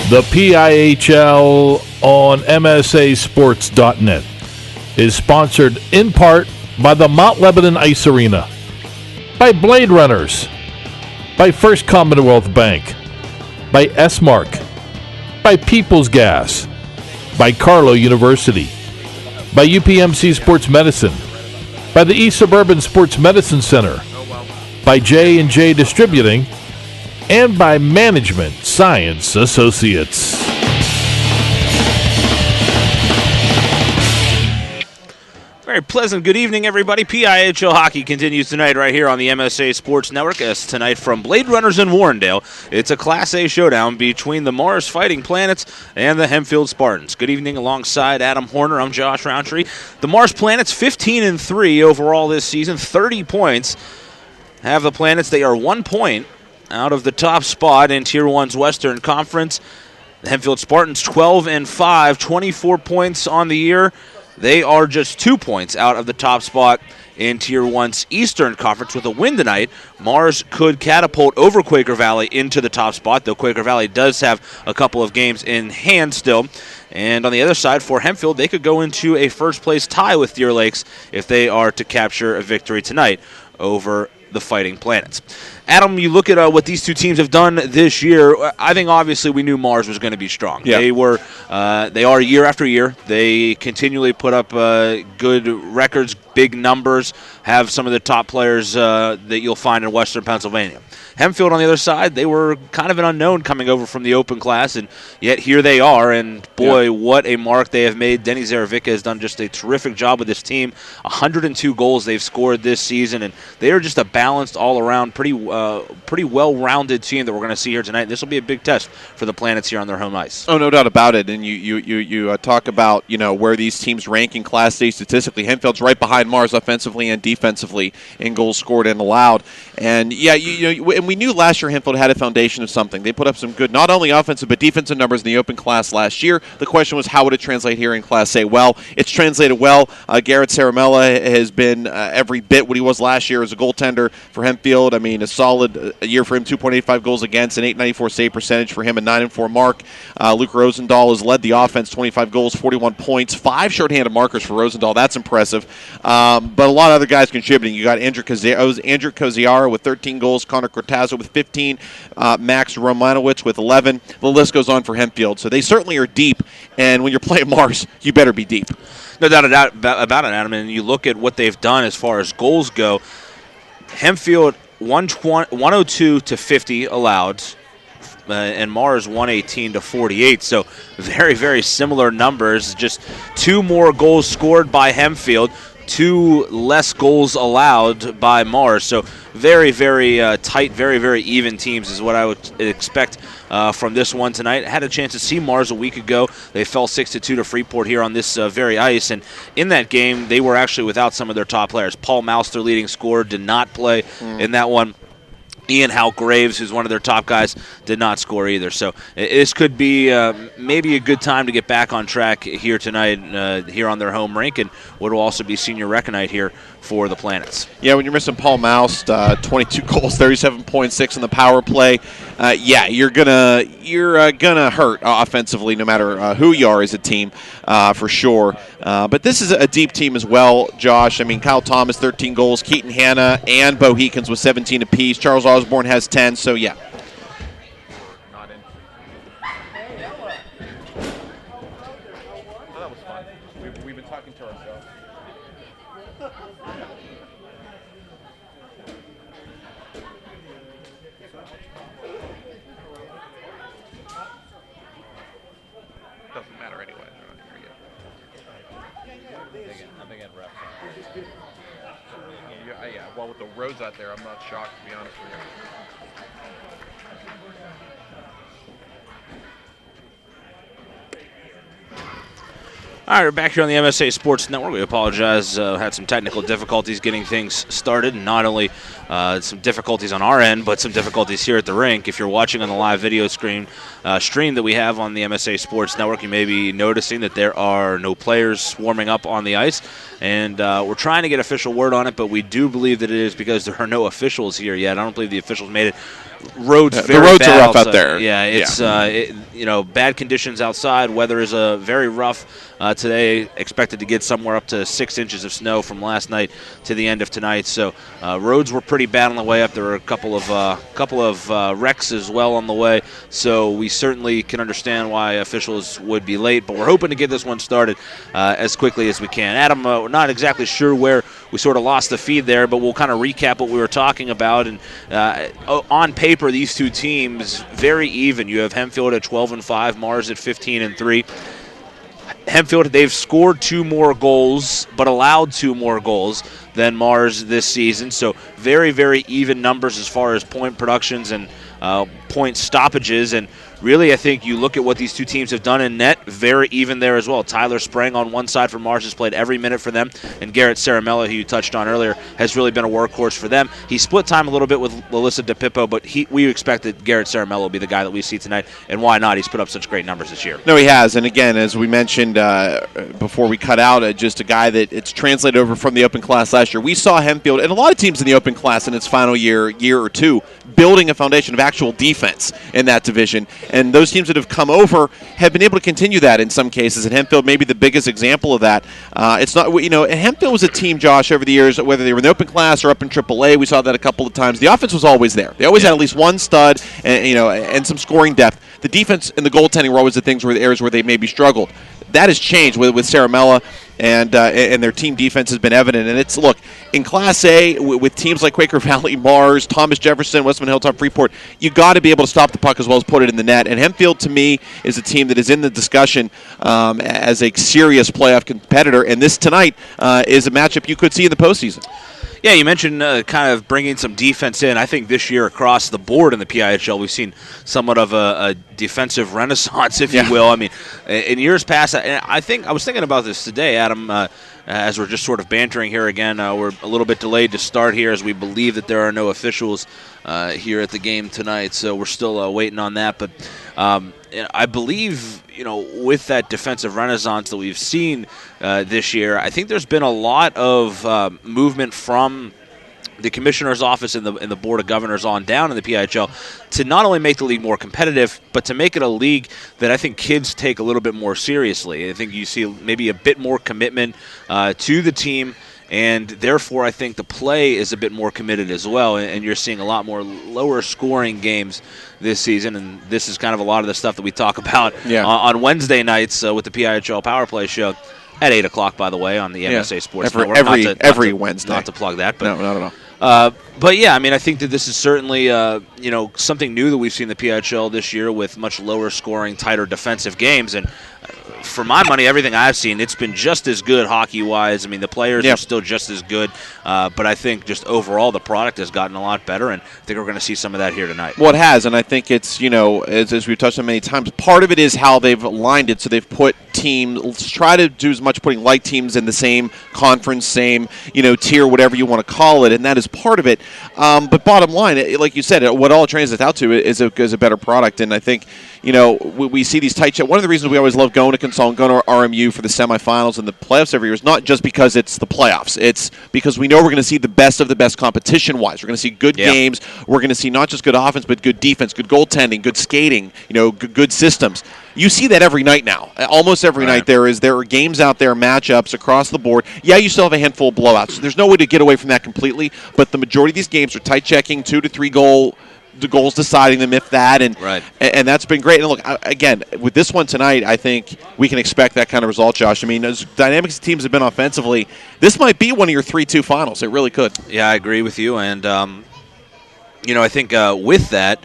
The PIHL on MSAsports.net is sponsored in part by the Mount Lebanon Ice Arena, by Bladerunners, by First Commonwealth Bank, by S-Mark, by People's Gas, by Carlow University, by UPMC Sports Medicine, by the East Suburban Sports Medicine Center, by J&J Distributing, and by Management Science Associates. Very pleasant good evening, everybody. PIHL hockey continues tonight right here on the MSA Sports Network. As tonight from Bladerunners in Warrendale, it's a Class A showdown between the Mars Fighting Planets and the Hempfield Spartans. Good evening alongside Adam Hoerner. I'm Josh Rowntree. The Mars Planets 15-3 overall this season, 30 points. Have the Planets, they are 1 point out of the top spot in Tier 1's Western Conference. The Hempfield Spartans 12-5, 24 points on the year. They are just 2 points out of the top spot in Tier 1's Eastern Conference. With a win tonight, Mars could catapult over Quaker Valley into the top spot, though Quaker Valley does have a couple of games in hand still. And on the other side, for Hempfield, they could go into a first-place tie with Deer Lakes if they are to capture a victory tonight over the Fighting Planets. Adam, you look at what these two teams have done this year. I think obviously we knew Mars was going to be strong. Yeah. They are year after year. They continually put up good records, big numbers, have some of the top players that you'll find in Western Pennsylvania. Hempfield, on the other side, they were kind of an unknown coming over from the open class, and yet here they are, and boy, what a mark they have made. Denny Zaravicka has done just a terrific job with this team. 102 goals they've scored this season, and they are just a balanced, all-around, pretty well-rounded team that we're going to see here tonight. This will be a big test for the Planets here on their home ice. Oh, no doubt about it, and you talk about, where these teams rank in Class A statistically. Hempfield's right behind Mars offensively and defensively in goals scored and allowed. And, and we knew last year Hempfield had a foundation of something. They put up some good, not only offensive, but defensive numbers in the open class last year. The question was, how would it translate here in Class A? Well, it's translated well. Garrett Saramella has been every bit what he was last year as a goaltender for Hempfield. I mean, a solid year for him, 2.85 goals against, an .894 save percentage for him, a 9-4 mark. Luke Rosendahl has led the offense, 25 goals, 41 points, 5 shorthanded markers for Rosendahl. That's impressive. But a lot of other guys contributing. You got Andrew Koziara with 13 goals, Connor Cortazzo with 15, Max Romanowicz with 11. The list goes on for Hempfield. So they certainly are deep, and when you're playing Mars, you better be deep. No doubt about it, Adam. And you look at what they've done as far as goals go. Hempfield 102 to 50 allowed, and Mars 118 to 48. So very, very similar numbers. Just 2 more goals scored by Hempfield, 2 less goals allowed by Mars. So very, very tight, very, very even teams is what I would expect from this one tonight. I had a chance to see Mars a week ago. They fell 6-2 to Freeport here on this very ice, and in that game they were actually without some of their top players. Paul Mouse, their leading scorer, did not play in that one. Ian Halk-Graves, who's one of their top guys, did not score either. So this could be maybe a good time to get back on track here tonight, here on their home rink, and what will also be senior rec night here for the Planets. Yeah, when you're missing Paul Mouse, 22 goals, 37.6 in the power play. You're gonna hurt offensively, no matter who you are as a team, for sure. But this is a deep team as well, Josh. I mean, Kyle Thomas, 13 goals, Keaton Hanna and Bo Heekins with 17 apiece. Charles Osborne has 10. So yeah. That was fun. We've been talking to ourselves. Doesn't matter anyway. Well, with the roads out there, I'm not shocked, to be honest with you. All right, we're back here on the MSA Sports Network. We apologize. Had some technical difficulties getting things started. Not only some difficulties on our end, but some difficulties here at the rink. If you're watching on the live video stream that we have on the MSA Sports Network, you may be noticing that there are no players warming up on the ice. And we're trying to get official word on it, but we do believe that it is because there are no officials here yet. I don't believe the officials made it roads the very roads bad are rough outside. out there. Yeah, it's bad conditions outside. Weather is very rough today. Expected to get somewhere up to 6 inches of snow from last night to the end of tonight. So roads were pretty bad on the way up. There were a couple of wrecks as well on the way. So we certainly can understand why officials would be late. But we're hoping to get this one started as quickly as we can. Adam, we're not exactly sure where we sort of lost the feed there, but we'll kind of recap what we were talking about. And on paper, these two teams very even. You have Hempfield at 12-5, Mars at 15-3. Hempfield, they've scored 2 more goals, but allowed 2 more goals than Mars this season. So very, very even numbers as far as point productions and point stoppages. And really, I think you look at what these two teams have done in net, very even there as well. Tyler Sprang on one side for Mars has played every minute for them, and Garrett Saramella, who you touched on earlier, has really been a workhorse for them. He split time a little bit with Lalissa DePippo, but we expect that Garrett Saramella will be the guy that we see tonight, and why not? He's put up such great numbers this year. No, he has, and again, as we mentioned before we cut out, just a guy that it's translated over from the Open Class last year. We saw Hempfield, and a lot of teams in the Open Class in its final year or two, building a foundation of actual defense in that division, and those teams that have come over have been able to continue that in some cases, and Hempfield may be the biggest example of that. It's not, and Hempfield was a team, Josh, over the years, whether they were in the Open Class or up in AAA, we saw that a couple of times. The offense was always there. They always had at least one stud and some scoring depth. The defense and the goaltending were always the areas where they maybe struggled. That has changed with Saramella, and their team defense has been evident. And it's, look, in Class A, with teams like Quaker Valley, Mars, Thomas Jefferson, Westman Hilltop, Freeport, you got to be able to stop the puck as well as put it in the net. And Hempfield, to me, is a team that is in the discussion as a serious playoff competitor. And this tonight is a matchup you could see in the postseason. Yeah, you mentioned kind of bringing some defense in. I think this year across the board in the PIHL, we've seen somewhat of a defensive renaissance, if you will. I mean, in years past, I was thinking about this today, Adam, as we're just sort of bantering here again. We're a little bit delayed to start here as we believe that there are no officials here at the game tonight, so we're still waiting on that. But I believe, with that defensive renaissance that we've seen this year, I think there's been a lot of movement from the commissioner's office and the board of governors on down in the PIHL to not only make the league more competitive, but to make it a league that I think kids take a little bit more seriously. I think you see maybe a bit more commitment to the team, and therefore I think the play is a bit more committed as well, and you're seeing a lot more lower scoring games this season, and this is kind of a lot of the stuff that we talk about on Wednesday nights with the PIHL Power Play Show at 8 o'clock, by the way, on the MSA Sports Network. Every Wednesday. Not to plug that. But, no, not at all. But yeah, I mean, I think that this is certainly something new that we've seen in the PIHL this year with much lower scoring, tighter defensive games, and for my money, everything I've seen, it's been just as good hockey-wise. I mean, the players are still just as good, but I think just overall the product has gotten a lot better, and I think we're going to see some of that here tonight. Well, it has, and I think it's, as we've touched on many times, part of it is how they've aligned it. So they've put teams, try to do as much putting like teams in the same conference, same, tier, whatever you want to call it, and that is part of it. But bottom line, like you said, what all it translates out to is a better product, and I think, we see these tight shots. One of the reasons we always love going to Consol and going to RMU for the semifinals and the playoffs every year is not just because it's the playoffs. It's because we know we're going to see the best of the best competition-wise. We're going to see good games. We're going to see not just good offense, but good defense, good goaltending, good skating, good systems. You see that every night now. Almost every night there are games out there, matchups across the board. Yeah, you still have a handful of blowouts. So there's no way to get away from that completely, but the majority of these games are tight checking, 2 to 3 goals deciding them, if that, and that's been great. And look, again, with this one tonight, I think we can expect that kind of result, Josh. I mean, as dynamic as teams have been offensively, this might be one of your 3-2 finals. It really could. Yeah, I agree with you, and I think with that,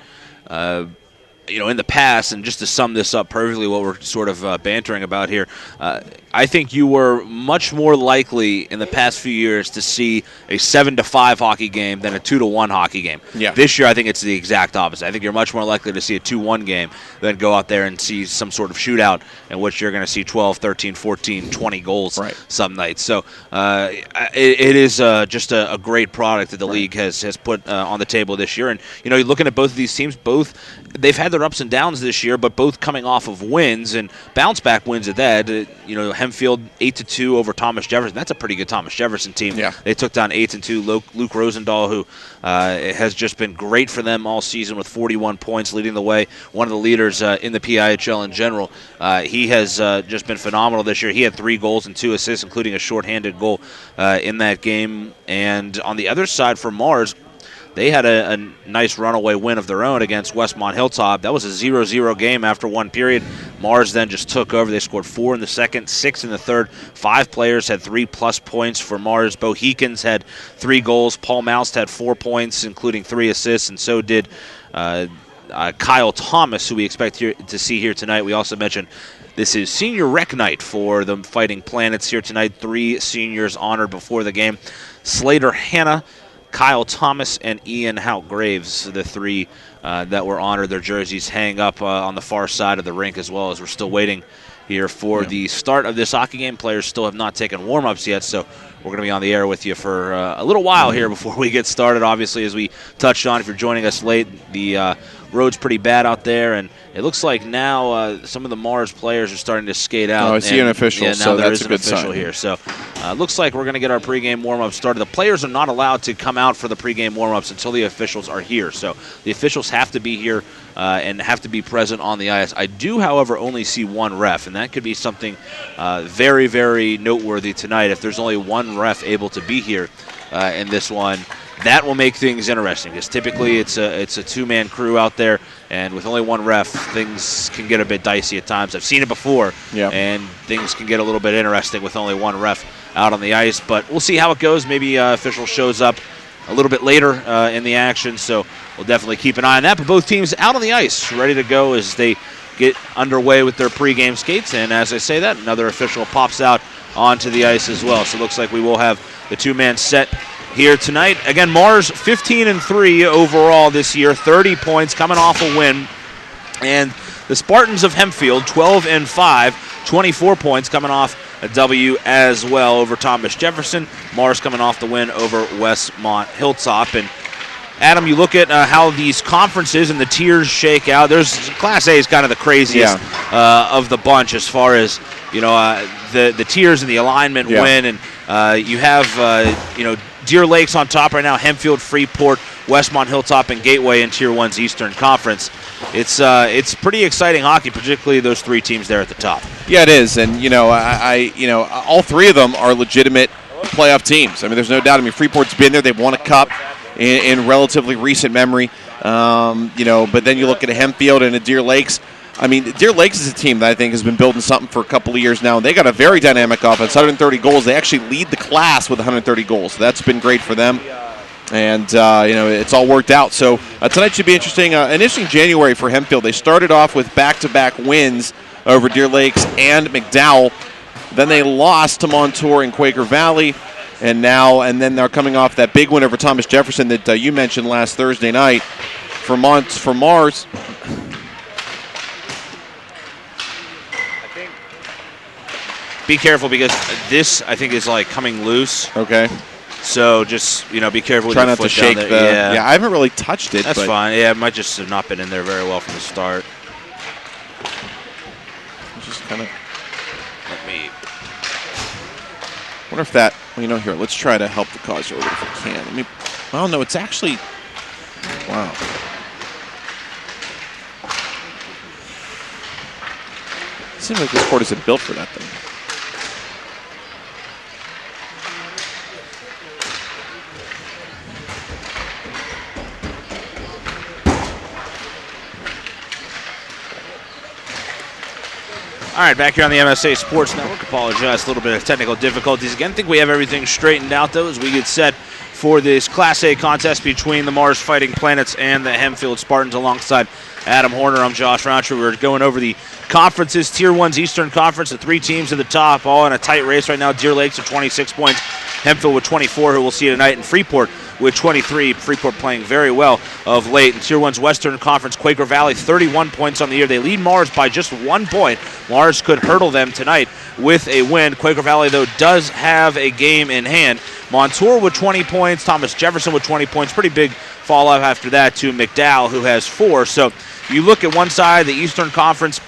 in the past, and just to sum this up perfectly, what we're sort of bantering about here, I think you were much more likely in the past few years to see a 7-5 hockey game than a 2-1 hockey game. Yeah. This year, I think it's the exact opposite. I think you're much more likely to see a 2-1 game than go out there and see some sort of shootout in which you're going to see 12, 13, 14, 20 goals some nights. So it is just a great product that the league has put on the table this year. And, you're looking at both of these teams, they've had their ups and downs this year, but both coming off of wins and bounce-back wins at that. Hempfield 8-2 over Thomas Jefferson. That's a pretty good Thomas Jefferson team. Yeah. They took down 8-2 Luke Rosendahl, who has just been great for them all season with 41 points, leading the way. One of the leaders in the PIHL in general. He has just been phenomenal this year. He had 3 goals and 2 assists, including a shorthanded goal in that game. And on the other side for Mars, they had a nice runaway win of their own against Westmont Hilltop. That was a 0-0 game after one period. Mars then just took over. They scored 4 in the second, 6 in the third. 5 players had 3+ points for Mars. Bo Heekins had 3 goals. Paul Moust had 4 points, including 3 assists, and so did Kyle Thomas, who we expect to see here tonight. We also mentioned this is senior rec night for the Fighting Planets here tonight. 3 seniors honored before the game. Slater Hanna, Kyle Thomas, and Ian Hout Graves, the 3 that were honored. Their jerseys hang up on the far side of the rink, as well as we're still waiting here for the start of this hockey game. Players still have not taken warm-ups yet, so we're going to be on the air with you for a little while here before we get started. Obviously, as we touched on, if you're joining us late, the road's pretty bad out there, and it looks like now some of the Mars players are starting to skate out. Oh, I see an official, so there that's is a good an official sign here. So looks like we're going to get our pregame warm-up started. The players are not allowed to come out for the pregame warm-ups until the officials are here. So the officials have to be here and have to be present on the ice. I do, however, only see 1 ref, and that could be something very, very noteworthy tonight. If there's only 1 ref able to be here in this one, that will make things interesting, because typically it's a 2-man crew out there, and with only 1 ref, things can get a bit dicey at times. I've seen it before, and things can get a little bit interesting with only 1 ref out on the ice, but we'll see how it goes. Maybe official shows up a little bit later in the action, so we'll definitely keep an eye on that. But both teams out on the ice, ready to go as they get underway with their pregame skates, and as I say that, another official pops out onto the ice as well. So it looks like we will have the 2-man set here tonight. Again, Mars 15-3 overall this year, 30 points coming off a win. And the Spartans of Hempfield 12-5, 24 points coming off a W as well over Thomas Jefferson. Mars coming off the win over Westmont Hilltop. And Adam, you look at how these conferences and the tiers shake out. There's Class A is kind of the craziest of the bunch as far as the tiers and the alignment win. And you have Deer Lakes on top right now, Hempfield, Freeport, Westmont Hilltop, and Gateway in Tier 1's Eastern Conference. It's pretty exciting hockey, particularly those 3 teams there at the top. Yeah, it is, and all 3 of them are legitimate playoff teams. I mean, there's no doubt. I mean, Freeport's been there; they've won a cup in relatively recent memory. But then you look at a Hempfield and a Deer Lakes. I mean, Deer Lakes is a team that I think has been building something for a couple of years now. They got a very dynamic offense, 130 goals. They actually lead the class with 130 goals. So that's been great for them. And, it's all worked out. So tonight should be interesting. An interesting January for Hempfield. They started off with back-to-back wins over Deer Lakes and McDowell. Then they lost to Montour and Quaker Valley. And then they're coming off that big win over Thomas Jefferson that you mentioned last Thursday night. For Mars, be careful, because this, I think, is like coming loose. Okay. So just, be careful with Try your not foot to shake down there. I haven't really touched it. That's fine. Yeah, it might just have not been in there very well from the start. Just kind of. Let me. Wonder if that. Well, here. Let's try to help the cause a little bit if we can. Oh no, it's actually. Wow. It seems like this court isn't built for that thing. All right, back here on the MSA Sports Network. Apologize, a little bit of technical difficulties. Again, I think we have everything straightened out, though, as we get set for this Class A contest between the Mars Fighting Planets and the Hempfield Spartans. Alongside Adam Hoerner, I'm Josh Rowntree. We're going over the conferences. Tier 1's Eastern Conference, the 3 teams at the top, all in a tight race right now. Deer Lakes with 26 points, Hempfield with 24, who we'll see tonight, and Freeport with 23. Freeport playing very well of late. In Tier 1's Western Conference, Quaker Valley 31 points on the year. They lead Mars by just 1 point. Mars could hurdle them tonight with a win. Quaker Valley, though, does have a game in hand. Montour with 20 points, Thomas Jefferson with 20 points. Pretty big Fall off after that to McDowell, who has 4. So you look at one side, the Eastern Conference,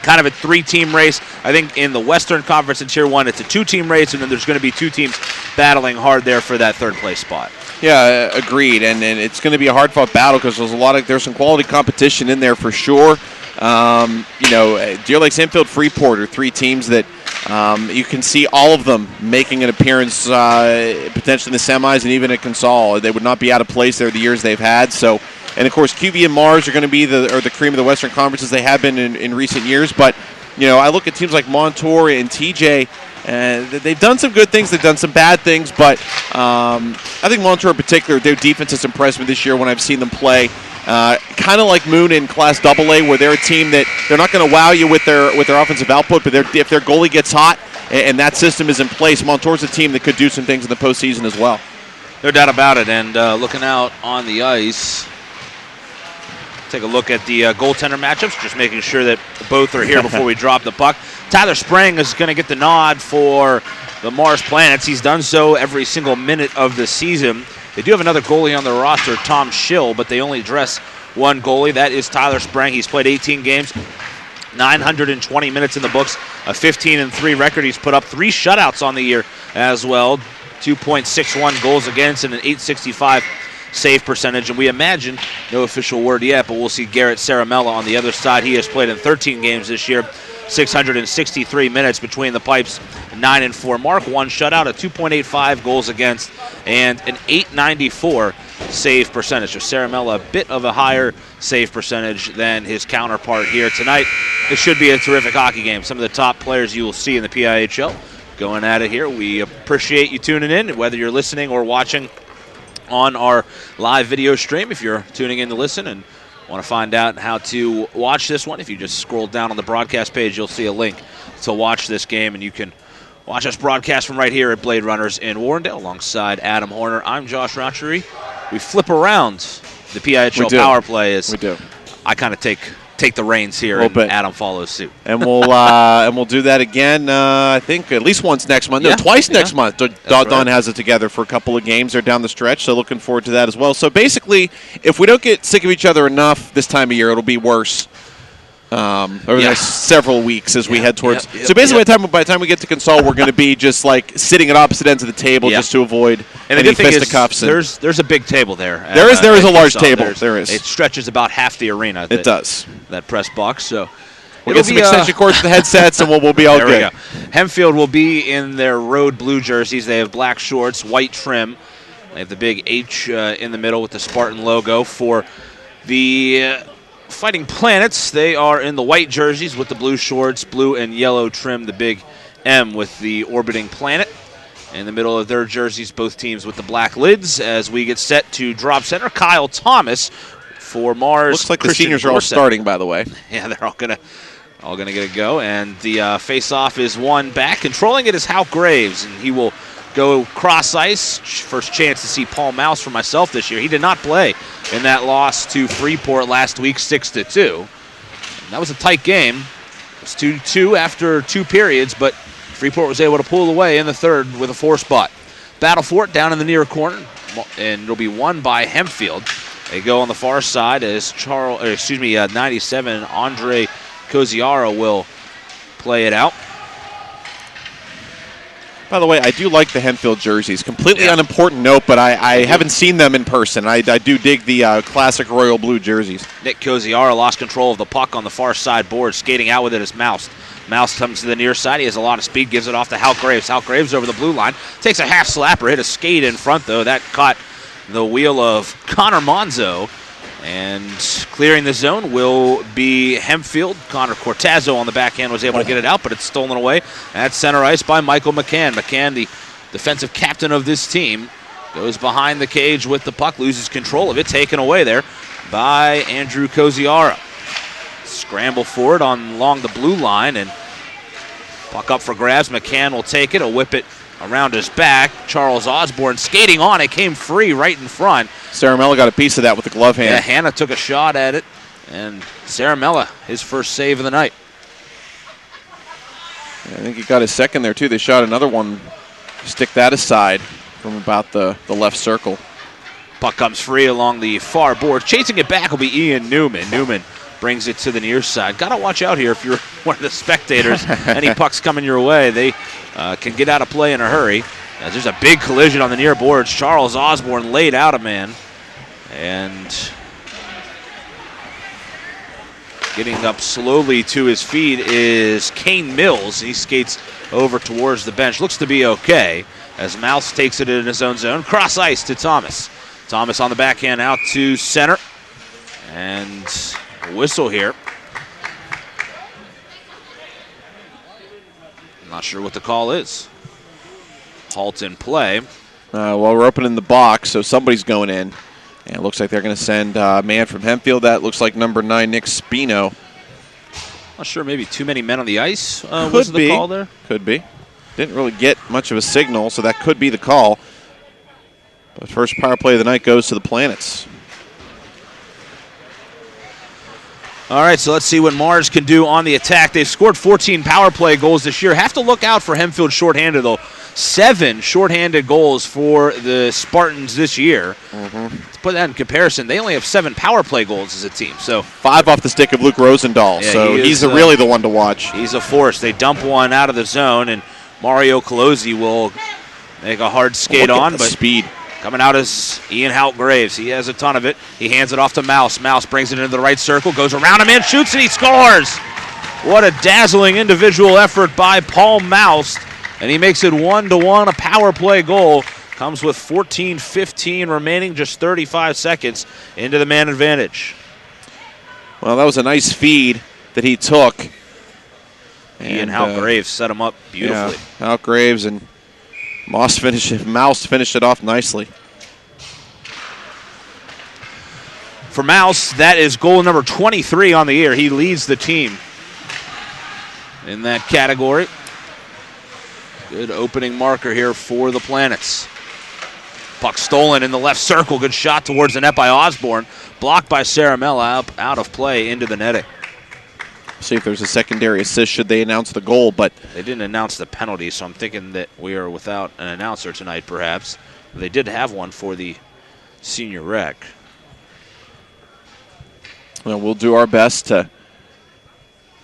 kind of a 3-team race. I think in the Western Conference in Tier 1, it's a 2-team race, and then there's going to be 2 teams battling hard there for that third-place spot. Yeah, agreed, and it's going to be a hard-fought battle because there's some quality competition in there for sure. Deer Lakes, Hempfield, Freeport are 3 teams that you can see all of them making an appearance potentially in the semis and even at Consol. They would not be out of place there the years they've had. So, and of course, QV and Mars are going to be the cream of the Western Conference as they have been in recent years. But I look at teams like Montour and TJ. And they've done some good things. They've done some bad things, but I think Montour in particular, their defense has impressed me this year when I've seen them play. Kind of like Moon in Class AA, where they're a team that they're not going to wow you with their offensive output, but if their goalie gets hot and that system is in place, Montour's a team that could do some things in the postseason as well. No doubt about it. And looking out on the ice, take a look at the goaltender matchups, just making sure that both are here before we drop the puck. Tyler Sprang is going to get the nod for the Mars Planets. He's done so every single minute of the season. They do have another goalie on their roster, Tom Schill, but they only dress one goalie. That is Tyler Sprang. He's played 18 games, 920 minutes in the books, a 15-3 record. He's put up 3 shutouts on the year as well, 2.61 goals against and an .865 save percentage. And we imagine, no official word yet, but we'll see Garrett Saramella on the other side. He has played in 13 games this year, 663 minutes between the pipes, 9-4 mark, 1 shutout, a 2.85 goals against, and an .894 save percentage. So Saramella, a bit of a higher save percentage than his counterpart here tonight. It should be a terrific hockey game. Some of the top players you will see in the PIHL going at it here. We appreciate you tuning in, whether you're listening or watching on our live video stream. If you're tuning in to listen and want to find out how to watch this one, if you just scroll down on the broadcast page, you'll see a link to watch this game, and you can watch us broadcast from right here at Bladerunners in Warrendale alongside Adam Hoerner. I'm Josh Rowntree. We flip around the PIHL power play as I kind of take the reins here, and Adam follows suit. And we'll do that again, I think, at least once next month. No, twice next month. Don has it together for a couple of games. They're down the stretch, so looking forward to that as well. So basically, if we don't get sick of each other enough this time of year, it'll be worse over the next several weeks as we head towards. So basically, by the time we get to Consol, we're going to be just like sitting at opposite ends of the table just to avoid any fisticuffs. There's a big table there. There is a large table. There is. It stretches about half the arena. It does. That press box. So we'll get some extension cords to the headsets, and we'll be all good. There we go. Hempfield will be in their road blue jerseys. They have black shorts, white trim. They have the big H in the middle with the Spartan logo. For the Fighting Planets, they are in the white jerseys with the blue shorts, blue and yellow trim, the big M with the orbiting planet. In the middle of their jerseys, both teams with the black lids as we get set to drop center. Kyle Thomas for Mars. Looks like the seniors are all starting, by the way. Yeah, they're all gonna get a go. And the face-off is won back. Controlling it is Hal Graves, and he will go cross ice. First chance to see Paul Mouse for myself this year. He did not play in that loss to Freeport last week, 6-2. And that was a tight game. It's 2-2 after 2 periods, but Freeport was able to pull away in the third with a 4 spot. Battle for it down in the near corner, and it'll be won by Hempfield. They go on the far side as 97 Andre Koziara will play it out. By the way, I do like the Hempfield jerseys. Completely unimportant note, but I haven't seen them in person. I do dig the classic royal blue jerseys. Nick Koziara lost control of the puck on the far side board. Skating out with it is Mouse. Mouse comes to the near side. He has a lot of speed, gives it off to Hal Graves. Hal Graves over the blue line. Takes a half slapper, hit a skate in front, though. That caught the wheel of Connor Monzo. And clearing the zone will be Hempfield. Connor Cortazzo on the backhand was able to get it out, but it's stolen away at center ice by Michael McCann. McCann, the defensive captain of this team, goes behind the cage with the puck, loses control of it, taken away there by Andrew Koziara. Scramble for it along the blue line, and puck up for grabs. McCann will take it, he'll whip it around his back. Charles Osborne skating on it, came free right in front. Saramella got a piece of that with the glove hand. Yeah, Hannah took a shot at it, and Saramella, his first save of the night. I think he got his second there, too. They shot another one, stick that aside from about the left circle. Puck comes free along the far board. Chasing it back will be Ian Newman. Newman brings it to the near side. Got to watch out here if you're one of the spectators. Any pucks coming your way, they can get out of play in a hurry. There's a big collision on the near boards. Charles Osborne laid out a man. And getting up slowly to his feet is Kane Mills. He skates over towards the bench. Looks to be okay as Mouse takes it in his own zone. Cross ice to Thomas. Thomas on the backhand out to center. And a whistle here. I'm not sure what the call is. Halt in play. Well, we're opening the box, so somebody's going in. And it looks like they're going to send a man from Hempfield. That looks like number 9, Nick Spino. Not sure, maybe too many men on the ice was the call there? Could be. Didn't really get much of a signal, so that could be the call. But first power play of the night goes to the Planets. All right, so let's see what Mars can do on the attack. They've scored 14 power play goals this year. Have to look out for Hempfield shorthanded, though. 7 shorthanded goals for the Spartans this year. To put that in comparison, they only have 7 power play goals as a team. So 5 off the stick of Luke Rosendahl, yeah, so he's really the one to watch. He's a force. They dump one out of the zone, and Mario Colosi will make a hard skate on. But speed. Coming out is Ian Hout Graves. He has a ton of it. He hands it off to Mouse. Mouse brings it into the right circle, goes around him and shoots, and he scores. What a dazzling individual effort by Paul Mouse. And he makes it 1-1, a power play goal. Comes with 14-15 remaining, just 35 seconds into the man advantage. Well, that was a nice feed that he took. Ian Hout Graves set him up beautifully. Yeah, Hout Graves and Mouse finished it off nicely. For Mouse, that is goal number 23 on the year. He leads the team in that category. Good opening marker here for the Planets. Puck stolen in the left circle. Good shot towards the net by Osborne. Blocked by Saramella out of play into the netting. See if there's a secondary assist should they announce the goal, but they didn't announce the penalty, so I'm thinking that we are without an announcer tonight, perhaps. They did have one for the senior rec. Well, we'll do our best to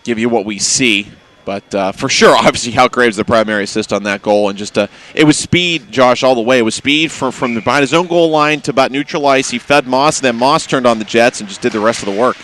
give you what we see. But for sure, obviously, Hout Graves the primary assist on that goal. And just it was speed, Josh, all the way. It was speed from behind his own goal line to about neutral ice. He fed Moss, and then Moss turned on the Jets and just did the rest of the work.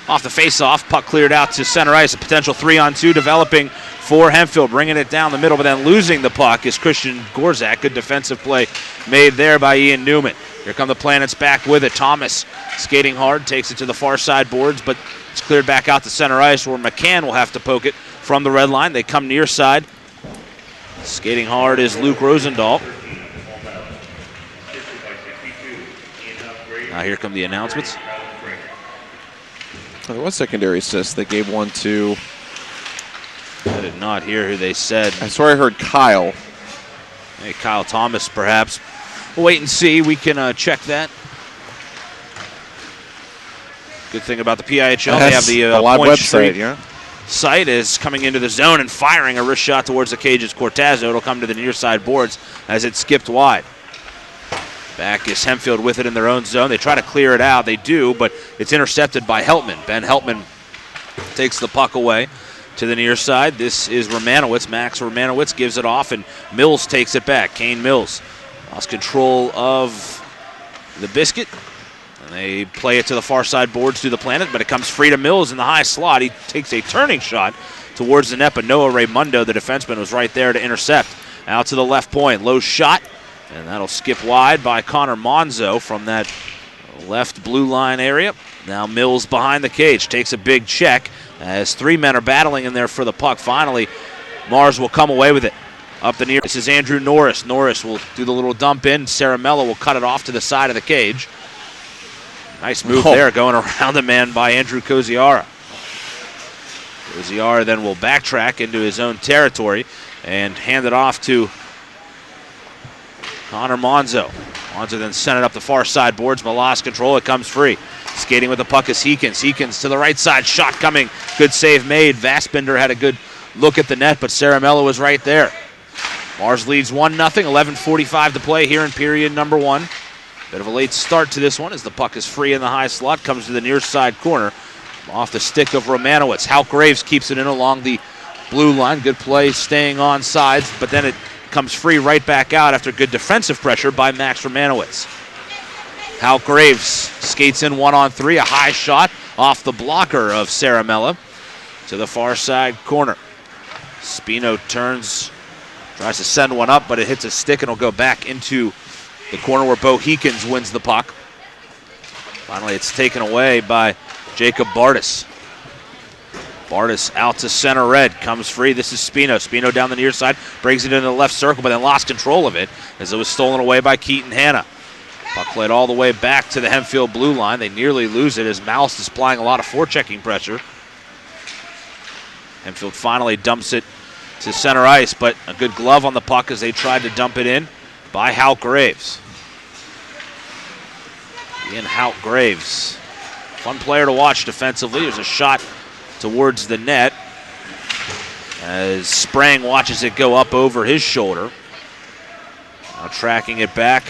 Off the face-off, puck cleared out to center ice. A potential 3-on-2 developing for Hempfield. Bringing it down the middle, but then losing the puck is Christian Gorzak. Good defensive play made there by Ian Newman. Here come the Planets back with it. Thomas skating hard, takes it to the far side boards, but it's cleared back out to center ice where McCann will have to poke it from the red line. They come near side. Skating hard is Luke Rosendahl. Now here come the announcements. There was secondary assist. They gave one to... I did not hear who they said. I swear I heard Kyle. Hey, Kyle Thomas, perhaps. We'll wait and see. We can check that. Good thing about the PIHL, they have the live Point website, Street site is coming into the zone and firing a wrist shot towards the cages. Cortazzo, it'll come to the near side boards as it skipped wide. Back is Hempfield with it in their own zone. They try to clear it out. They do, but it's intercepted by Heltman. Ben Heltman takes the puck away to the near side. This is Romanowitz. Max Romanowitz gives it off, and Mills takes it back. Kane Mills lost control of the biscuit. And they play it to the far side boards to the Planet, but it comes free to Mills in the high slot. He takes a turning shot towards the net, but Noah Raymundo, the defenseman, was right there to intercept. Out to the left point. Low shot, and that'll skip wide by Connor Monzo from that left blue line area. Now Mills behind the cage, takes a big check as 3 men are battling in there for the puck. Finally, Mars will come away with it. Up the near. This is Andrew Norris. Norris will do the little dump in. Saramella will cut it off to the side of the cage. Nice move there, going around the man by Andrew Koziara. Koziara then will backtrack into his own territory and hand it off to Connor Monzo. Monzo then sent it up the far side boards. Lost control. It comes free. Skating with the puck is Heekins. Heekins to the right side. Shot coming. Good save made. Vassbinder had a good look at the net, but Saramella was right there. Mars leads 1-0. 11:45 to play here in period number 1. Bit of a late start to this one as the puck is free in the high slot, comes to the near side corner. Off the stick of Romanowitz. Hal Graves keeps it in along the blue line. Good play staying on sides, but then it comes free right back out after good defensive pressure by Max Romanowitz. Hal Graves skates in 1-on-3, a high shot off the blocker of Saramella to the far side corner. Spino turns, tries to send one up, but it hits a stick and will go back into the corner where Bo Heekins wins the puck. Finally, it's taken away by Jacob Bardis. Bardis out to center red, comes free. This is Spino. Spino down the near side, brings it into the left circle, but then lost control of it as it was stolen away by Keaton Hanna. Puck played all the way back to the Hempfield blue line. They nearly lose it as Mouse is applying a lot of forechecking pressure. Hempfield finally dumps it to center ice, but a good glove on the puck as they tried to dump it in by Hal Graves. Ian Hal Graves. Fun player to watch defensively. There's a shot towards the net as Sprang watches it go up over his shoulder. Now tracking it back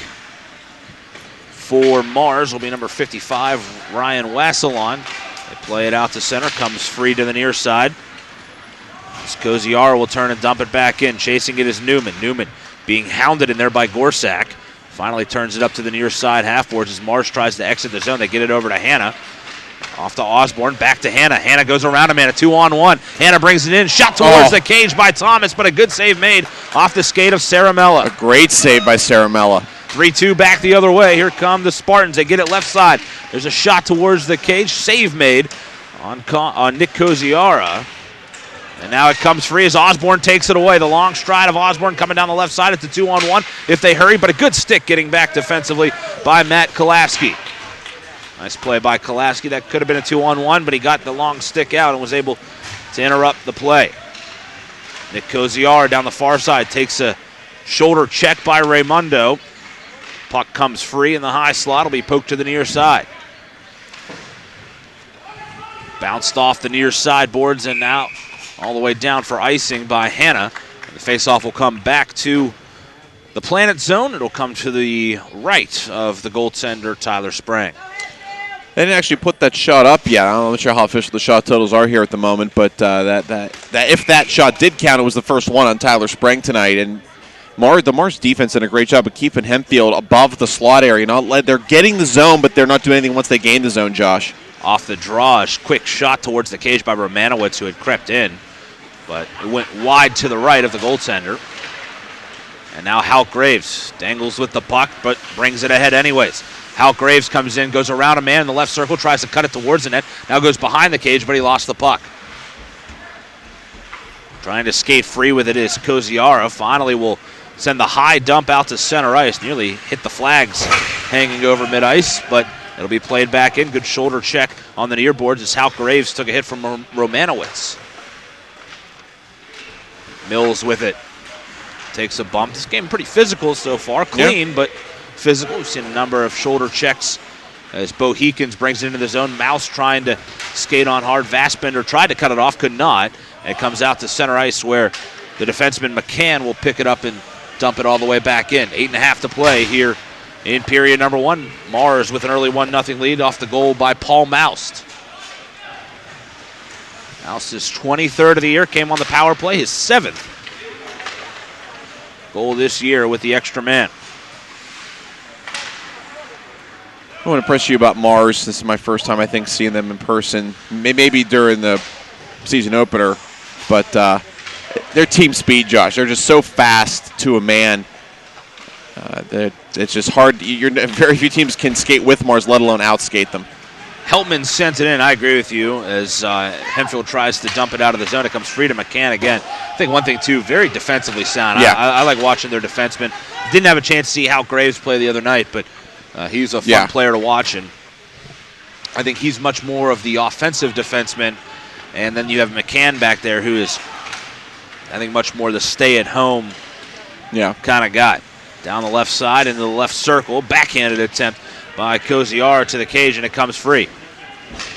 for Mars will be number 55, Ryan Wasselon. They play it out to center, comes free to the near side. Koziara will turn and dump it back in. Chasing it is Newman. Newman being hounded in there by Gorsak. Finally turns it up to the near side half boards as Mars tries to exit the zone. They get it over to Hanna. Off to Osborne, back to Hanna. Hanna goes around him, and a 2-on-1. Hanna brings it in, shot towards the cage by Thomas, but a good save made off the skate of Saramella. A great save by Saramella. 3-2 back the other way. Here come the Spartans. They get it left side. There's a shot towards the cage. Save made on Nick Koziara. And now it comes free as Osborne takes it away. The long stride of Osborne coming down the left side. It's a 2-on-1 if they hurry, but a good stick getting back defensively by Matt Kolaski. Nice play by Kolaski. That could have been a 2-on-1, but he got the long stick out and was able to interrupt the play. Nick Koziara down the far side takes a shoulder check by Raimundo. Puck comes free in the high slot. Will be poked to the near side. Bounced off the near side boards and now all the way down for icing by Hanna. The faceoff will come back to the Planet Zone. It'll come to the right of the goaltender, Tyler Sprang. They didn't actually put that shot up yet. I'm not sure how official the shot totals are here at the moment, but that if that shot did count, it was the first one on Tyler Sprang tonight. And the Mars defense did a great job of keeping Hempfield above the slot area. They're getting the zone, but they're not doing anything once they gain the zone, Josh. Off the draw, a quick shot towards the cage by Romanowitz, who had crept in, but it went wide to the right of the goaltender. And now Hal Graves dangles with the puck, but brings it ahead anyways. Hal Graves comes in, goes around a man in the left circle, tries to cut it towards the net. Now goes behind the cage, but he lost the puck. Trying to skate free with it is Koziara. Finally will send the high dump out to center ice. Nearly hit the flags hanging over mid-ice, but it'll be played back in. Good shoulder check on the near boards as Hal Graves took a hit from Romanowitz. Mills with it. Takes a bump. This game pretty physical so far. Clean, but physical. We've seen a number of shoulder checks as Bo Heekins brings it into the zone. Mouse trying to skate on hard. Vassbender tried to cut it off, could not. And it comes out to center ice where the defenseman McCann will pick it up and dump it all the way back in. 8.5 to play here in period number one. Mars with an early 1-0 lead off the goal by Paul Moust. Mouse's 23rd of the year, came on the power play, his 7th goal this year with the extra man. I want to press you about Mars. This is my first time, I think, seeing them in person. Maybe during the season opener, but their team speed, Josh. They're just so fast to a man. It's just hard. Very few teams can skate with Mars, let alone outskate them. Heltman sent it in. I agree with you as Hempfield tries to dump it out of the zone. It comes free to McCann again. I think one thing, too, very defensively sound. Yeah. I like watching their defensemen. Didn't have a chance to see Hal Graves play the other night, but he's a fun player to watch. And I think he's much more of the offensive defenseman. And then you have McCann back there who is, I think, much more the stay-at-home kind of guy. Down the left side into the left circle. Backhanded attempt by Koziara to the cage, and it comes free.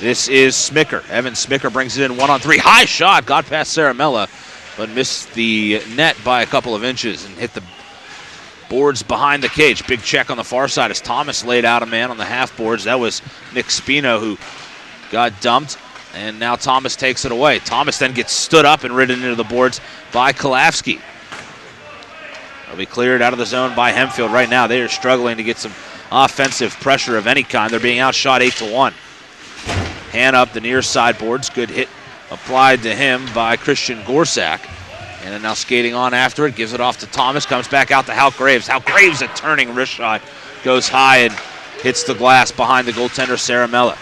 This is Smicker. Evan Smicker brings it in 1-on-3. High shot, got past Saramella, but missed the net by a couple of inches and hit the Boards behind the cage. Big check on the far side as Thomas laid out a man on the half boards. That was Nick Spino who got dumped, and now Thomas takes it away. Thomas then gets stood up and ridden into the boards by Kalafsky. It'll be cleared out of the zone by Hempfield right now. They are struggling to get some offensive pressure of any kind. They're being outshot 8-1. Hand up the near side boards. Good hit applied to him by Christian Gorsak. And then now skating on after it, gives it off to Thomas, comes back out to Hal Graves. Hal Graves, a turning wrist shot, goes high and hits the glass behind the goaltender, Saramella.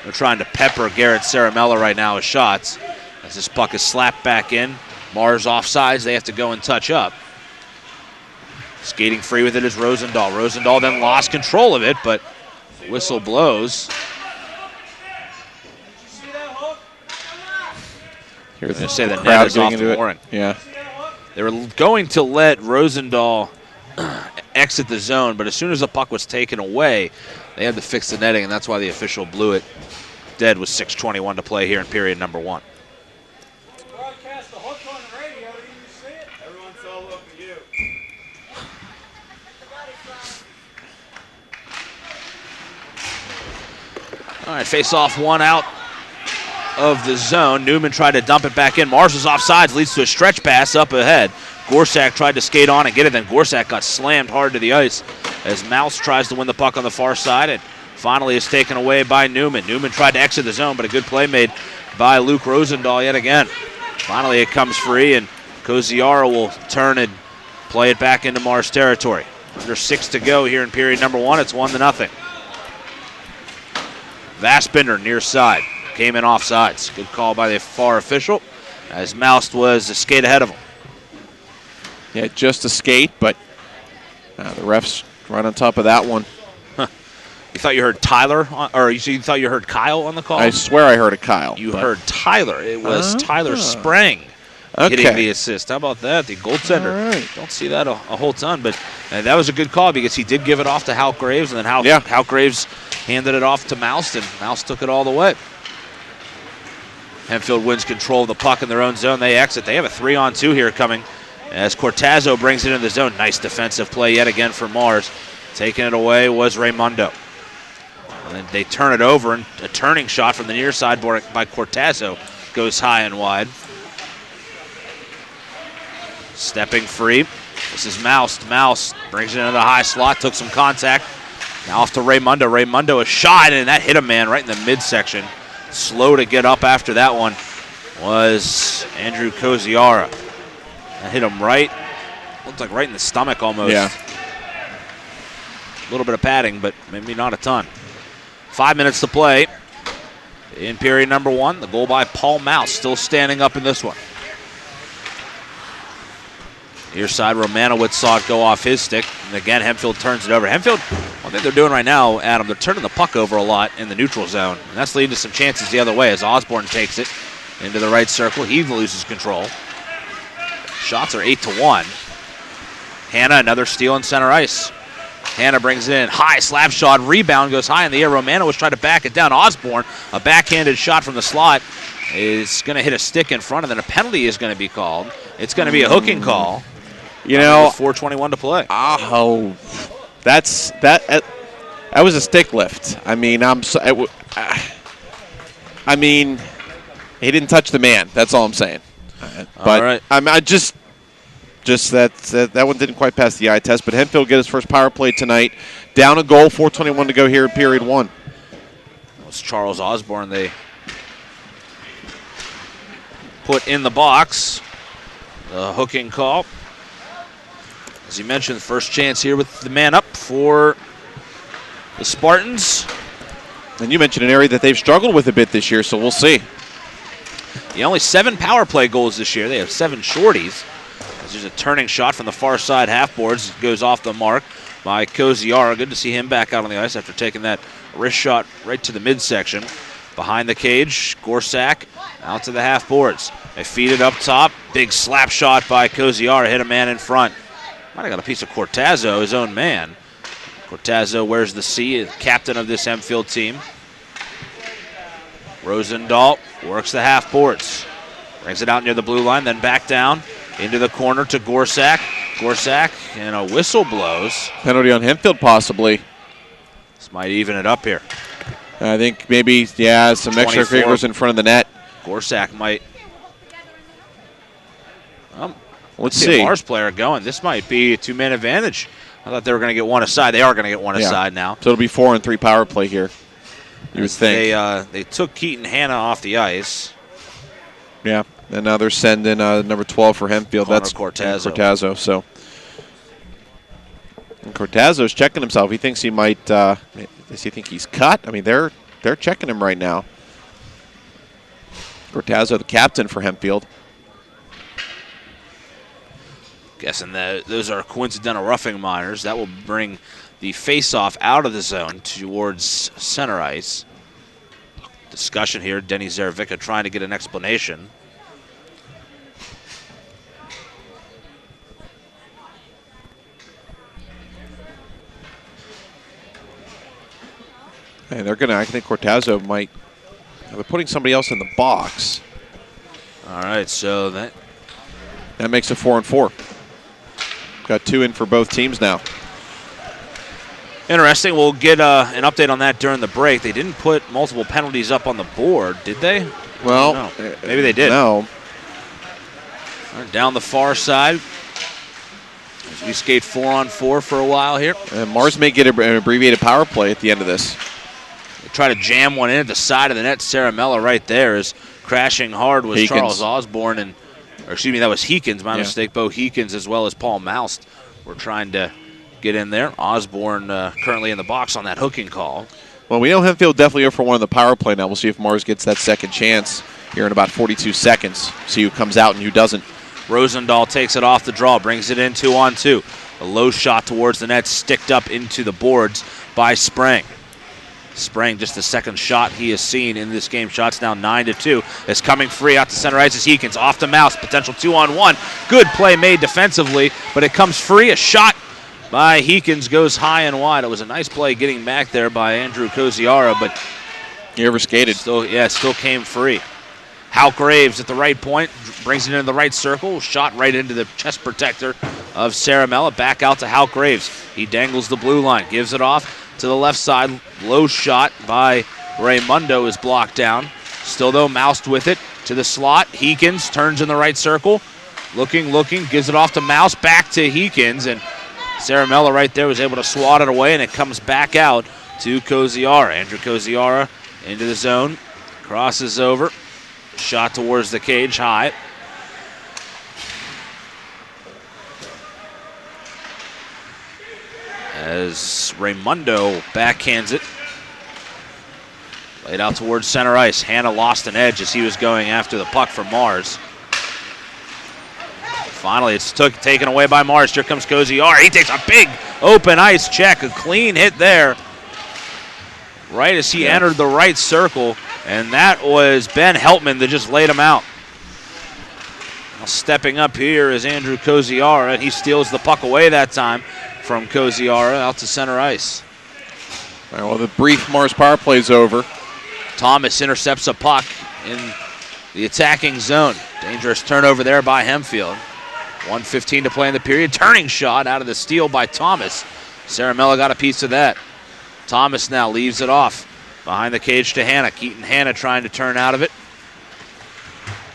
They're trying to pepper Garrett Saramella right now with shots. As this puck is slapped back in, Mars offsides, they have to go and touch up. Skating free with it is Rosendahl. Rosendahl then lost control of it, but whistle blows. I was going to say the net is off the Warren. Yeah. They were going to let Rosendahl exit the zone, but as soon as the puck was taken away, they had to fix the netting, and that's why the official blew it dead with 6:21 to play here in period number 1. Broadcast the hook on the radio. Did you see it? Everyone saw look at you. All right, face-off one out of the zone. Newman tried to dump it back in. Mars was offsides, leads to a stretch pass up ahead. Gorsak tried to skate on and get it, then Gorsak got slammed hard to the ice as Mouse tries to win the puck on the far side and finally is taken away by Newman. Newman tried to exit the zone, but a good play made by Luke Rosendahl yet again. Finally it comes free, and Koziara will turn and play it back into Mars territory. Under 6 to go here in period number 1. It's 1-0. Vassbinder near side. Came in offsides. Good call by the far official as Moust was a skate ahead of him. Yeah, just a skate, but the refs right on top of that one. You thought you heard Tyler, or you thought you heard Kyle on the call? I swear I heard a Kyle. You heard Tyler. It was Tyler Sprang hitting the assist. How about that? The goaltender. Right. Don't see that a whole ton, but that was a good call because he did give it off to Hal Graves, and then Hal Graves handed it off to Moust, and Moust took it all the way. Hempfield wins control of the puck in their own zone. They exit. They have a 3-on-2 here coming as Cortazzo brings it into the zone. Nice defensive play yet again for Mars. Taking it away was Raimundo. And then they turn it over, and a turning shot from the near side by Cortazzo goes high and wide. Stepping free. This is Moust. Moust brings it into the high slot, took some contact. Now off to Raimundo. Raimundo a shot, and that hit a man right in the midsection. Slow to get up after that one was Andrew Koziara. That hit him right, looked like right in the stomach almost. Yeah. A little bit of padding, but maybe not a ton. 5 minutes to play in period number 1. The goal by Paul Mouse, still standing up in this one. Near side, Romanowitz saw it go off his stick. And again, Hempfield turns it over. Hempfield, one thing they're doing right now, Adam, they're turning the puck over a lot in the neutral zone. And that's leading to some chances the other way as Osborne takes it into the right circle. He loses control. Shots are 8-1. Hanna, another steal in center ice. Hanna brings it in. High slap shot. Rebound goes high in the air. Romanowitz tried to back it down. Osborne, a backhanded shot from the slot, is going to hit a stick in front, and then a penalty is going to be called. It's going to be a hooking call. You know, 4:21 to play. Oh, that was a stick lift. I mean, he didn't touch the man. That's all I'm saying. But all right. I just that one didn't quite pass the eye test. But Hempfield get his first power play tonight. Down a goal. 4:21 to go here in period 1. It was Charles Osborne they put in the box. The hooking call. As you mentioned, first chance here with the man up for the Spartans. And you mentioned an area that they've struggled with a bit this year, so we'll see. The only 7 power play goals this year. They have 7 shorties. There's a turning shot from the far side half boards. It goes off the mark by Koziara. Good to see him back out on the ice after taking that wrist shot right to the midsection. Behind the cage, Gorsak out to the half boards. They feed it up top. Big slap shot by Koziara. Hit a man in front. Might have got a piece of Cortazzo, his own man. Cortazzo wears the C, captain of this Hempfield team. Rosendahl works the half boards. Brings it out near the blue line, then back down into the corner to Gorsak. Gorsak, and a whistle blows. Penalty on Hempfield, possibly. This might even it up here. I think maybe, yeah, some extra fingers in front of the net. Gorsak might. Let's see. A Mars player going. This might be a two-man advantage. I thought they were going to get one aside. They are going to get one aside now. So it'll be 4-on-3 power play here, you would think. They took Keaton Hanna off the ice. Yeah, and now they're sending number 12 for Hempfield. Connor That's Cortazzo. So and Cortazzo's checking himself. He thinks he might. Does he think he's cut? I mean, they're checking him right now. Cortazzo, the captain for Hempfield. Guessing that those are coincidental roughing minors. That will bring the face-off out of the zone towards center ice. Discussion here. Denny Zaravica trying to get an explanation. And they're going to, I think Cortazzo might, they're putting somebody else in the box. All right, so that makes it 4-on-4. Got 2 in for both teams now. interesting. We'll get an update on that during the break. They didn't put multiple penalties up on the board, did they? Well, maybe they did. No. Down the far side. As we skate 4-on-4 for a while here. And Mars may get an abbreviated power play at the end of this. They try to jam one in at the side of the net. Saramella right there is crashing hard was Heekins. Charles Osborne that was Heekins, my mistake. Bo Heekins as well as Paul Moust were trying to get in there. Osborne currently in the box on that hooking call. Well, we know Hempfield definitely go for one on the power play now. We'll see if Mars gets that second chance here in about 42 seconds. See who comes out and who doesn't. Rosendahl takes it off the draw, brings it in 2-on-2. A low shot towards the net, sticked up into the boards by Sprang. Sprang, just the second shot he has seen in this game. Shots now 9-2. It's coming free out to center ice. Is Heekins off the mouse. Potential 2-on-1. Good play made defensively, but it comes free. A shot by Heekins goes high and wide. It was a nice play getting back there by Andrew Koziara, but he overskated. Still came free. Hal Graves at the right point, brings it into the right circle, shot right into the chest protector of Saramella. Back out to Hal Graves. He dangles the blue line, gives it off to the left side. Low shot by Raymundo is blocked down. Still, though, Moust with it to the slot. Heekins turns in the right circle. Looking, gives it off to Mouse, back to Heekins, and Saramella right there was able to swat it away, and it comes back out to Koziara. Andrew Koziara into the zone, crosses over. Shot towards the cage high. As Raymundo backhands it. Laid out towards center ice. Hanna lost an edge as he was going after the puck for Mars. Finally, it's taken away by Mars. Here comes Koziara. He takes a big open ice check. A clean hit there. Right as he entered the right circle. And that was Ben Heltman that just laid him out. Now stepping up here is Andrew Koziara, and he steals the puck away that time from Koziara out to center ice. All right, well, the brief Mars power play is over. Thomas intercepts a puck in the attacking zone. Dangerous turnover there by Hempfield. 1:15 to play in the period. Turning shot out of the steal by Thomas. Saramella got a piece of that. Thomas now leaves it off. Behind the cage to Hanna. Keaton Hanna trying to turn out of it.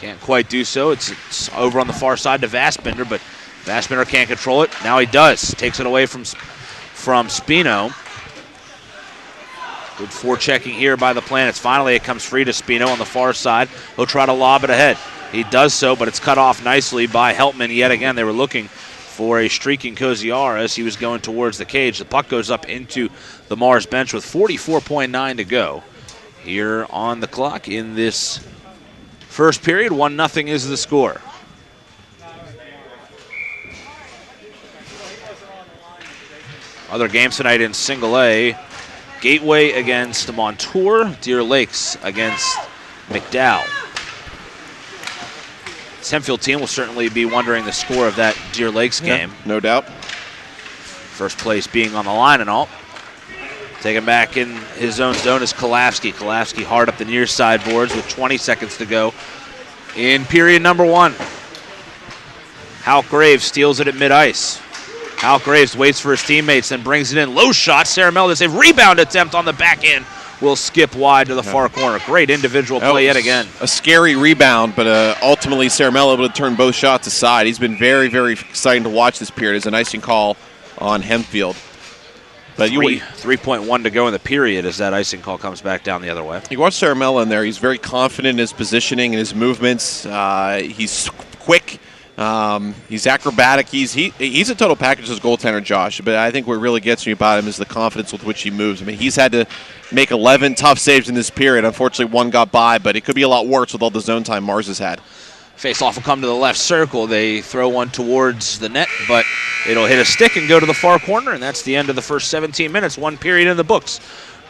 Can't quite do so. It's over on the far side to Vassbinder, but Vassbinder can't control it. Now he does. Takes it away from Spino. Good forechecking here by the Planets. Finally, it comes free to Spino on the far side. He'll try to lob it ahead. He does so, but it's cut off nicely by Heltman yet again. They were looking for a streaking Koziara as he was going towards the cage. The puck goes up into the Mars bench with 44.9 to go here on the clock in this first period. 1-0 is the score. Other games tonight in Single A. Gateway against Montour. Deer Lakes against McDowell. The Hempfield team will certainly be wondering the score of that Deer Lakes game. No doubt. First place being on the line and all. Taken back in his own zone is Kalafsky. Kalafsky hard up the near side boards with 20 seconds to go in period number 1. Hal Graves steals it at mid-ice. Hal Graves waits for his teammates, then brings it in. Low shot. Saramella does a rebound attempt on the back end. Will skip wide to the far corner. Great individual play yet again. A scary rebound, but ultimately Saramella able to turn both shots aside. He's been very, very exciting to watch this period. It's an icing call on Hempfield. But 3.1 to go in the period as that icing call comes back down the other way. You watch Saramella in there. He's very confident in his positioning and his movements. He's quick. He's acrobatic. He's a total package as goaltender, Josh. But I think what really gets me about him is the confidence with which he moves. I mean, he's had to make 11 tough saves in this period. Unfortunately, one got by, but it could be a lot worse with all the zone time Mars has had. Face-off will come to the left circle. They throw one towards the net, but it'll hit a stick and go to the far corner, and that's the end of the first 17 minutes. One period in the books.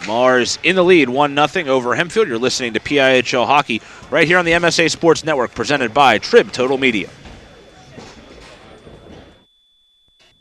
Mars in the lead, 1-0 over Hempfield. You're listening to PIHL Hockey right here on the MSA Sports Network, presented by Trib Total Media.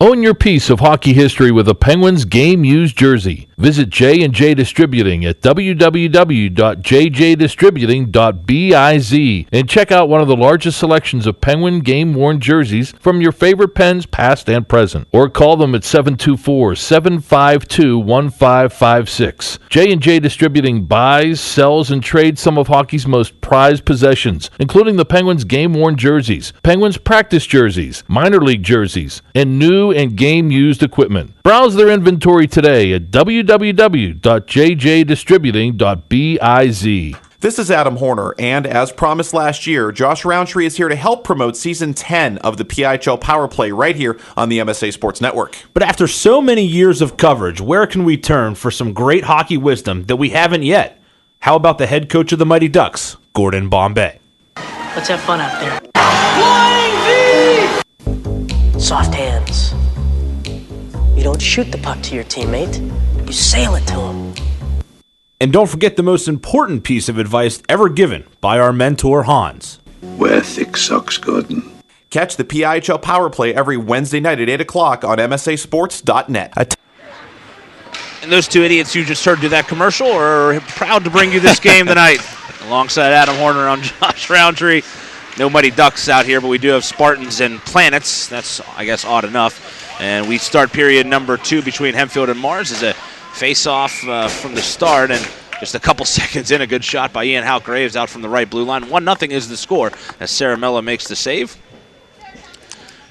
Own your piece of hockey history with a Penguins game-used jersey. Visit J&J Distributing at www.jjdistributing.biz and check out one of the largest selections of Penguin game-worn jerseys from your favorite Pens, past and present. Or call them at 724-752-1556. J&J Distributing buys, sells, and trades some of hockey's most prized possessions, including the Penguins game-worn jerseys, Penguins practice jerseys, minor league jerseys, and new and game-used equipment. Browse their inventory today at www.jjdistributing.biz. This is Adam Hoerner, and as promised last year, Josh Rowntree is here to help promote Season 10 of the PIHL Power Play right here on the MSA Sports Network. But after so many years of coverage, where can we turn for some great hockey wisdom that we haven't yet? How about the head coach of the Mighty Ducks, Gordon Bombay? Let's have fun out there. Soft hands. You don't shoot the puck to your teammate, you sail it to him. And don't forget the most important piece of advice ever given by our mentor, Hans. Wear thick socks, Gordon. Catch the PIHL Power Play every Wednesday night at 8 o'clock on MSASports.net. And those two idiots you just heard do that commercial are proud to bring you this game tonight. Alongside Adam Hoerner, I'm Josh Rowntree. No Mighty Ducks out here, but we do have Spartans and Planets. That's, I guess, odd enough. And we start period number 2 between Hempfield and Mars as a face-off from the start. And just a couple seconds in, a good shot by Ian Hal Graves out from the right blue line. 1-0 is the score as Saramella makes the save.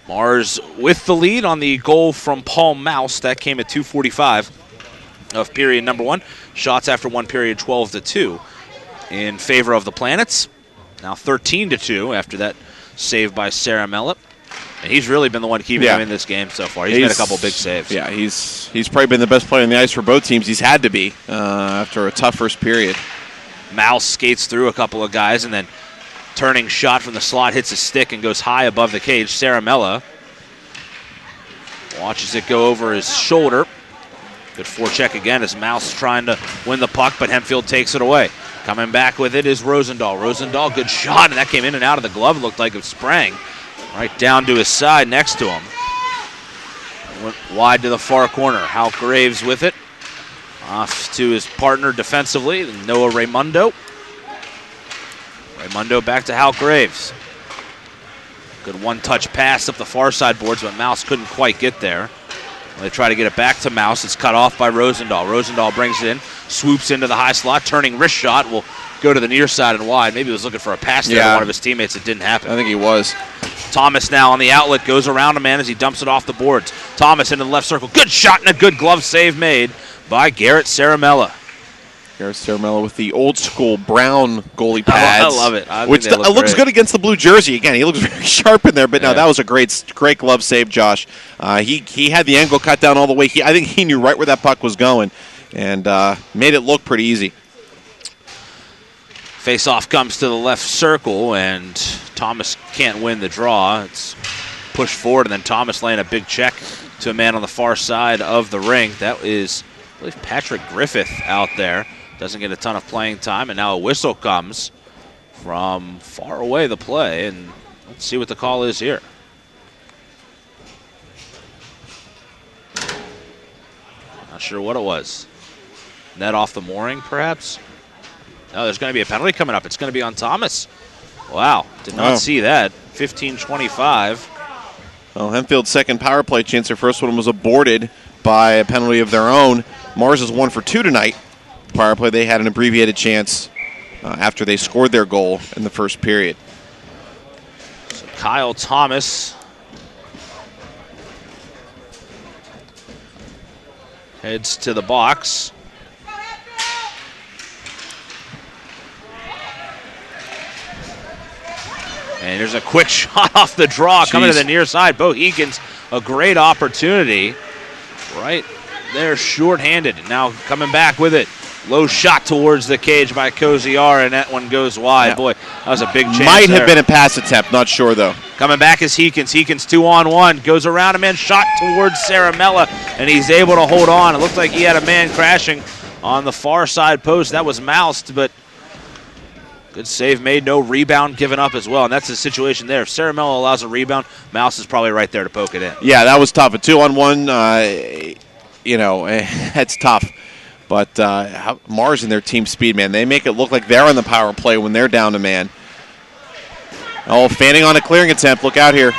Mars with the lead on the goal from Paul Mouse. That came at 2:45 of period number 1. Shots after one period, 12-2 in favor of the Planets. Now 13-2 after that save by Saramella. And he's really been the one keeping him in this game so far. He's made a couple big saves. Yeah, he's probably been the best player on the ice for both teams. He's had to be after a tough first period. Mouse skates through a couple of guys and then turning shot from the slot hits a stick and goes high above the cage. Saramella watches it go over his shoulder. Good forecheck again as Mouse trying to win the puck, but Hempfield takes it away. Coming back with it is Rosendahl. Rosendahl, good shot, and that came in and out of the glove. It looked like it sprang right down to his side next to him. Went wide to the far corner. Hal Graves with it. Off to his partner defensively, Noah Raimundo. Raimundo back to Hal Graves. Good one-touch pass up the far side boards, but Mouse couldn't quite get there. When they try to get it back to Mouse, it's cut off by Rosendahl. Rosendahl brings it in, swoops into the high slot, turning wrist shot, will go to the near side and wide. Maybe he was looking for a pass there to one of his teammates. It didn't happen. I think he was. Thomas now on the outlet, goes around a man as he dumps it off the boards. Thomas into the left circle. Good shot and a good glove save made by Garrett Saramella. Garrett Saramella with the old school brown goalie pads. I love it. Which looks good against the blue jersey. Again, he looks very sharp in there, but no, that was a great glove save, Josh. He had the angle cut down all the way. I think he knew right where that puck was going and made it look pretty easy. Face-off comes to the left circle, and Thomas can't win the draw. It's pushed forward, and then Thomas laying a big check to a man on the far side of the ring. That is, I believe, Patrick Griffith out there. Doesn't get a ton of playing time, and now a whistle comes from far away the play, and let's see what the call is here. Not sure what it was. Net off the mooring, perhaps? No, there's going to be a penalty coming up. It's going to be on Thomas. Wow, did not see that. 15-25. Well, Hempfield's second power play chance, their first one was aborted by a penalty of their own. Mars is 1 for 2 tonight. Power play, they had an abbreviated chance after they scored their goal in the first period. So Kyle Thomas heads to the box. And there's a quick shot off the draw coming to the near side. Bo Eakins, a great opportunity. Right there, shorthanded. Now coming back with it. Low shot towards the cage by Koziar, and that one goes wide. Yeah. Boy, that was a big chance. Might have been a pass attempt, not sure though. Coming back is Heekins. Heekins 2-on-1. Goes around a man, shot towards Saramella, and he's able to hold on. It looked like he had a man crashing on the far side post. That was moused, but good save made. No rebound given up as well, and that's the situation there. If Saramella allows a rebound, Mouse is probably right there to poke it in. Yeah, that was tough. A 2-on-1, that's tough. But Mars and their team speed, man, they make it look like they're on the power play when they're down to man. Oh, Fanning on a clearing attempt. Look out here.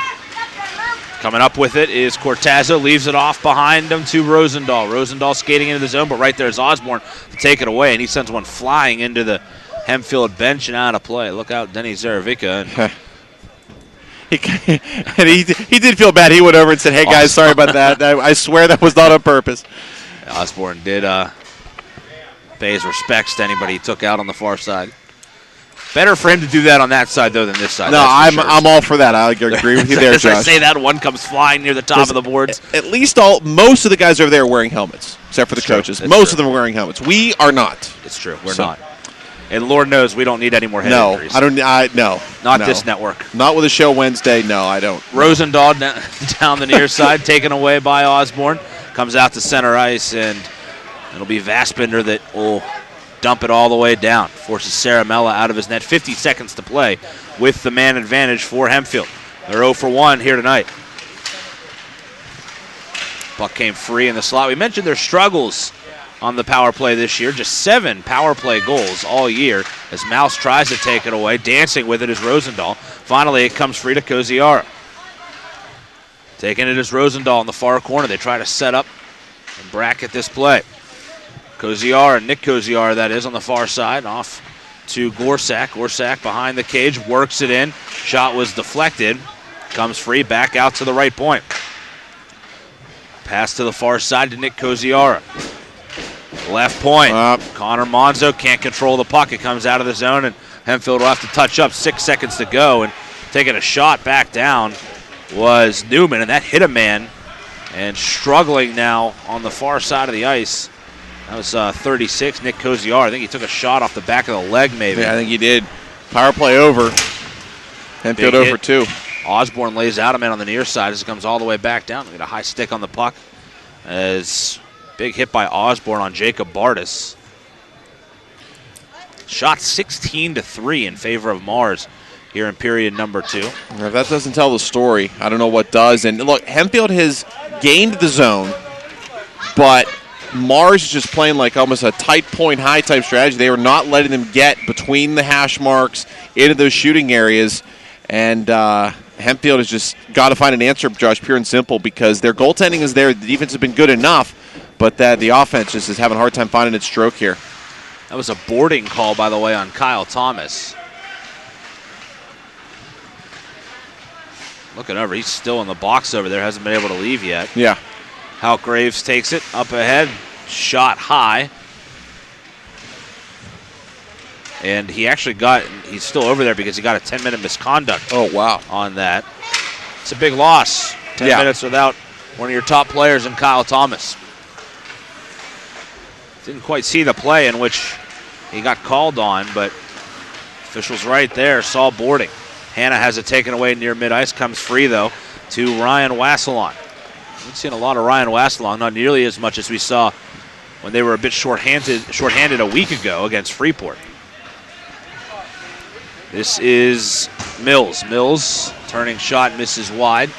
Coming up with it is Cortazzo. Leaves it off behind him to Rosendahl. Rosendahl skating into the zone, but right there is Osborne to take it away, and he sends one flying into the Hempfield bench and out of play. Look out, Denny Zaravica. he did feel bad. He went over and said, hey, guys, sorry about that. I swear that was not on purpose. Osborne did pay his respects to anybody he took out on the far side. Better for him to do that on that side, though, than this side. No, I'm all for that. I agree with you there, Josh. I say that one comes flying near the top of the boards. At least most of the guys over there are wearing helmets, except for the coaches. Most of them are wearing helmets. We are not. It's true. We're not. And Lord knows we don't need any more head injuries. No. Not this network. Not with a show Wednesday. No, I don't. Rosendahl down the near side, taken away by Osborne. Comes out to center ice, and it'll be Vaspender that will dump it all the way down. Forces Saramella out of his net. 50 seconds to play with the man advantage for Hempfield. They're 0 for 1 here tonight. Puck came free in the slot. We mentioned their struggles on the power play this year. Just 7 power play goals all year as Mouse tries to take it away. Dancing with it is Rosendahl. Finally, it comes free to Koziara. Taking it is Rosendahl in the far corner. They try to set up and bracket this play. Koziara, Nick Koziara, that is, on the far side. Off to Gorsak. Gorsak behind the cage, works it in. Shot was deflected. Comes free, back out to the right point. Pass to the far side to Nick Koziara. Left point. Connor Monzo can't control the puck. It comes out of the zone, and Hempfield will have to touch up. 6 seconds to go, and taking a shot back down was Newman, and that hit a man. And struggling now on the far side of the ice. That was 36, Nick Koziar. I think he took a shot off the back of the leg, maybe. Yeah, I think he did. Power play over. Hempfield over 2. Osborne lays out a man on the near side as it comes all the way back down. We get a high stick on the puck. As big hit by Osborne on Jacob Bardis. Shot 16-3 in favor of Mars here in period number 2. If that doesn't tell the story, I don't know what does. And look, Hempfield has gained the zone, but Mars is just playing like almost a tight point high type strategy. They were not letting them get between the hash marks into those shooting areas. And Hempfield has just got to find an answer, Josh, pure and simple, because their goaltending is there. The defense has been good enough, but the offense just is having a hard time finding its stroke here. That was a boarding call, by the way, on Kyle Thomas. Looking over, he's still in the box over there, hasn't been able to leave yet. Yeah. Hal Graves takes it up ahead, shot high. And he actually he's still over there because he got a 10-minute misconduct. Oh, wow. On that. It's a big loss. 10 minutes without one of your top players in Kyle Thomas. Didn't quite see the play in which he got called on, but officials right there saw boarding. Hannah has it taken away near mid-ice, comes free, though, to Ryan Wasselon. We've seen a lot of Ryan Wasselon, not nearly as much as we saw when they were a bit shorthanded a week ago against Freeport. This is Mills. Mills, turning shot, misses wide.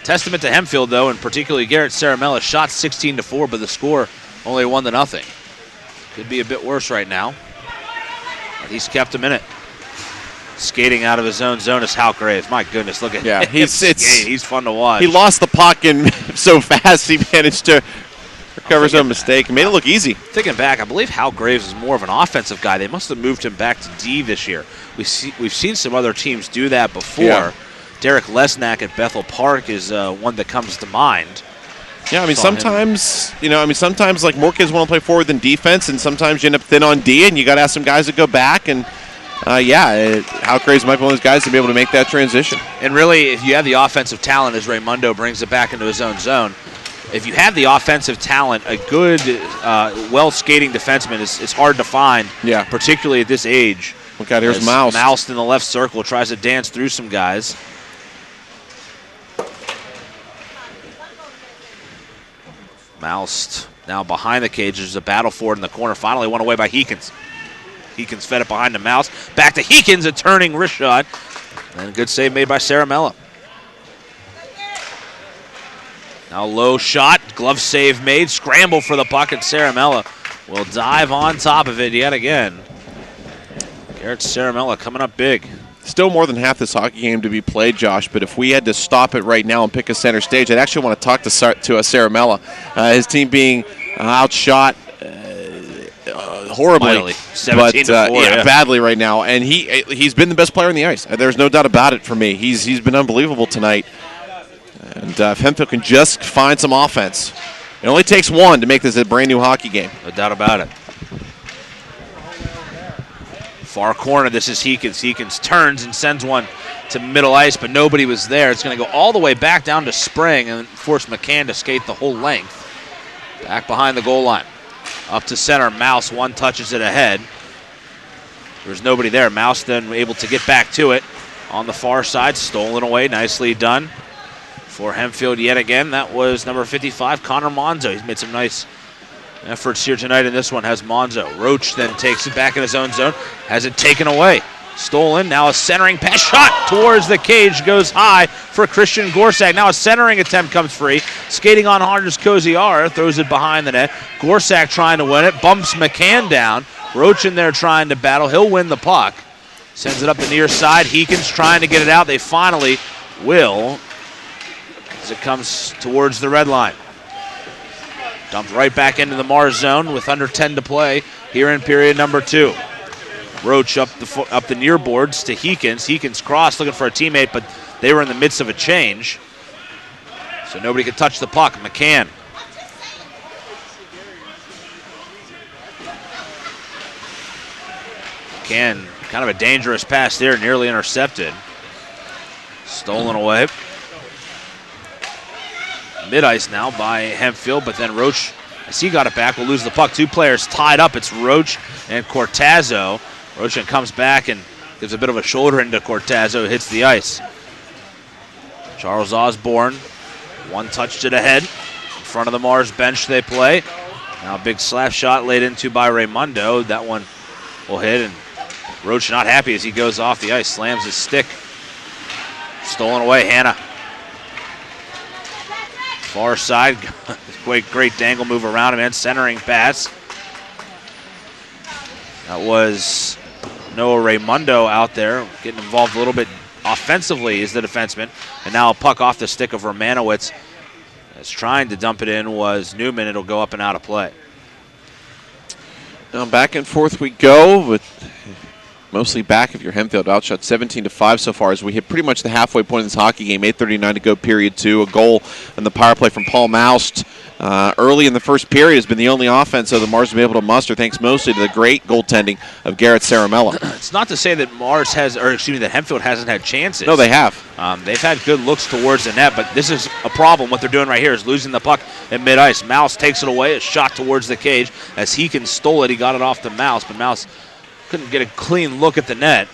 Testament to Hempfield, though, and particularly Garrett Saramella, shot 16-4, but the score only 1-0. Could be a bit worse right now. But he's kept him in it. Skating out of his own zone is Hal Graves. My goodness, look at him. He's fun to watch. He lost the puck and so fast he managed to recover his own mistake and made it look easy. Thinking back, I believe Hal Graves is more of an offensive guy. They must have moved him back to D this year. We've seen some other teams do that before. Yeah. Derek Lesnack at Bethel Park is one that comes to mind. Yeah, I mean, sometimes like more kids want to play forward than defense, and sometimes you end up thin on D, and you got to ask some guys to go back. And Hal Graves might be one of those guys to be able to make that transition. And really, if you have the offensive talent, as Raymundo brings it back into his own zone, if you have the offensive talent, a good, well-skating defenseman is hard to find. Yeah. Particularly at this age. Look out, here's Mouse. Mouse in the left circle tries to dance through some guys. Mouse now behind the cage. There's a battle for it in the corner. Finally won away by Heekins. Heekins fed it behind the Mouse. Back to Heekins, a turning wrist shot. And a good save made by Saramella. Now low shot. Glove save made. Scramble for the puck, and Saramella will dive on top of it yet again. Garrett Saramella coming up big. Still more than half this hockey game to be played, Josh, but if we had to stop it right now and pick a center stage, I'd actually want to talk to Saramella. His team being outshot horribly, Mightily. 17-4, badly right now, and he's been the best player on the ice. There's no doubt about it for me. He's been unbelievable tonight, and if Hempfield can just find some offense, it only takes one to make this a brand new hockey game. No doubt about it. Far corner, this is Heekins. Heekins turns and sends one to middle ice, but nobody was there. It's going to go all the way back down to Spring and force McCann to skate the whole length. Back behind the goal line. Up to center, Mouse one touches it ahead. There's nobody there. Mouse then able to get back to it on the far side. Stolen away, nicely done for Hempfield yet again. That was number 55, Connor Monzo. He's made some nice efforts here tonight, and this one has Monzo. Roach then takes it back in his own zone, has it taken away. Stolen, now a centering pass shot towards the cage, goes high for Christian Gorsak. Now a centering attempt comes free. Skating on Anders Koziara, throws it behind the net. Gorsak trying to win it, bumps McCann down. Roach in there trying to battle. He'll win the puck. Sends it up the near side. Heekins trying to get it out. They finally will as it comes towards the red line. Dumped right back into the Mars zone with under 10 to play here in period number 2. Roach up the near boards to Heekins. Heekins cross looking for a teammate, but they were in the midst of a change, so nobody could touch the puck. McCann. McCann, kind of a dangerous pass there, nearly intercepted. Stolen away. Mid-ice now by Hempfield, but then Roach, as he got it back, will lose the puck. Two players tied up. It's Roach and Cortazzo. Roach comes back and gives a bit of a shoulder into Cortazzo, hits the ice. Charles Osborne, one touch to the head. In front of the Mars bench they play. Now a big slap shot laid into by Raymundo. That one will hit, and Roach not happy as he goes off the ice, slams his stick. Stolen away, Hanna. Far side, great dangle move around him and centering pass. That was Noah Raymundo out there getting involved a little bit offensively as the defenseman. And now a puck off the stick of Romanowitz. As trying to dump it in was Newman. It'll go up and out of play. Now back and forth we go with mostly back if you're Hempfield. Outshot 17-5 so far as we hit pretty much the halfway point of this hockey game. 8:39 to go, period 2. A goal on the power play from Paul Moust early in the first period has been the only offense so the Mars have been able to muster, thanks mostly to the great goaltending of Garrett Saramella. It's not to say that that Hempfield hasn't had chances. No, they have. They've had good looks towards the net, but this is a problem. What they're doing right here is losing the puck at mid-ice. Mouse takes it away, a shot towards the cage. As Heekins stole it, he got it off to Mouse, but Mouse couldn't get a clean look at the net.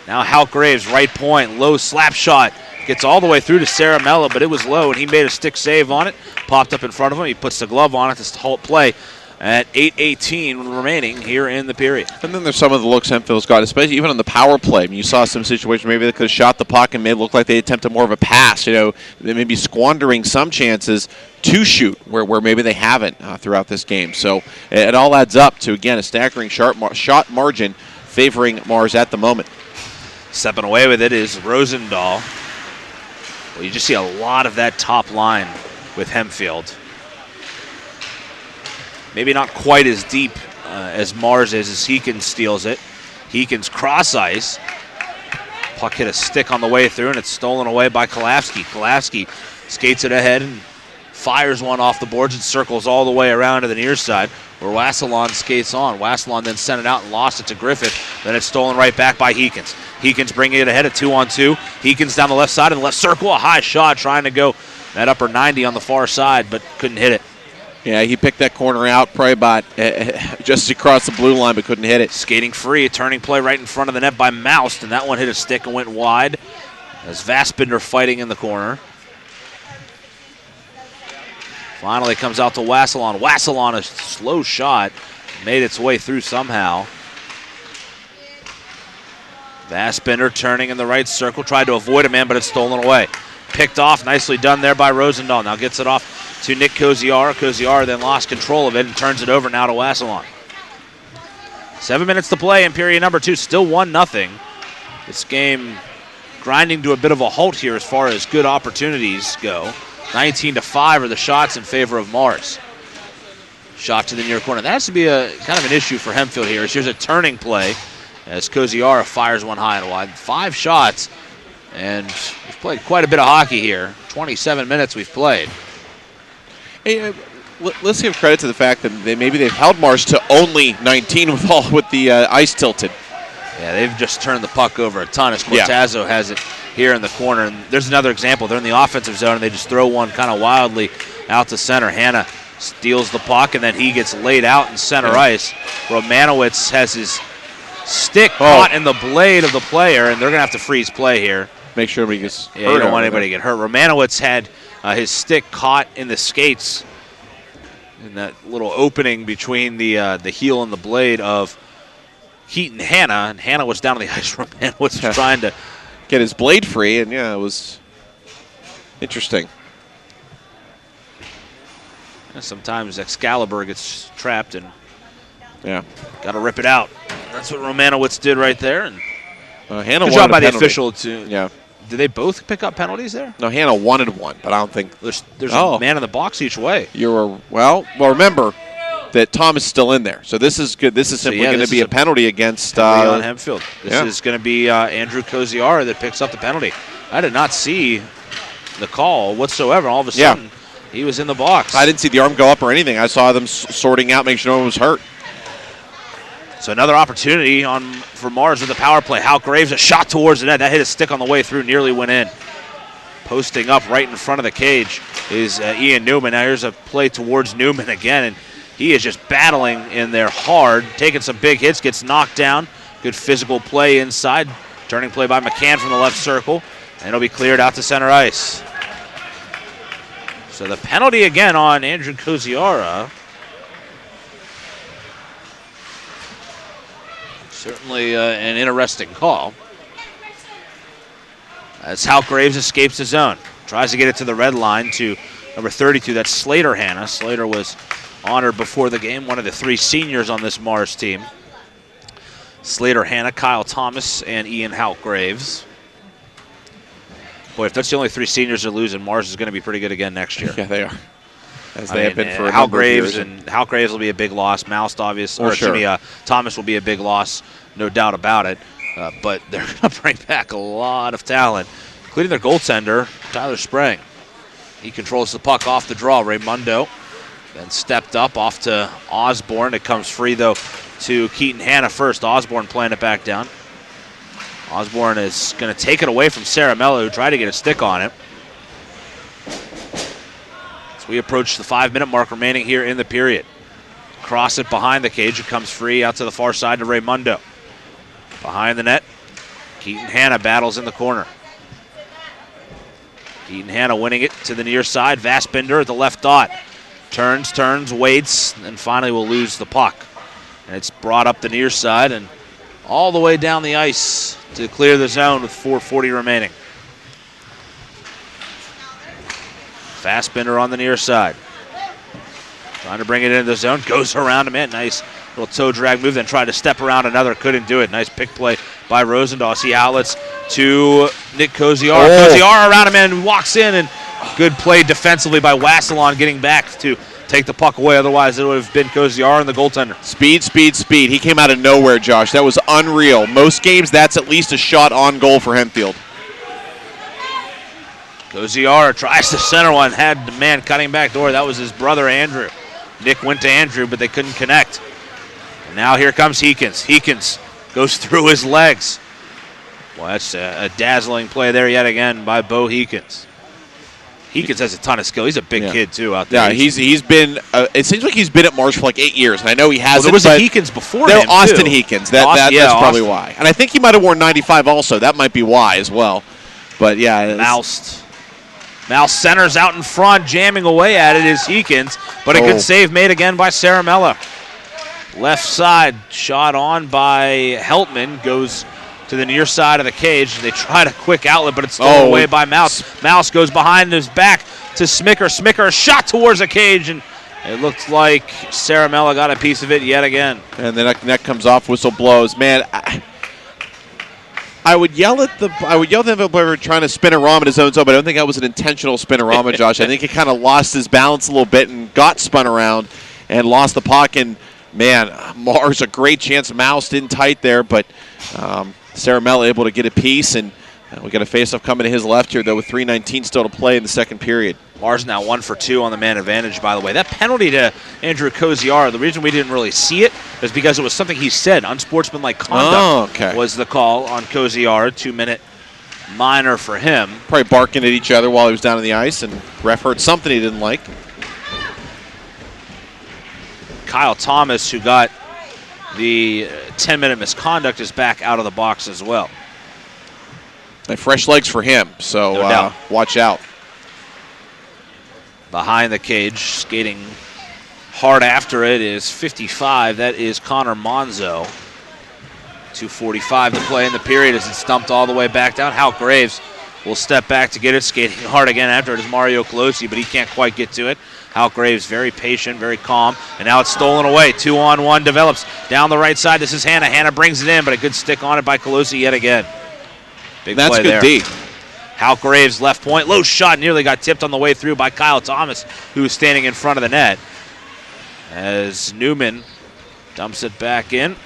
Now Hal Graves, right point, low slap shot. Gets all the way through to Saramella, but it was low, and he made a stick save on it. Popped up in front of him. He puts the glove on it to halt play at 8:18 remaining here in the period. And then there's some of the looks Hempfield's got, especially even on the power play. I mean, you saw some situations maybe they could have shot the puck and made it look like they attempted more of a pass. You know, they may be squandering some chances to shoot where maybe they haven't throughout this game. So it all adds up to, again, a staggering shot margin favoring Mars at the moment. Stepping away with it is Rosendahl. Well, you just see a lot of that top line with Hempfield. Maybe not quite as deep as Mars is as Heekins steals it. Heekins cross ice. Puck hit a stick on the way through, and it's stolen away by Kalafsky. Kalafsky skates it ahead and fires one off the boards and circles all the way around to the near side where Wasselon skates on. Wasselon then sent it out and lost it to Griffith. Then it's stolen right back by Heekins. Heekins bringing it ahead at 2-on-2. Heekins down the left side of the left circle. A high shot trying to go that upper 90 on the far side, but couldn't hit it. Yeah, he picked that corner out probably about just across the blue line, but couldn't hit it. Skating free, a turning play right in front of the net by Moust, and that one hit a stick and went wide as Vaspender fighting in the corner. Finally comes out to Wasselon. Wasselon, a slow shot, made its way through somehow. Vaspender turning in the right circle, tried to avoid a man, but it's stolen away. Picked off, nicely done there by Rosendahl. Now gets it off to Nick Koziara. Koziara then lost control of it and turns it over now to Wasselon. 7 minutes to play in period number 2, still 1-0. This game grinding to a bit of a halt here as far as good opportunities go. 19-5 are the shots in favor of Mars. Shot to the near corner. That has to be a kind of an issue for Hempfield here. Here's a turning play as Koziara fires one high and wide. 5 shots, and we've played quite a bit of hockey here. 27 minutes we've played. Hey, let's give credit to the fact that they've held Mars to only 19 with the ice tilted. Yeah, they've just turned the puck over a ton as Cortazzo has it here in the corner. And there's another example. They're in the offensive zone, and they just throw one kind of wildly out to center. Hanna steals the puck, and then he gets laid out in center ice. Romanowitz has his stick caught in the blade of the player, and they're going to have to freeze play here. Make sure nobody gets hurt. Yeah, you don't want anybody to get hurt. Romanowitz had his stick caught in the skates in that little opening between the heel and the blade of Keaton Hanna, and Hanna was down on the ice. Romanowitz was trying to get his blade free, and it was interesting. Sometimes Excalibur gets trapped and got to rip it out. That's what Romanowitz did right there. And Hanna good job by the official too. Yeah. Did they both pick up penalties there? No, Hanna wanted one, but I don't think there's a man in the box each way. Well, remember that Tom is still in there, so this is good. This is simply going to be a penalty against on Hempfield. This is going to be Andrew Koziara that picks up the penalty. I did not see the call whatsoever. All of a sudden, he was in the box. I didn't see the arm go up or anything. I saw them sorting out, making sure no one was hurt. So another opportunity for Mars with the power play. Hal Graves, a shot towards the net. That hit a stick on the way through, nearly went in. Posting up right in front of the cage is Ian Newman. Now here's a play towards Newman again, and he is just battling in there hard, taking some big hits, gets knocked down. Good physical play inside. Turning play by McCann from the left circle, and it'll be cleared out to center ice. So the penalty again on Andrew Koziara. Certainly an interesting call. As Hal Graves escapes the zone. Tries to get it to the red line to number 32. That's Slater Hanna. Slater was honored before the game, one of the 3 seniors on this Mars team. Slater Hanna, Kyle Thomas, and Ian Hal Graves. Boy, if that's the only 3 seniors they're losing, Mars is going to be pretty good again next year. Yeah, they are. As they have been for a Hal number of Graves years. And Hal Graves will be a big loss. Moust, obviously, Thomas will be a big loss, no doubt about it. But they're going to bring back a lot of talent, including their goaltender, Tyler Sprang. He controls the puck off the draw. Raymundo then stepped up off to Osborne. It comes free, though, to Keaton Hanna first. Osborne playing it back down. Osborne is going to take it away from Saramello, who tried to get a stick on it. We approach the 5-minute mark remaining here in the period. Cross it behind the cage. It comes free out to the far side to Raymundo. Behind the net, Keaton Hanna battles in the corner. Keaton Hanna winning it to the near side. Vaspender at the left dot. Turns, waits, and finally will lose the puck. And it's brought up the near side and all the way down the ice to clear the zone with 4:40 remaining. Fassbender on the near side. Trying to bring it into the zone. Goes around him. Man, nice little toe drag move. Then tried to step around another. Couldn't do it. Nice pick play by Rosendahl. See outlets to Nick Koziar. Koziar around him and walks in. And good play defensively by Wasselon getting back to take the puck away. Otherwise, it would have been Koziar and the goaltender. Speed, speed, speed. He came out of nowhere, Josh. That was unreal. Most games, that's at least a shot on goal for Hempfield. Koziar tries to center one. Had the man cutting back door. That was his brother, Andrew. Nick went to Andrew, but they couldn't connect. And now here comes Heekins. Heekins goes through his legs. Well, that's a dazzling play there yet again by Bo Heekins. Heekins has a ton of skill. He's a big kid, too, out there. Yeah, he's been it seems like he's been at Mars for like 8 years, and I know he hasn't. There was a Heekins before him, too. Austin Heekins. That's probably why. And I think he might have worn 95 also. That might be why as well. But, yeah. Mouse centers out in front, jamming away at it is Heekins, but a good save made again by Saramella. Left side, shot on by Heltman, goes to the near side of the cage. They tried a quick outlet, but it's stolen away by Mouse. Mouse goes behind his back to Smicker. Smicker shot towards the cage, and it looked like Saramella got a piece of it yet again. And the net comes off, whistle blows. Man, I would yell at the Hempfield player trying to spin-a-rama in his own zone, but I don't think that was an intentional spin-a-rama, Josh. I think he kind of lost his balance a little bit and got spun around and lost the puck. And, man, Mars, a great chance. Mouse in tight there, but Saramella able to get a piece. And we got a face-off coming to his left here, though, with 3:19 still to play in the second period. Mars now 1 for 2 on the man advantage, by the way. That penalty to Andrew Koziar, the reason we didn't really see it is because it was something he said. Unsportsmanlike conduct was the call on Koziar. 2-minute minor for him. Probably barking at each other while he was down on the ice, and ref heard something he didn't like. Kyle Thomas, who got the 10-minute misconduct, is back out of the box as well. Fresh legs for him, so no doubt. Watch out. Behind the cage, skating hard after it is 55. That is Connor Monzo. 2:45 to play in the period as it's dumped all the way back down. Hal Graves will step back to get it. Skating hard again after it is Mario Colosi, but he can't quite get to it. Hal Graves very patient, very calm, and now it's stolen away. 2-on-1 develops down the right side. This is Hanna. Hanna brings it in, but a good stick on it by Colosi yet again. Big That's play good there. D. Hal Graves, left point, low shot, nearly got tipped on the way through by Kyle Thomas, who was standing in front of the net. As Newman dumps it back in.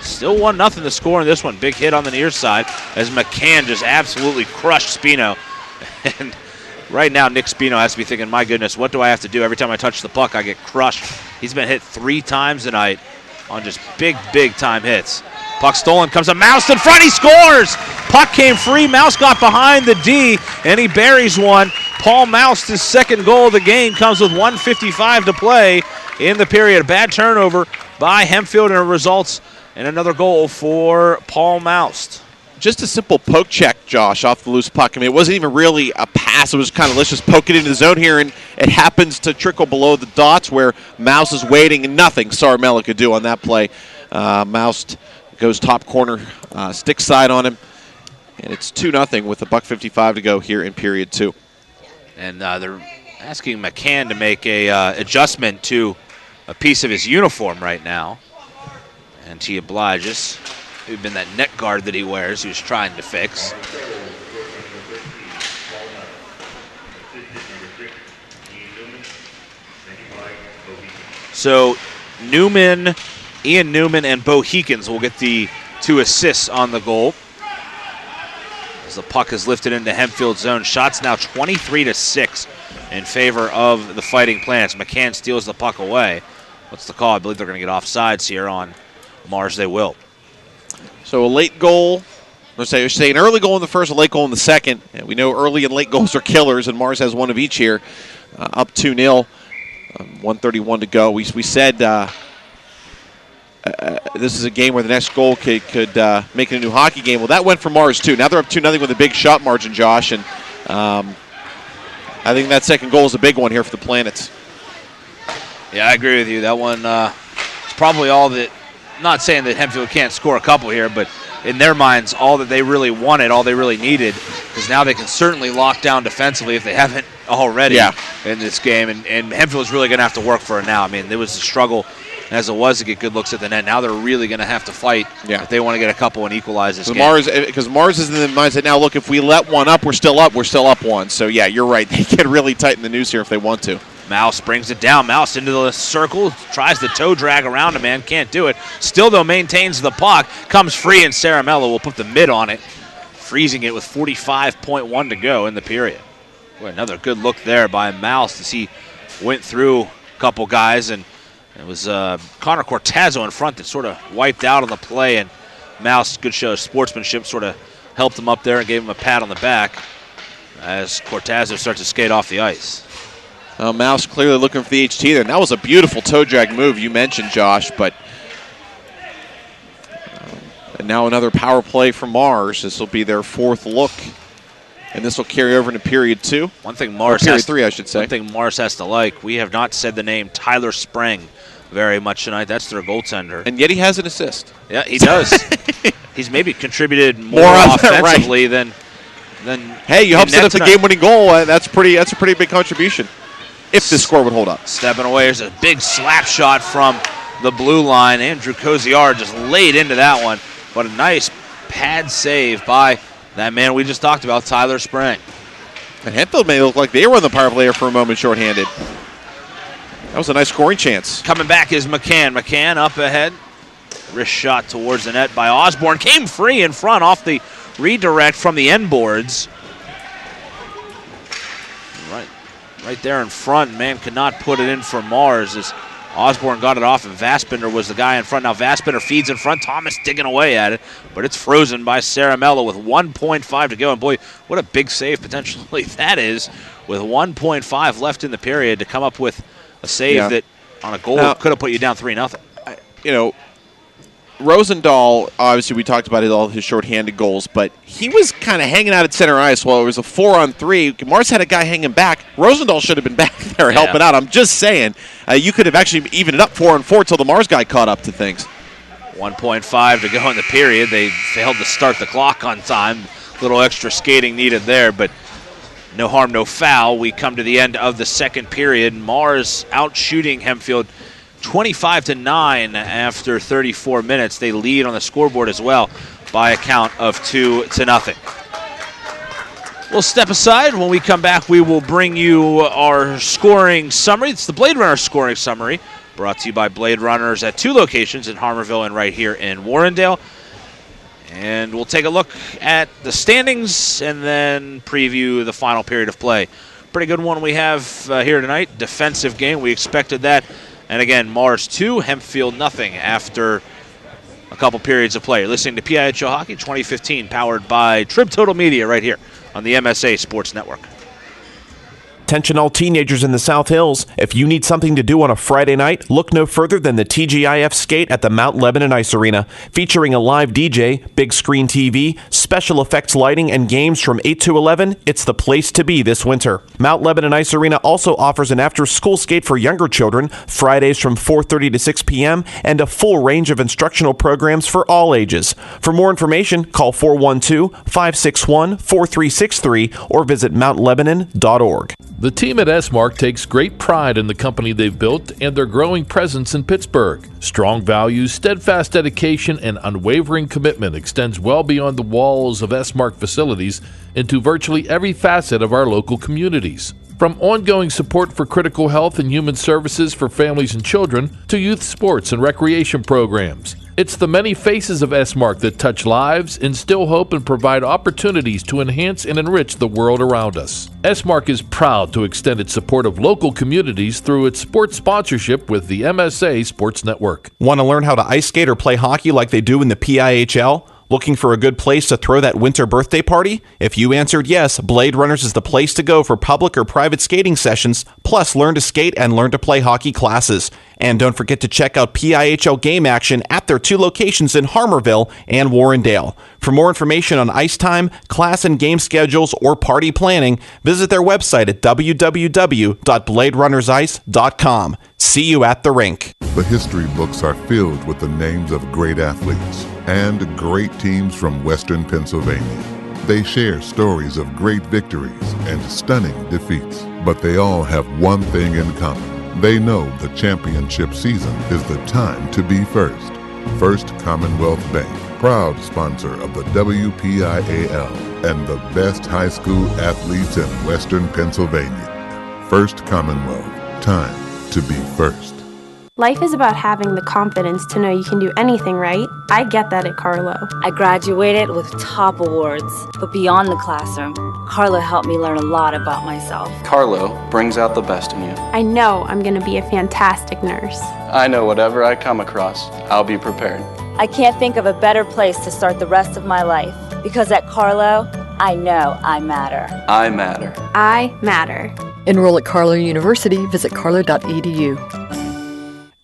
Still 1-0 to score in this one. Big hit on the near side as McCann just absolutely crushed Spino. And right now, Nick Spino has to be thinking, my goodness, what do I have to do? Every time I touch the puck, I get crushed. He's been hit 3 times tonight on just big time hits. Puck stolen, comes a Mouse in front, he scores! Puck came free, Mouse got behind the D, and he buries one. Paul Mouse, his second goal of the game, comes with 1:55 to play in the period. A bad turnover by Hempfield, and it results in another goal for Paul Mouse. Just a simple poke check, Josh, off the loose puck. I mean, it wasn't even really a pass. It was kind of, let's just poke it into the zone here, and it happens to trickle below the dots where Mouse is waiting, and nothing Saramella could do on that play. Mouse goes top corner, stick side on him, and it's 2-0 with $1:55 to go here in period 2. And they're asking McCann to make a adjustment to a piece of his uniform right now, and he obliges. It had been that neck guard that he wears he was trying to fix. So Ian Newman and Bo Heekins will get the 2 assists on the goal. As the puck is lifted into Hempfield zone. Shots now 23-6 in favor of the Fighting Planets. McCann steals the puck away. What's the call? I believe they're going to get offsides here on Mars. They will. So a late goal. Let's say an early goal in the first, a late goal in the second. And we know early and late goals are killers, and Mars has one of each here. Up 2-0. 1:31 to go. We said this is a game where the next goal could make it a new hockey game. Well, that went for Mars, too. Now they're up 2-0 with a big shot margin, Josh. And I think that second goal is a big one here for the Planets. Yeah, I agree with you. That one is probably all that, not saying that Hempfield can't score a couple here, but in their minds, all that they really wanted, all they really needed, because because now they can certainly lock down defensively if they haven't already in this game. And Hempfield's really going to have to work for it now. I mean, there was a struggle as it was to get good looks at the net. Now they're really going to have to fight if they want to get a couple and equalize this game. Because Mars is in the mindset now, look, if we let one up, we're still up one. So, yeah, you're right. They can really tighten the noose here if they want to. Mouse brings it down. Mouse into the circle. Tries to toe drag around a man. Can't do it. Still, though, maintains the puck. Comes free, and Saramello will put the mid on it, freezing it with 45.1 to go in the period. Boy, another good look there by Mouse as he went through a couple guys, and it was Connor Cortazzo in front that sort of wiped out on the play, and Mouse, good show of sportsmanship, sort of helped him up there and gave him a pat on the back as Cortazzo starts to skate off the ice. Mouse clearly looking for the HT there. And that was a beautiful toe drag move you mentioned, Josh, but and now another power play from Mars. This will be their fourth look, and this will carry over into period 2. One thing Mars period 3, I should say. One thing Mars has to like, we have not said the name Tyler Sprang very much tonight. That's their goaltender. And yet he has an assist. Yeah, he does. He's maybe contributed more offensively than hey, you helped set up the game-winning goal. That's a pretty big contribution. If this score would hold up. Stepping away, there's a big slap shot from the blue line. Andrew Koziar just laid into that one. But a nice pad save by that man we just talked about, Tyler Sprang. And Hempfield may look like they were on the power play for a moment shorthanded. That was a nice scoring chance. Coming back is McCann. McCann up ahead. Wrist shot towards the net by Osborne. Came free in front off the redirect from the end boards. Right there in front. Man could not put it in for Mars as Osborne got it off, and Vaspender was the guy in front. Now Vaspender feeds in front. Thomas digging away at it, but it's frozen by Saramello with 1.5 to go. And boy, what a big save potentially that is with 1.5 left in the period to come up with a save that on a goal could have put you down 3-0. Rosendahl, obviously we talked about all his shorthanded goals, but he was kind of hanging out at center ice while it was a 4-on-3. Mars had a guy hanging back. Rosendahl should have been back there helping out. I'm just saying, you could have actually evened it up 4-on-4 till the Mars guy caught up to things. 1.5 to go in the period. They failed to start the clock on time. A little extra skating needed there, but no harm, no foul. We come to the end of the second period. Mars out shooting Hempfield 25-9 after 34 minutes. They lead on the scoreboard as well by a count of 2-0. We'll step aside. When we come back, we will bring you our scoring summary. It's the Bladerunners scoring summary, brought to you by Bladerunners at 2 locations in Harmarville and right here in Warrendale. And we'll take a look at the standings and then preview the final period of play. Pretty good one we have here tonight. Defensive game. We expected that. And again, Mars 2, Hempfield nothing after a couple periods of play. You're listening to PIHL Hockey 2015, powered by Trib Total Media right here on the MSA Sports Network. Attention all teenagers in the South Hills. If you need something to do on a Friday night, look no further than the TGIF Skate at the Mount Lebanon Ice Arena. Featuring a live DJ, big screen TV, special effects lighting, and games from 8 to 11, it's the place to be this winter. Mount Lebanon Ice Arena also offers an after-school skate for younger children, Fridays from 4:30 to 6 p.m., and a full range of instructional programs for all ages. For more information, call 412-561-4363 or visit mountlebanon.org. The team at S-Mark takes great pride in the company they've built and their growing presence in Pittsburgh. Strong values, steadfast dedication, and unwavering commitment extends well beyond the walls of S-Mark facilities into virtually every facet of our local communities. From ongoing support for critical health and human services for families and children to youth sports and recreation programs. It's the many faces of S-Mark that touch lives, instill hope, and provide opportunities to enhance and enrich the world around us. S-Mark is proud to extend its support of local communities through its sports sponsorship with the MSA Sports Network. Want to learn how to ice skate or play hockey like they do in the PIHL? Looking for a good place to throw that winter birthday party? If you answered yes, Bladerunners is the place to go for public or private skating sessions, plus learn to skate and learn to play hockey classes. And don't forget to check out PIHL game action at their 2 locations in Harmarville and Warrendale. For more information on ice time, class and game schedules, or party planning, visit their website at www.bladerunnersice.com. See you at the rink. The history books are filled with the names of great athletes and great teams from Western Pennsylvania. They share stories of great victories and stunning defeats, but they all have one thing in common. They know the championship season is the time to be first. First Commonwealth Bank, proud sponsor of the WPIHL and the best high school athletes in Western Pennsylvania. First Commonwealth, time to be first. Life is about having the confidence to know you can do anything right. I get that at Carlo. I graduated with top awards, but beyond the classroom, Carlo helped me learn a lot about myself. Carlo brings out the best in you. I know I'm going to be a fantastic nurse. I know whatever I come across, I'll be prepared. I can't think of a better place to start the rest of my life, because at Carlo, I know I matter. I matter. I matter. Enroll at Carlo University. Visit carlo.edu.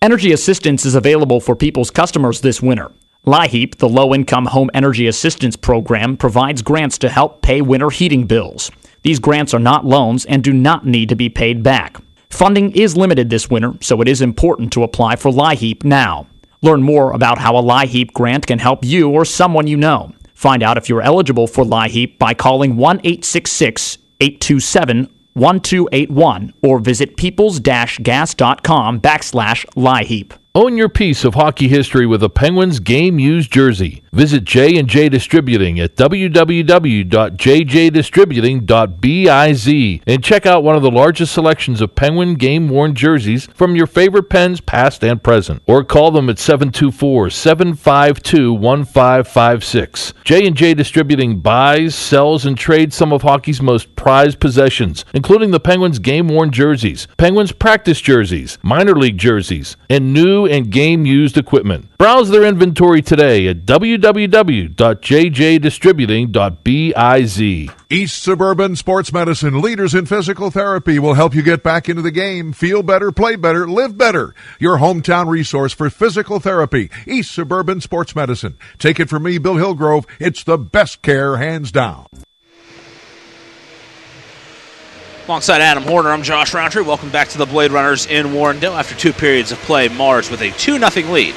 Energy assistance is available for people's customers this winter. LIHEAP, the Low-Income Home Energy Assistance Program, provides grants to help pay winter heating bills. These grants are not loans and do not need to be paid back. Funding is limited this winter, so it is important to apply for LIHEAP now. Learn more about how a LIHEAP grant can help you or someone you know. Find out if you're eligible for LIHEAP by calling 1-866-827-1281 or visit peoples-gas.com/LIHEAP. Own your piece of hockey history with a Penguins game-used jersey. Visit J&J Distributing at www.jjdistributing.biz and check out one of the largest selections of Penguin game-worn jerseys from your favorite Pens, past and present. Or call them at 724-752-1556. J&J Distributing buys, sells, and trades some of hockey's most prized possessions, including the Penguins game-worn jerseys, Penguins practice jerseys, minor league jerseys, and new and game-used equipment. Browse their inventory today at www.jjdistributing.biz. East Suburban Sports Medicine, leaders in physical therapy, will help you get back into the game, feel better, play better, live better. Your hometown resource for physical therapy, East Suburban Sports Medicine. Take it from me, Bill Hillgrove, it's the best care, hands down. Alongside Adam Hoerner, I'm Josh Rowntree. Welcome back to the Bladerunners in Warrendale. After 2 periods of play, Mars with a 2-0 lead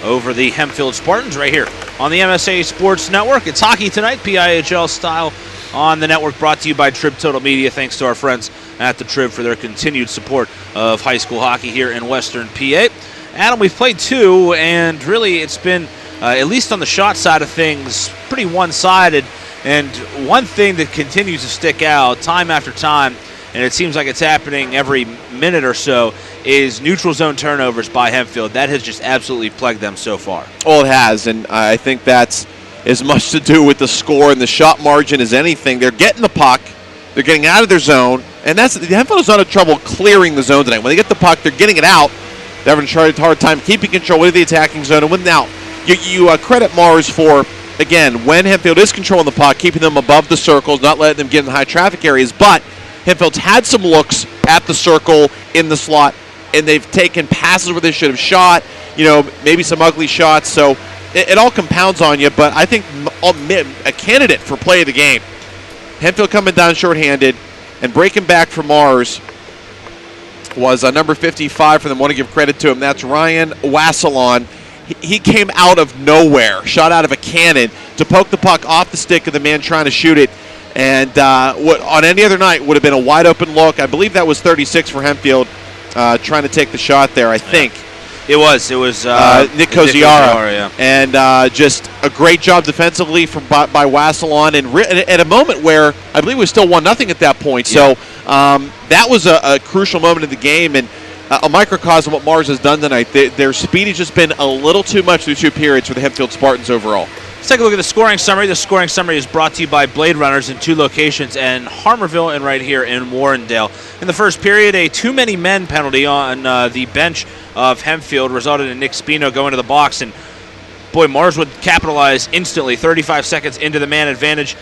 over the Hempfield Spartans right here on the MSA Sports Network. It's hockey tonight, PIHL style on the network, brought to you by Trib Total Media. Thanks to our friends at the Trib for their continued support of high school hockey here in Western PA. Adam, we've played 2, and really it's been, at least on the shot side of things, pretty one-sided. And one thing that continues to stick out time after time, and it seems like it's happening every minute or so, is neutral zone turnovers by Hempfield. That has just absolutely plagued them so far. Oh, it has, and I think that's as much to do with the score and the shot margin as anything. They're getting the puck, they're getting out of their zone, and Hempfield is not having trouble clearing the zone tonight. When they get the puck, they're getting it out. They're having a hard time keeping control of the attacking zone. And now, you credit Mars for, again, when Hempfield is controlling the puck, keeping them above the circles, not letting them get in the high traffic areas, but Hempfield's had some looks at the circle, in the slot, and they've taken passes where they should have shot, maybe some ugly shots. So it all compounds on you, but I think a candidate for play of the game, Hempfield coming down shorthanded and breaking back for Mars, was number 55 for them. I want to give credit to him. That's Ryan Wasselon. He came out of nowhere, shot out of a cannon, to poke the puck off the stick of the man trying to shoot it. And what on any other night would have been a wide-open look. I believe that was 36 for Hempfield trying to take the shot there, I think. It was Nick Koziara. Yeah. And just a great job defensively by Wasselon, and at a moment where I believe it was still 1-0 at that point. Yeah. So that was a crucial moment of the game, and a microcosm of what Mars has done tonight. Their speed has just been a little too much through 2 periods for the Hempfield Spartans overall. Let's take a look at the scoring summary. The scoring summary is brought to you by Bladerunners in 2 locations, and Harmerville and right here in Warrendale. In the first period, a too many men penalty on the bench of Hempfield resulted in Nick Spino going to the box, and boy, Mars would capitalize instantly. 35 seconds into the man advantage,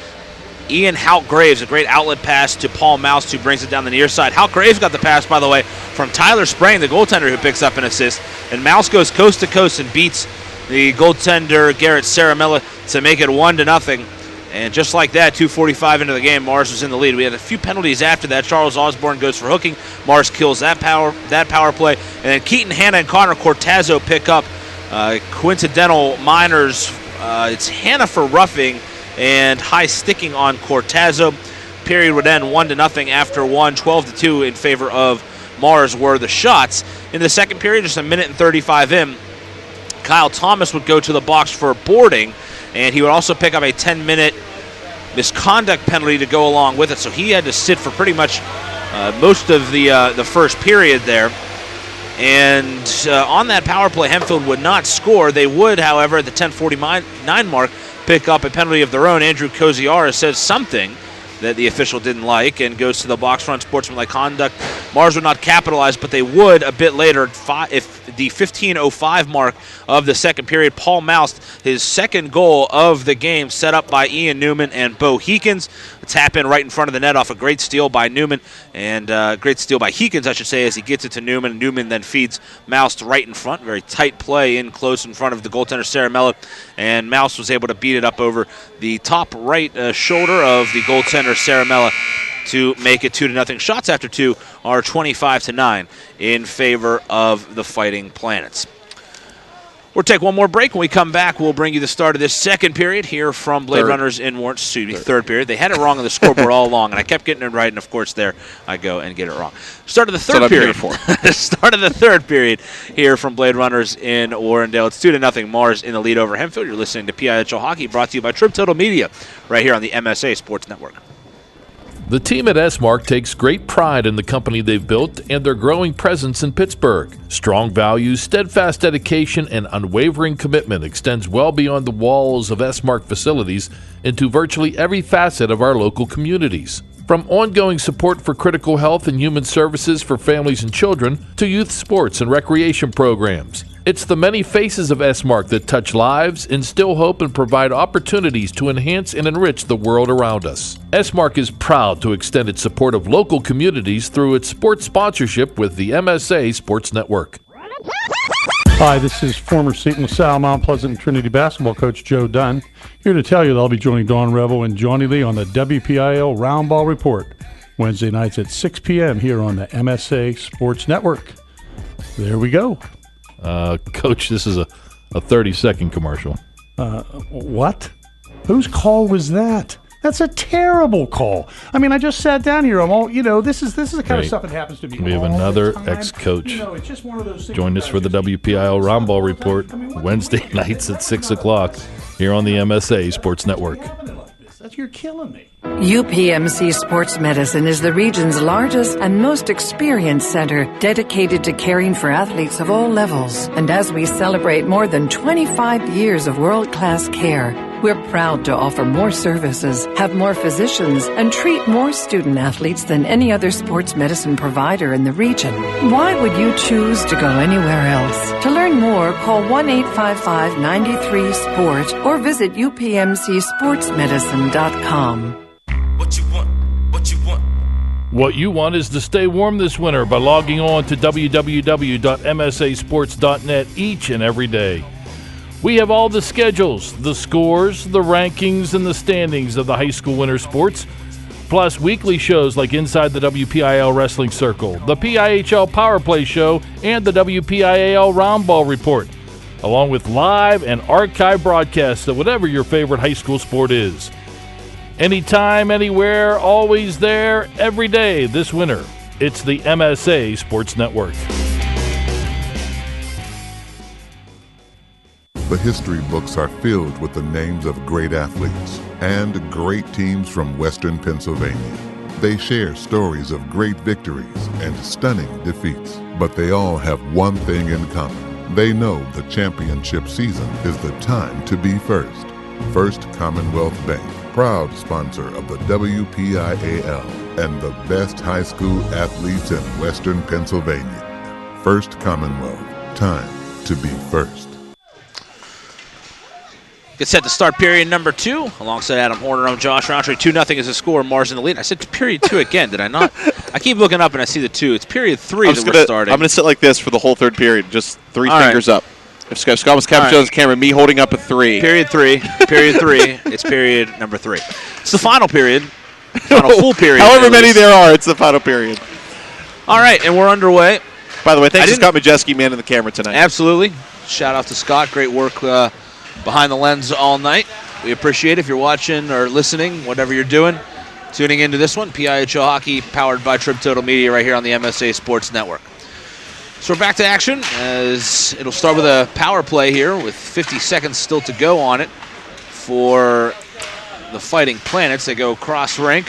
Ian Hout Graves, a great outlet pass to Paul Mouse, who brings it down the near side. Hout Graves got the pass, by the way, from Tyler Sprang, the goaltender, who picks up an assist, and Mouse goes coast to coast and beats the goaltender Garrett Saramella to make it 1-0. And just like that, 2:45 into the game, Mars was in the lead. We had a few penalties after that. Charles Osborne goes for hooking. Mars kills that power play. And then Keaton, Hanna, and Connor Cortazzo pick up coincidental minors. It's Hanna for roughing, and high sticking on Cortazzo. Period would end 1-0 after 12-2 in favor of Mars were the shots. In the second period, just a minute and 35 in, Kyle Thomas would go to the box for boarding, and he would also pick up a 10-minute misconduct penalty to go along with it. So he had to sit for pretty much most of the first period there. And on that power play, Hempfield would not score. They would, however, at the 10:49 mark, pick up a penalty of their own. Andrew Koziara says something that the official didn't like and goes to the box front, sportsmanlike conduct. Mars would not capitalize, but they would a bit later. If the 15:05 mark of the second period, Paul Moust, his second goal of the game, set up by Ian Newman and Bo Heekins. A tap in right in front of the net off a great steal by Newman, and great steal by Heekins, I should say, as he gets it to Newman. And Newman then feeds Moust right in front. Very tight play in close in front of the goaltender, Saramella, and Moust was able to beat it up over the top right shoulder of the goaltender, Saramella, to make it 2-0. Shots after two are 25-9 in favor of the Fighting Planets. We'll take one more break. When we come back, we'll bring you the start of this second period here from Bladerunners in Warrendale. Excuse me, third period. They had it wrong on the scoreboard all along, and I kept getting it right, and of course there I go and get it wrong. Start of the third period. Start of the third period here from Bladerunners in Warrendale. It's 2-0. Mars in the lead over Hempfield. You're listening to PIHL Hockey, brought to you by Trip Total Media, right here on the MSA Sports Network. The team at S-Mark takes great pride in the company they've built and their growing presence in Pittsburgh. Strong values, steadfast dedication, and unwavering commitment extends well beyond the walls of S-Mark facilities into virtually every facet of our local communities. From ongoing support for critical health and human services for families and children to youth sports and recreation programs. It's the many faces of S-Mark that touch lives, instill hope, and provide opportunities to enhance and enrich the world around us. S-Mark is proud to extend its support of local communities through its sports sponsorship with the MSA Sports Network. Hi, this is former St. LaSalle, Mount Pleasant Trinity basketball coach Joe Dunn, here to tell you that I'll be joining Dawn Rebel and Johnny Lee on the WPIL Roundball Report, Wednesday nights at 6 p.m. here on the MSA Sports Network. There we go. Coach, this is a 30-second commercial. What? Whose call was that? That's a terrible call. I mean, I just sat down here. I'm all, this is the kind of stuff that happens to me. We have another ex-coach. It's just one of those things. Join us for the WPIL Roundball Report Wednesday nights at 6 o'clock here on the MSA Sports Network. You're killing me. UPMC Sports Medicine is the region's largest and most experienced center dedicated to caring for athletes of all levels. And as we celebrate more than 25 years of world-class care, we're proud to offer more services, have more physicians, and treat more student athletes than any other sports medicine provider in the region. Why would you choose to go anywhere else? To learn more, call 1-855-93-SPORT or visit upmcsportsmedicine.com. What you want is to stay warm this winter by logging on to www.msasports.net each and every day. We have all the schedules, the scores, the rankings, and the standings of the high school winter sports, plus weekly shows like Inside the WPIL Wrestling Circle, the PIHL Power Play Show, and the WPIAL Roundball Report, along with live and archive broadcasts of whatever your favorite high school sport is. Anytime, anywhere, always there, every day this winter. It's the MSA Sports Network. The history books are filled with the names of great athletes and great teams from Western Pennsylvania. They share stories of great victories and stunning defeats, but they all have one thing in common. They know the championship season is the time to be first. First Commonwealth Bank, proud sponsor of the WPIAL and the best high school athletes in Western Pennsylvania. First Commonwealth, time to be first. Get set to start period number 2. Alongside Adam Hoerner, I'm Josh Rowntree. 2-0 is the score. Mars in the lead. I said period 2 again, did I not? I keep looking up and I see the 2. It's period 3 that we're starting. I'm going to sit like this for the whole third period. Just three fingers up. If Scott was captured on his camera, me holding up a 3. Period 3. Period 3. It's period number 3. It's the final period. Final full period. However many there are, it's the final period. All right, and we're underway. By the way, thanks to Scott Majeski, manning the camera tonight. Absolutely. Shout out to Scott. Great work behind the lens all night. We appreciate it if you're watching or listening, whatever you're doing, tuning into this one. PIHL Hockey, powered by Trib Total Media right here on the MSA Sports Network. So we're back to action as it'll start with a power play here with 50 seconds still to go on it for the Fighting Planets. They go cross rink.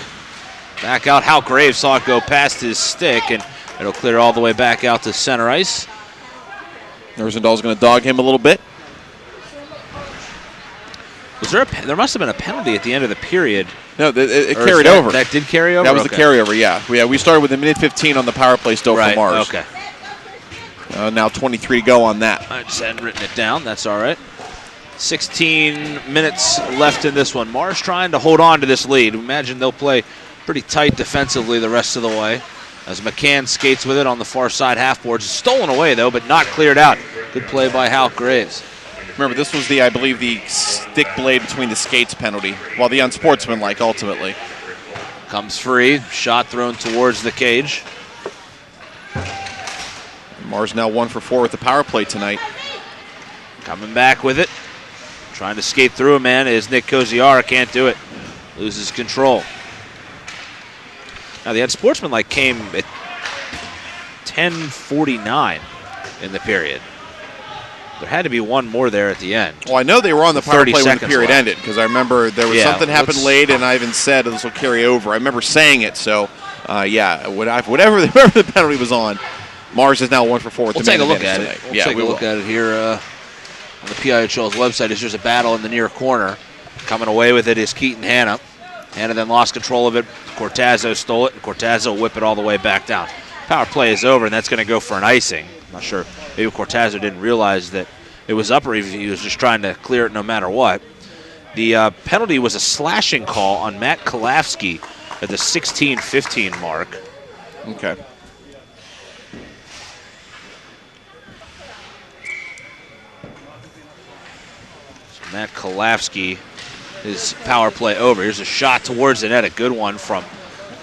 Back out. Hal Graves saw it go past his stick, and it'll clear all the way back out to center ice. Rosendahl's going to dog him a little bit. Was there must have been a penalty at the end of the period. No, it carried over. That did carry over? That was the carryover, yeah. We started with a minute 15 on the power play still for Mars. Okay. Now 23 to go on that. I just hadn't written it down. That's all right. 16 minutes left in this one. Mars trying to hold on to this lead. Imagine they'll play pretty tight defensively the rest of the way as McCann skates with it on the far side half boards. Stolen away, though, but not cleared out. Good play by Hal Graves. Remember, this was I believe, the stick blade between the skates penalty, while the unsportsmanlike ultimately. Comes free. Shot thrown towards the cage. Mars now 1 for 4 with the power play tonight. Coming back with it. Trying to skate through a man is Nick Koziara. Can't do it. Loses control. Now the unsportsmanlike came at 10:49 in the period. There had to be one more there at the end. Well, I know they were on the power play when the period ended, because I remember there was something happened late, and I even said this will carry over. I remember saying it, so whatever the penalty was on, Mars is now 1 for 4. We'll take a look at it. We'll take a look at it here on the PIHL's website. As there's a battle in the near corner. Coming away with it is Keaton Hanna. Hanna then lost control of it. Cortazzo stole it, and Cortazzo will whip it all the way back down. Power play is over, and that's going to go for an icing. I'm not sure. Maybe Cortazzo didn't realize that it was up, or he was just trying to clear it no matter what. The penalty was a slashing call on Matt Kalafsky at the 16:15 mark. Okay. So Matt Kalafsky, his power play over. Here's a shot towards the net, a good one from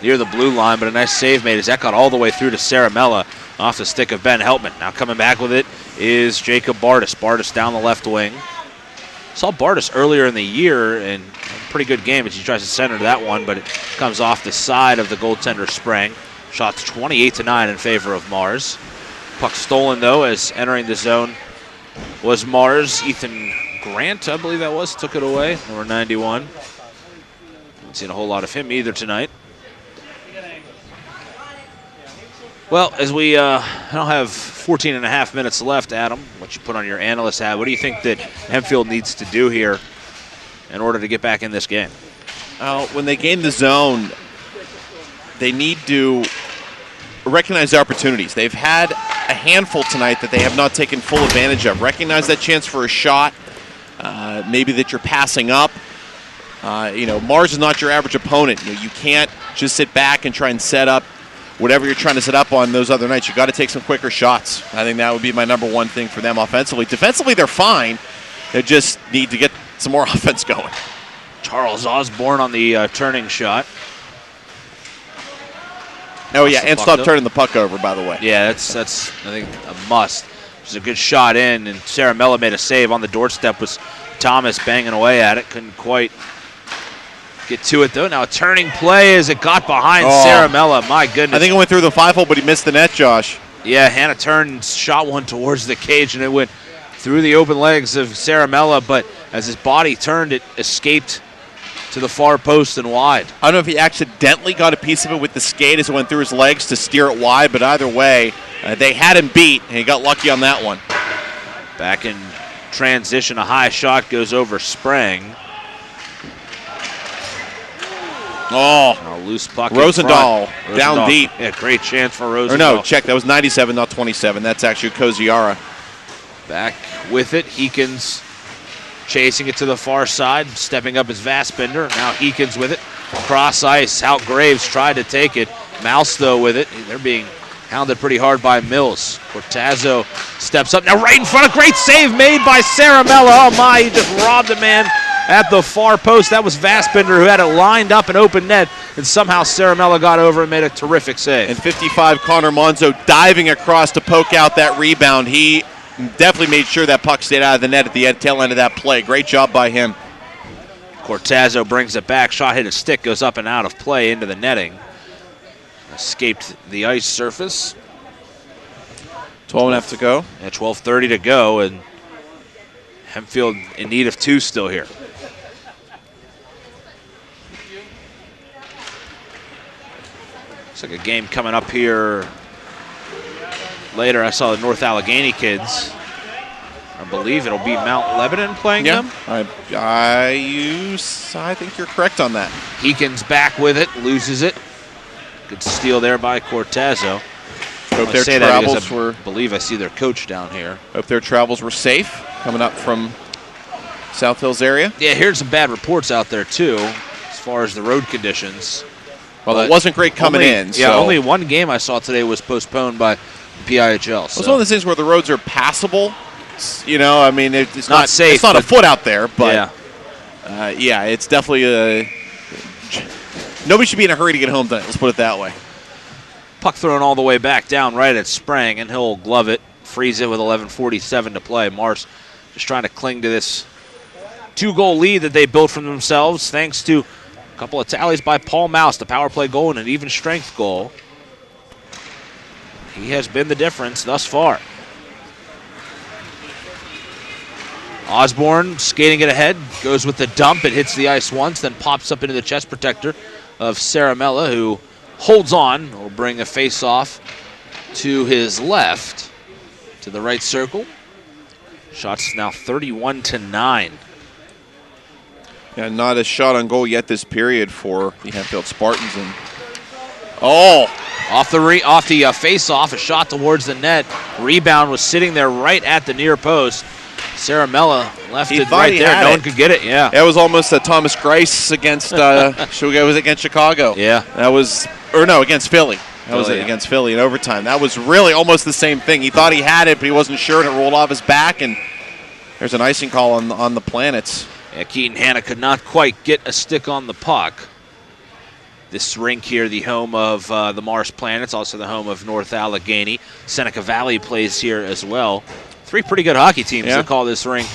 near the blue line, but a nice save made as that got all the way through to Saramella off the stick of Ben Heltman. Now coming back with it is Jacob Bardis. Bardis down the left wing. Saw Bardis earlier in the year, and a pretty good game as he tries to center that one, but it comes off the side of the goaltender Sprang. Shots 28-9 in favor of Mars. Puck stolen, though, as entering the zone was Mars. Ethan Grant, I believe that was, took it away. Number 91. Haven't seen a whole lot of him either tonight. Well, as we don't have 14 and a half minutes left, Adam, what you put on your analyst hat, what do you think that Hempfield needs to do here in order to get back in this game? When they gain the zone, they need to recognize the opportunities. They've had a handful tonight that they have not taken full advantage of. Recognize that chance for a shot, maybe that you're passing up. Mars is not your average opponent. You can't just sit back and try and set up whatever you're trying to set up on those other nights. You've got to take some quicker shots. I think that would be my number one thing for them offensively. Defensively, they're fine. They just need to get some more offense going. Charles Osborne on the turning shot. Oh, yeah, and stop turning the puck over, by the way. Yeah, that's I think, a must. It was a good shot in, and Saramella made a save. On the doorstep was Thomas banging away at it. Couldn't quite get to it, though. Now a turning play as it got behind Saramella. My goodness. I think it went through the 5-hole, but he missed the net, Josh. Yeah, Hanna turned and shot one towards the cage, and it went through the open legs of Saramella, but as his body turned, it escaped to the far post and wide. I don't know if he accidentally got a piece of it with the skate as it went through his legs to steer it wide, but either way, they had him beat, and he got lucky on that one. Back in transition, a high shot goes over Sprang. Oh, loose puck. Rosendahl down deep. Yeah, great chance for Rosendahl. Or no, check. That was 97, not 27. That's actually Koziara. Back with it. Heekins chasing it to the far side, stepping up as Vassbinder. Now Heekins with it. Cross ice. Hal Graves tried to take it. Mouse, though, with it. They're being hounded pretty hard by Mills. Cortazzo steps up. Now right in front. A great save made by Saramella. Oh, my. He just robbed a man at the far post. That was Vassbinder who had it lined up in open net, and somehow Saramella got over and made a terrific save. And 55, Connor Monzo diving across to poke out that rebound. He definitely made sure that puck stayed out of the net at the tail end of that play. Great job by him. Cortazzo brings it back. Shot hit a stick, goes up and out of play into the netting. Escaped the ice surface. 12.5 to go. Yeah, 12:30 to go, and Hempfield in need of 2 still here. Looks like a game coming up here later. I saw the North Allegheny kids. I believe it'll be Mount Lebanon playing them. I think you're correct on that. Heekins back with it, loses it. Good steal there by Cortazzo. Hope their travels were. I believe I see their coach down here. Hope their travels were safe coming up from South Hills area. Yeah, here's some bad reports out there too, as far as the road conditions. Well, it wasn't great coming in. Yeah, so. only one game I saw today was postponed by PIHL. So. It's one of those things where the roads are passable. You know, I mean, it's not safe. It's not a foot out there, but it's definitely nobody should be in a hurry to get home tonight. Let's put it that way. Puck thrown all the way back down right at Sprang, and he'll glove it, freeze it with 11:47 to play. Mars just trying to cling to this 2-goal lead that they built for themselves, thanks to a couple of tallies by Paul Mouse, the power play goal and an even strength goal. He has been the difference thus far. Osborne skating it ahead, goes with the dump. It hits the ice once, then pops up into the chest protector of Saramella, who holds on. Will bring a face-off to his left, to the right circle. Shots now 31-9. Yeah, not a shot on goal yet this period for the Hempfield Spartans. And off the face-off, a shot towards the net. Rebound was sitting there right at the near post. Saramella left it right there. No one could get it. Yeah, that was almost a Thomas Grice against. Was it against Chicago? Yeah, against Philly. That was against Philly in overtime. That was really almost the same thing. He thought he had it, but he wasn't sure, and it rolled off his back. And there's an icing call on the Planets. Yeah, Keaton Hanna could not quite get a stick on the puck. This rink here, the home of the Mars Planets, also the home of North Allegheny. Seneca Valley plays here as well. 3 pretty good hockey teams that call this rink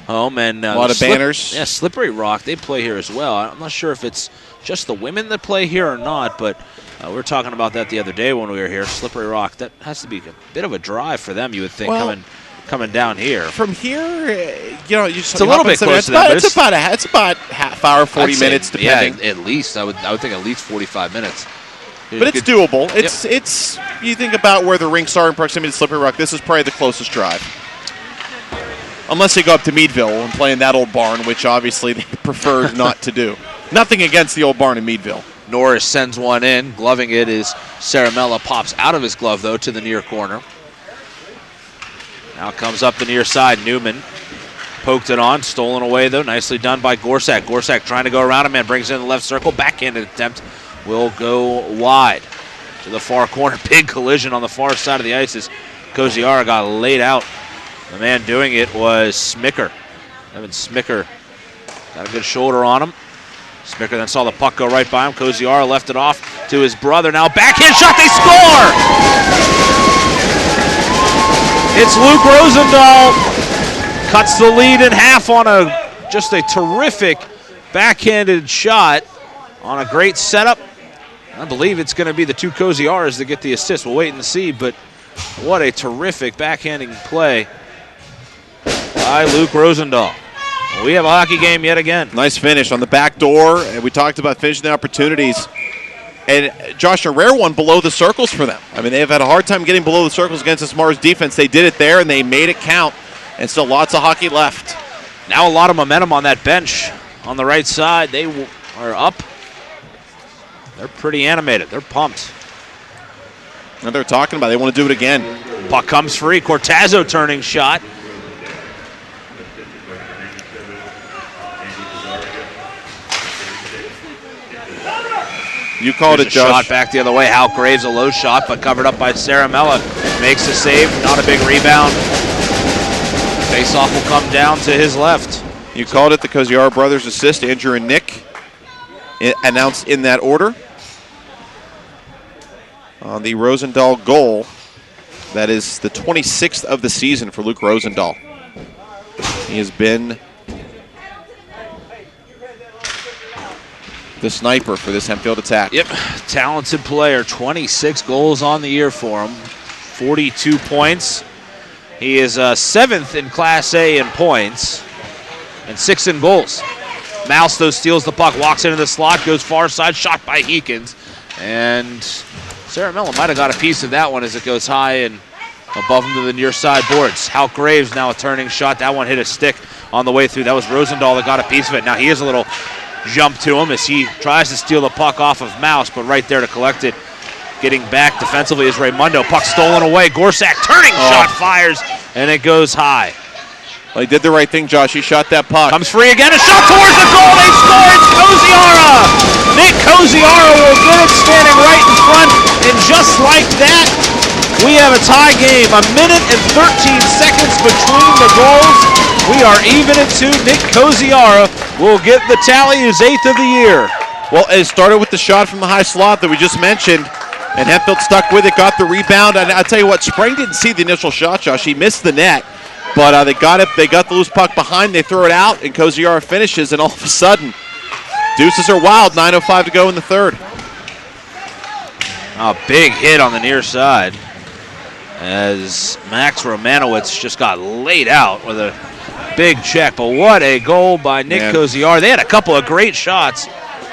home. And a lot of banners. Yeah, Slippery Rock, they play here as well. I'm not sure if it's just the women that play here or not, but we were talking about that the other day when we were here. Slippery Rock, that has to be a bit of a drive for them, you would think, coming down here. From here, it's a little bit close to them. It's about half hour, 40 minutes, depending. Yeah, at least. I would think at least 45 minutes. But it's doable. It's you think about where the rinks are in proximity to Slippery Rock, this is probably the closest drive. Unless they go up to Meadville and play in that old barn, which obviously they prefer not to do. Nothing against the old barn in Meadville. Norris sends one in. Gloving it is Saramella. Pops out of his glove, though, to the near corner. Now comes up the near side. Newman poked it on. Stolen away, though. Nicely done by Gorsak. Gorsak trying to go around him and brings it in the left circle. Backhanded attempt will go wide to the far corner. Big collision on the far side of the ice as Koziara got laid out. The man doing it was Smicker. Evan Smicker got a good shoulder on him. Smicker then saw the puck go right by him. Koziara left it off to his brother. Now backhand shot, they score! It's Luke Rosendahl. Cuts the lead in half on just a terrific backhanded shot on a great setup. I believe it's going to be the 2 Koziaras that get the assist. We'll wait and see, but what a terrific backhanding play by Luke Rosendahl. We have a hockey game yet again. Nice finish on the back door. And we talked about finishing the opportunities. And Josh, a rare one below the circles for them. I mean, they've had a hard time getting below the circles against this Mars defense. They did it there, and they made it count. And still lots of hockey left. Now a lot of momentum on that bench on the right side. They are up. They're pretty animated. They're pumped. And they're talking about it. They want to do it again. Puck comes free. Cortazzo turning shot. You called it, Josh. Shot back the other way. Hal Graves, a low shot, but covered up by Saramella. Makes the save. Not a big rebound. Faceoff will come down to his left. You called it the Koziara brothers assist. Andrew and Nick announced in that order. On the Rosendahl goal, that is the 26th of the season for Luke Rosendahl. He has been the sniper for this Hempfield attack. Yep, talented player. 26 goals on the year for him. 42 points. He is 7th in Class A in points and 6th in goals. Mouse, though, steals the puck, walks into the slot, goes far side, shot by Heekins. And Sarah Mellon might have got a piece of that one as it goes high and above him to the near side boards. Hal Graves now a turning shot. That one hit a stick on the way through. That was Rosendahl that got a piece of it. Now he has a little jump to him as he tries to steal the puck off of Mouse, but right there to collect it. Getting back defensively is Raymundo. Puck stolen away. Gorsak turning shot fires, and it goes high. Well, he did the right thing, Josh. He shot that puck. Comes free again. A shot towards the goal. They score. It's Koziara. Nick Koziara will get it standing right in front. And just like that, we have a tie game. 1 minute and 13 seconds between the goals. We are even at 2. Nick Koziara will get the tally, his 8th of the year. Well, it started with the shot from the high slot that we just mentioned. And Hempfield stuck with it, got the rebound. And I'll tell you what, Sprang didn't see the initial shot, Josh. He missed the net. But they got it. They got the loose puck behind. They throw it out, and Koziara finishes. And all of a sudden, deuces are wild. 9:05 to go in the third. A big hit on the near side as Max Romanowitz just got laid out with a big check. But what a goal by Nick Koziara. They had a couple of great shots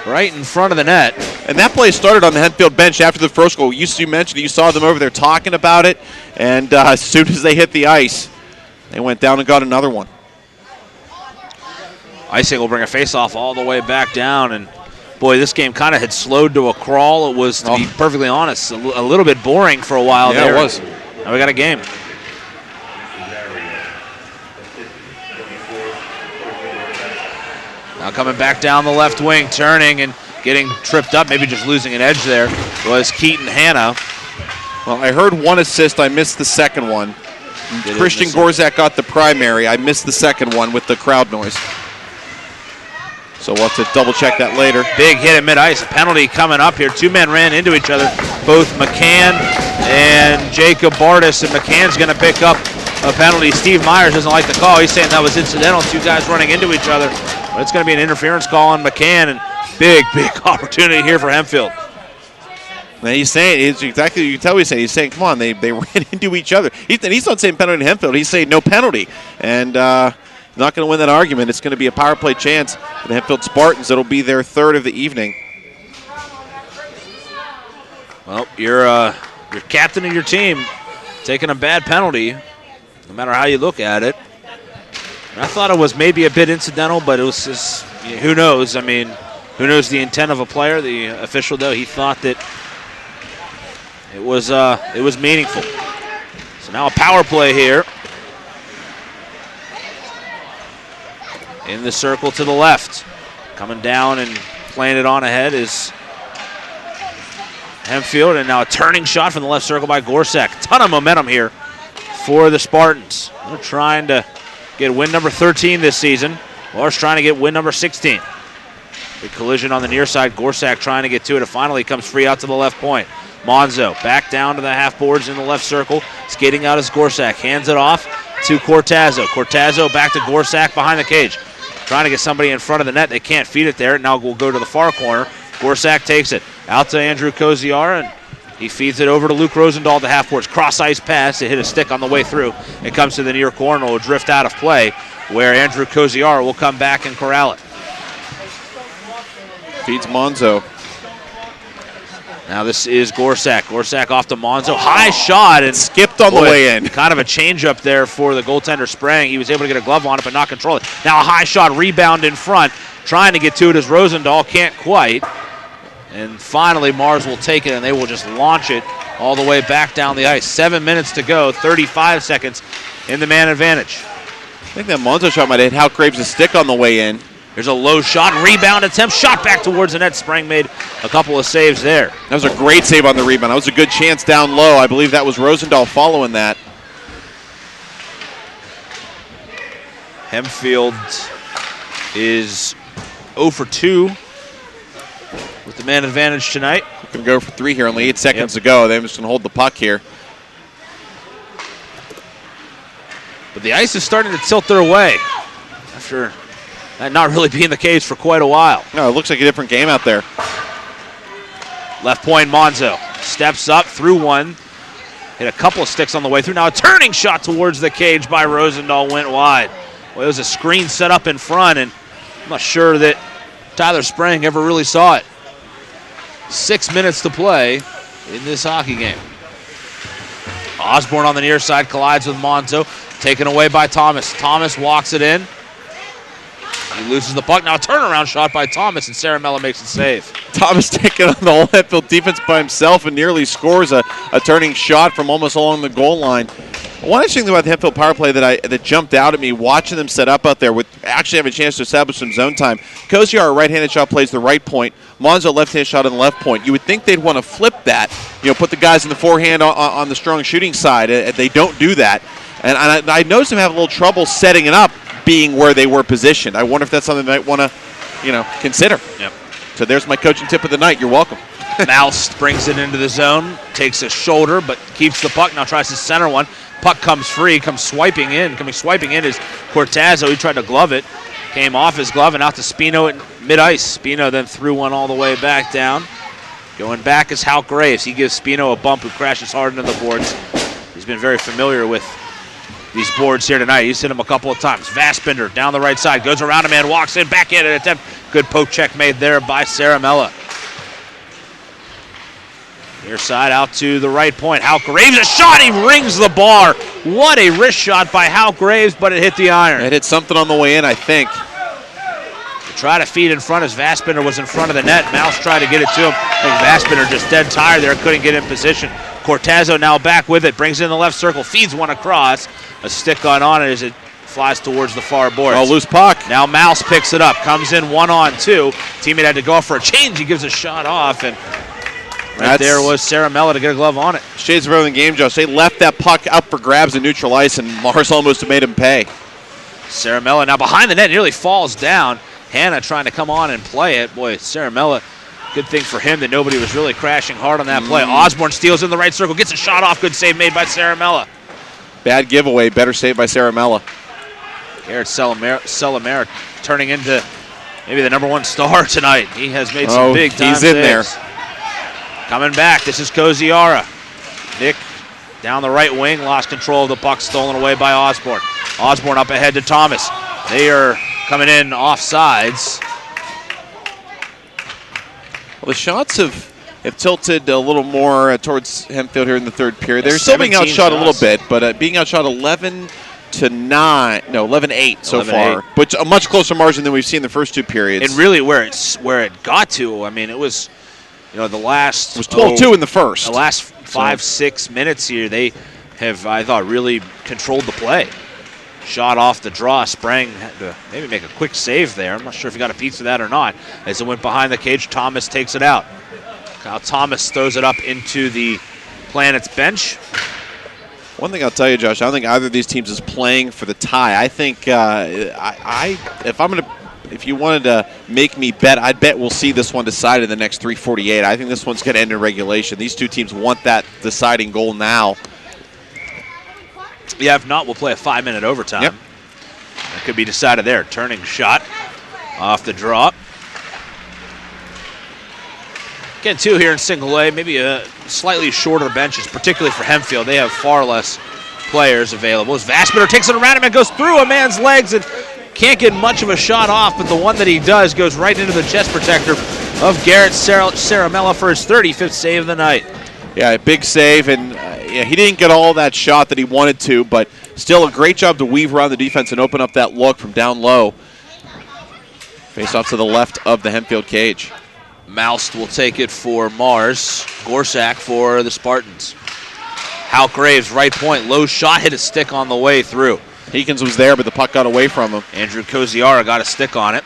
right in front of the net. And that play started on the Hempfield bench after the first goal. You mentioned you saw them over there talking about it. And as soon as they hit the ice, they went down and got another one. Icing will bring a face-off all the way back down. And, boy, this game kind of had slowed to a crawl. It was, to be perfectly honest, a little bit boring for a while there. Yeah, it was. Now we got a game. Now coming back down the left wing, turning and getting tripped up, maybe just losing an edge there, was Keaton Hanna. Well, I heard one assist. I missed the second one. Christian Gorzak got the primary. I missed the second one with the crowd noise. So we'll have to double check that later. Big hit at mid-ice. A penalty coming up here. 2 men ran into each other. Both McCann and Jacob Bartis. And McCann's going to pick up a penalty. Steve Myers doesn't like the call. He's saying that was incidental. 2 guys running into each other. But it's going to be an interference call on McCann. And big opportunity here for Hempfield. Now he's saying, it's exactly what you can tell he's saying. He's saying, come on, they ran into each other. He's not saying penalty to Hempfield. He's saying no penalty. And he's not going to win that argument. It's going to be a power play chance for the Hempfield Spartans. It'll be their 3rd of the evening. Well, you're captain of your team taking a bad penalty, no matter how you look at it. And I thought it was maybe a bit incidental, but it was just, who knows? I mean, who knows the intent of a player? The official, though, he thought that it was meaningful. So now a power play here. In the circle to the left. Coming down and playing it on ahead is Hempfield. And now a turning shot from the left circle by Gorsak. Ton of momentum here for the Spartans. They're trying to get win number 13 this season. Lars trying to get win number 16. Big collision on the near side. Gorsak trying to get to it. It finally comes free out to the left point. Monzo back down to the half boards in the left circle. Skating out is Gorsak. Hands it off to Cortazzo. Cortazzo back to Gorsak behind the cage. Trying to get somebody in front of the net. They can't feed it there. Now we'll go to the far corner. Gorsak takes it out to Andrew Koziara, and he feeds it over to Luke Rosendahl at the half boards. Cross ice pass. It hit a stick on the way through. It comes to the near corner. Will drift out of play where Andrew Koziara will come back and corral it. Feeds Monzo. Now this is Gorsak. Gorsak off to Monzo. High shot and skipped on the way in. Kind of a change up there for the goaltender Sprang. He was able to get a glove on it but not control it. Now a high shot rebound in front. Trying to get to it as Rosendahl. Can't quite. And finally Mars will take it and they will just launch it all the way back down the ice. 7 minutes to go. 35 seconds in the man advantage. I think that Monzo shot might have hit Hal Graves' stick on the way in. There's a low shot, rebound attempt, shot back towards the net. Sprang made a couple of saves there. That was a great save on the rebound. That was a good chance down low. I believe that was Rosendahl following that. Hempfield is 0 for 2 with the man advantage tonight. Going to go for 3 here, only 8 seconds to go. They're just going to hold the puck here. But the ice is starting to tilt their way after That not really being the case for quite a while. No, it looks like a different game out there. Left point, Monzo steps up through one. Hit a couple of sticks on the way through. Now a turning shot towards the cage by Rosendahl went wide. Well, it was a screen set up in front, and I'm not sure that Tyler Sprang ever really saw it. 6 minutes to play in this hockey game. Osborne on the near side collides with Monzo, taken away by Thomas. Thomas walks it in. He loses the puck. Now a turnaround shot by Thomas, and Saramella makes it save. Thomas taking on the whole Hempfield defense by himself and nearly scores a turning shot from almost along the goal line. One interesting thing about the Hempfield power play that jumped out at me watching them set up out there with actually having a chance to establish some zone time. Koziar, a right-handed shot, plays the right point. Monzo, left-handed shot on the left point. You would think they'd want to flip that, put the guys in the forehand on the strong shooting side. They don't do that. And I noticed them have a little trouble setting it up, being where they were positioned. I wonder if that's something they might want to, consider. Yep. So there's my coaching tip of the night. You're welcome. Mouse brings it into the zone, takes a shoulder, but keeps the puck. Now tries to center one. Puck comes free, comes swiping in. Coming swiping in is Cortazzo. He tried to glove it. Came off his glove and out to Spino at mid-ice. Spino then threw one all the way back down. Going back is Hal Graves. He gives Spino a bump, who crashes hard into the boards. He's been very familiar with these boards here tonight. He's hit him a couple of times. Vaspender down the right side, goes around a man, walks in, back in an attempt. Good poke check made there by Saramella. Near side out to the right point. Hal Graves, a shot, he rings the bar. What a wrist shot by Hal Graves, but it hit the iron. It hit something on the way in, I think. Try to feed in front as Vaspender was in front of the net. Mouse tried to get it to him. I think Vaspender just dead tired there, couldn't get in position. Cortazzo now back with it, brings it in the left circle, feeds one across. A stick on it as it flies towards the far boards. Oh, loose puck. Now Mouse picks it up, comes in 1-on-2. Teammate had to go for a change. He gives a shot off, and there was Saramella to get a glove on it. Shades of early in the game, Josh. They left that puck up for grabs in neutral ice, and Mars almost made him pay. Saramella now behind the net, nearly falls down. Hannah trying to come on and play it. Boy, Saramella, good thing for him that nobody was really crashing hard on that play. Osborne steals in the right circle, gets a shot off. Good save made by Saramella. Bad giveaway, better save by Saramella. Garrett Selamere turning into maybe the #1 star tonight. He has made some big time he's in saves. there. Coming back, this is Koziara. Nick down the right wing, lost control of the puck, stolen away by Osborne. Osborne up ahead to Thomas. They are coming in off sides. Well, the shots have tilted a little more towards Hempfield here in the third period. They're still being outshot a little bit, but being outshot 11-8 so far. But a much closer margin than we've seen the first two periods. And really where it got to, I mean, it was, the last... It was 12-2 in the first. The last 5-6 minutes here, they have, I thought, really controlled the play. Shot off the draw. Sprang had to maybe make a quick save there. I'm not sure if he got a piece of that or not. As it went behind the cage, Thomas takes it out. Kyle Thomas throws it up into the Planet's bench. One thing I'll tell you, Josh, I don't think either of these teams is playing for the tie. I think if you wanted to make me bet, I'd bet we'll see this one decided in the next 3:48. I think this one's going to end in regulation. These two teams want that deciding goal now. Yeah, if not, we'll play a 5-minute overtime. Yep. That could be decided there. Turning shot off the draw. Again, two here in single A, maybe a slightly shorter benches, particularly for Hempfield. They have far less players available. As Vaspiner takes it around him and goes through a man's legs and can't get much of a shot off, but the one that he does goes right into the chest protector of Garrett Saramella for his 35th save of the night. Yeah, a big save, and he didn't get all that shot that he wanted to, but still a great job to weave around the defense and open up that look from down low. Face off to the left of the Hempfield cage. Moust will take it for Mars. Gorsak for the Spartans. Hal Graves, right point, low shot, hit a stick on the way through. Heekins was there, but the puck got away from him. Andrew Koziara got a stick on it.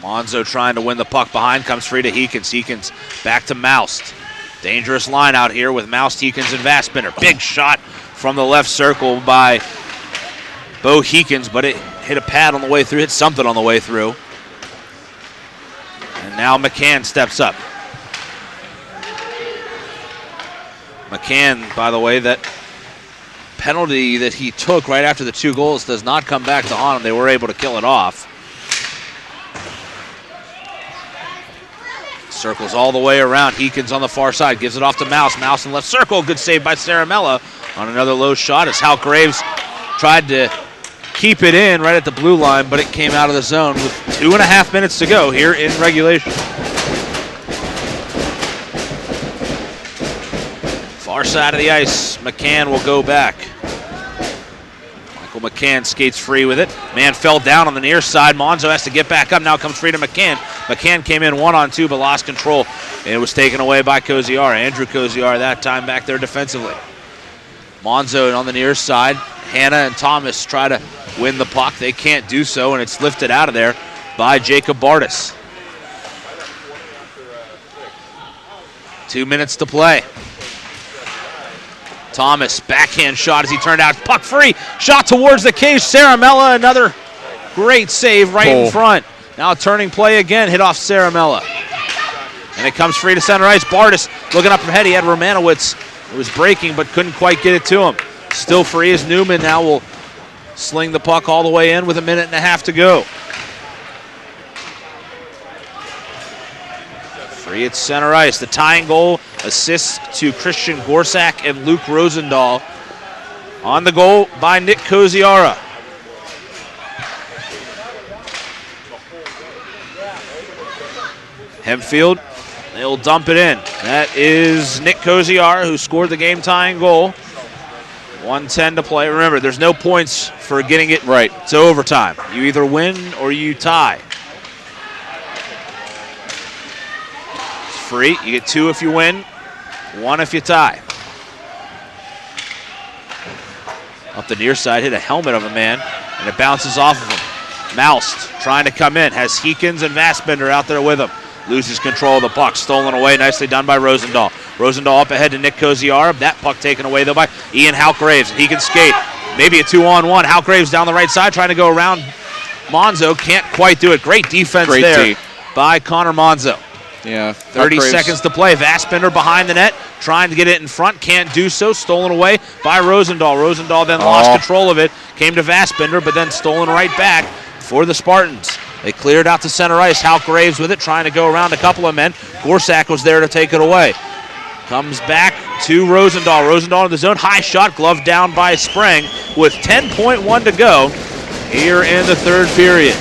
Monzo trying to win the puck behind, comes free to Heekins. Heekins back to Moust. Dangerous line out here with Moust, Heekins, and Vaspiner. Big shot from the left circle by Bo Heekins, but it hit a pad on the way through, hit something on the way through. And now McCann steps up. McCann, by the way, that penalty that he took right after the 2 goals does not come back to haunt him. They were able to kill it off. Circles all the way around. Heekins on the far side. Gives it off to Mouse. Mouse in left circle. Good save by Saramella on another low shot as Hal Graves tried to keep it in right at the blue line, but it came out of the zone with 2.5 minutes to go here in regulation. Far side of the ice. McCann will go back. Michael McCann skates free with it. Man fell down on the near side. Monzo has to get back up. Now comes free to McCann. McCann came in 1-on-2 but lost control. It was taken away by Koziara. Andrew Koziara that time back there defensively. Monzo on the near side. Hanna and Thomas try to win the puck. They can't do so, and it's lifted out of there by Jacob Bartis. 2 minutes to play. Thomas, backhand shot as he turned out. Puck free. Shot towards the cage. Saramella, another great save right in front. Now a turning play again. Hit off Saramella. And it comes free to center ice. Bartis looking up ahead. He had Romanowitz. It was breaking, but couldn't quite get it to him. Still free as Newman now will sling the puck all the way in with 1.5 minutes to go. Free at center ice. The tying goal, assists to Christian Gorsak and Luke Rosendahl. On the goal by Nick Koziara. Hempfield, they'll dump it in. That is Nick Koziara who scored the game-tying goal. 1:10 to play. Remember, there's no points for getting it right to overtime. You either win or you tie. It's free. You get 2 if you win, 1 if you tie. Up the near side, hit a helmet of a man, and it bounces off of him. Moust trying to come in, has Heekins and Vassbender out there with him. Loses control of the puck, stolen away, nicely done by Rosendahl. Rosendahl up ahead to Nick Koziara. That puck taken away, though, by Ian Halgraves. He can skate. Maybe a 2-on-1. Halgraves down the right side, trying to go around Monzo. Can't quite do it. Great defense there by Connor Monzo. Yeah. 30 seconds to play. Vassbender behind the net, trying to get it in front. Can't do so. Stolen away by Rosendahl. Rosendahl then lost control of it. Came to Vassbender, but then stolen right back for the Spartans. They cleared out to center ice. Hal Graves with it, trying to go around a couple of men. Gorsak was there to take it away. Comes back to Rosendahl. Rosendahl in the zone. High shot, glove down by Sprang with 10.1 to go here in the third period.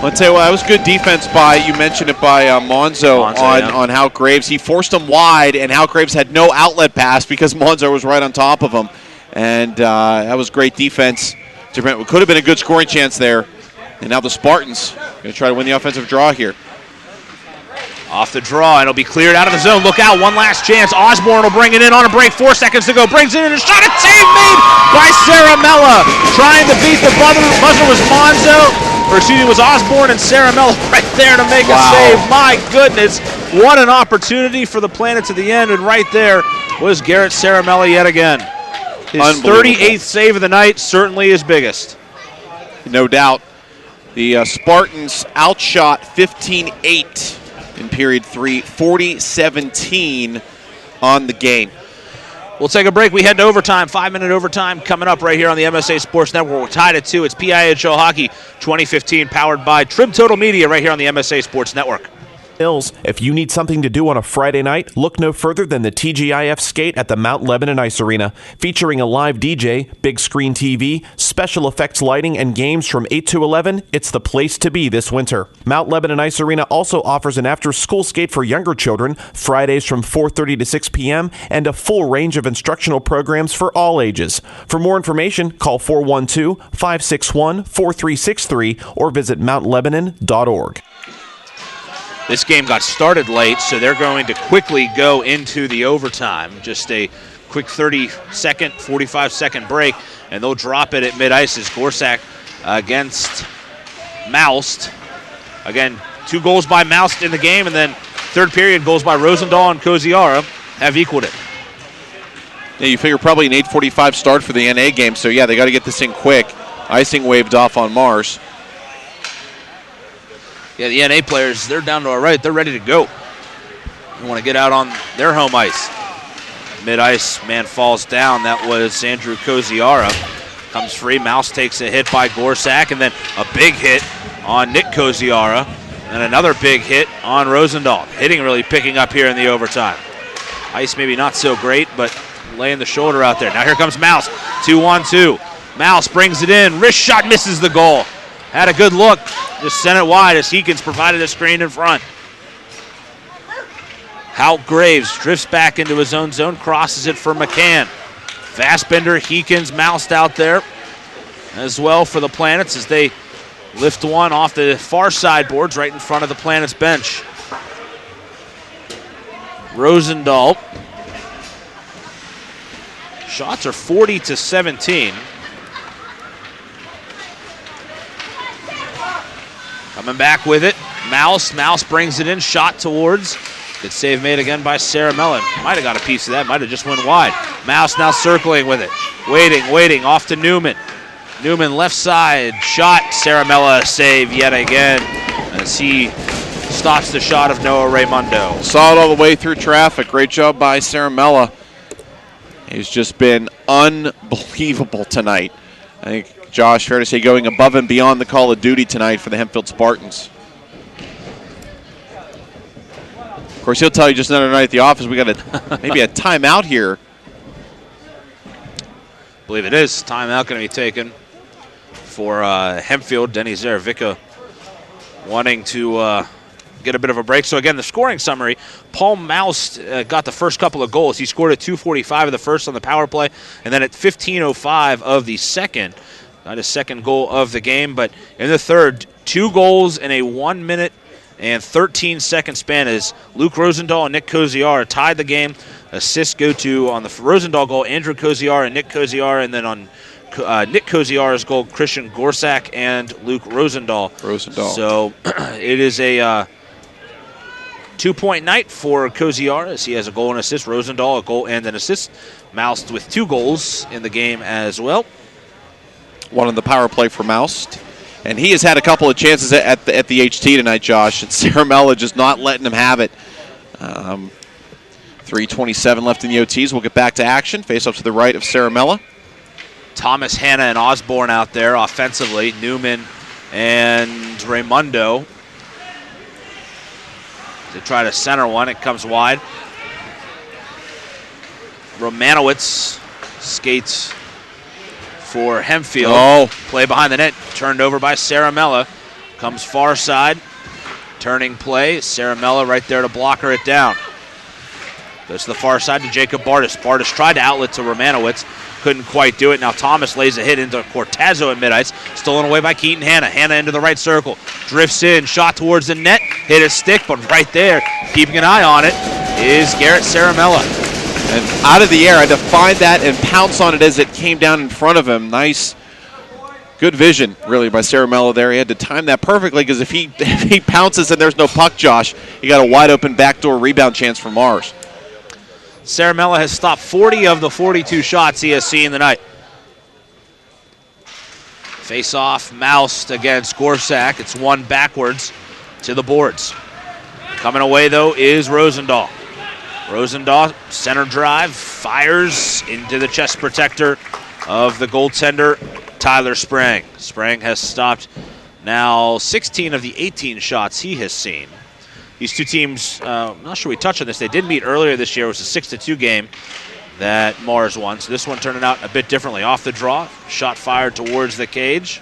I'll tell you what, that was good defense by, you mentioned it, by Monzo on Hal Graves. He forced him wide, and Hal Graves had no outlet pass because Monzo was right on top of him. And that was great defense. It could have been a good scoring chance there. And now the Spartans going to try to win the offensive draw here. Off the draw, and it'll be cleared out of the zone. Look out, one last chance. Osborne will bring it in on a break. 4 seconds to go. Brings it in and shot. A save made by Saramella. Trying to beat the buzzer was Monzo. It was Osborne and Saramella right there to make a save. My goodness, what an opportunity for the Planets at the end. And right there was Garrett Saramella yet again. His 38th save of the night, certainly his biggest. No doubt. The Spartans outshot 15-8 in period 3, 40-17 on the game. We'll take a break. We head to overtime. 5-minute overtime coming up right here on the MSA Sports Network. We're tied at 2. It's PIHL Hockey 2015 powered by Trim Total Media right here on the MSA Sports Network. If you need something to do on a Friday night, look no further than the TGIF skate at the Mount Lebanon Ice Arena. Featuring a live DJ, big screen TV, special effects lighting, and games from 8 to 11, it's the place to be this winter. Mount Lebanon Ice Arena also offers an after-school skate for younger children, Fridays from 4:30 to 6 p.m., and a full range of instructional programs for all ages. For more information, call 412-561-4363 or visit mountlebanon.org. This game got started late, so they're going to quickly go into the overtime. Just a quick 30-second, 45-second break, and they'll drop it at mid-ice as Gorsak against Moust. Again, 2 goals by Moust in the game, and then third period goals by Rosendahl and Koziara have equaled it. Yeah, you figure probably an 8:45 start for the NA game, so yeah, they got to get this thing quick. Icing waved off on Mars. Yeah, the NA players, they're down to our right. They're ready to go. They want to get out on their home ice. Mid-ice, man falls down. That was Andrew Koziara. Comes free. Mouse takes a hit by Gorsak, and then a big hit on Nick Koziara, and another big hit on Rosendahl. Hitting really picking up here in the overtime. Ice maybe not so great, but laying the shoulder out there. Now here comes Mouse. 2-1-2. Mouse brings it in. Wrist shot misses the goal. Had a good look. Just sent it wide as Heekins provided a screen in front. Hal Graves drifts back into his own zone, crosses it for McCann. Fassbender, Heekins, Moused out there as well for the Planets as they lift one off the far side boards right in front of the Planets bench. Rosendahl. Shots are 40-17. Coming back with it. Mouse brings it in, shot towards. Good save made again by Sarah Mellon. Might have got a piece of that, might have just went wide. Mouse now circling with it. Waiting, off to Newman. Newman left side, shot. Saramella save yet again as he stops the shot of Noah Raimundo. Saw it all the way through traffic. Great job by Saramella. He's just been unbelievable tonight. I think, Josh, fair to say, going above and beyond the call of duty tonight for the Hempfield Spartans. Of course, he'll tell you just another night at the office, we got maybe a timeout here. I believe it is. Timeout going to be taken for Hempfield. Denny Zaravica wanting to get a bit of a break. So again, the scoring summary, Paul Mouse got the first couple of goals. He scored at 2:45 of the first on the power play, and then at 15:05 of the second. Got his second goal of the game, but in the third, 2 goals in a 1 minute and 13-second span as Luke Rosendahl and Nick Koziara tied the game. Assists go to, on the Rosendahl goal, Andrew Koziara and Nick Koziara, and then on Nick Koziara's goal, Christian Gorsak and Luke Rosendahl. So it is a 2-point night for Koziara as he has a goal and assist. Rosendahl a goal and an assist. Mouse with 2 goals in the game as well. One on the power play for Mouse. And he has had a couple of chances at the HT tonight, Josh. And Saramella just not letting him have it. 3:27 left in the OTs. We'll get back to action. Face up to the right of Saramella. Thomas, Hanna, and Osborne out there offensively. Newman and Raimundo. To try to center one. It comes wide. Romanowitz skates for Hempfield. Play behind the net, turned over by Saramella. Comes far side, turning play. Saramella right there to blocker it down. Goes to the far side to Jacob Bartis. Bartis tried to outlet to Romanowitz, couldn't quite do it. Now Thomas lays a hit into Cortazzo at mid-ice. Stolen away by Keaton Hanna. Hanna into the right circle. Drifts in, shot towards the net. Hit a stick, but right there, keeping an eye on it, is Garrett Saramella. And out of the air, had to find that and pounce on it as it came down in front of him. Nice, good vision, really, by Saramella there. He had to time that perfectly because if he pounces and there's no puck, Josh, you got a wide-open backdoor rebound chance for Mars. Saramella has stopped 40 of the 42 shots he has seen tonight. Face-off, Mouse against Gorsak. It's one backwards to the boards. Coming away, though, is Rosendahl. Rosendahl, center drive, fires into the chest protector of the goaltender, Tyler Sprang. Sprang has stopped now 16 of the 18 shots he has seen. These two teams, I'm not sure we touched on this, they did meet earlier this year. It was a 6-2 game that Mars won. So this one turned out a bit differently. Off the draw, shot fired towards the cage.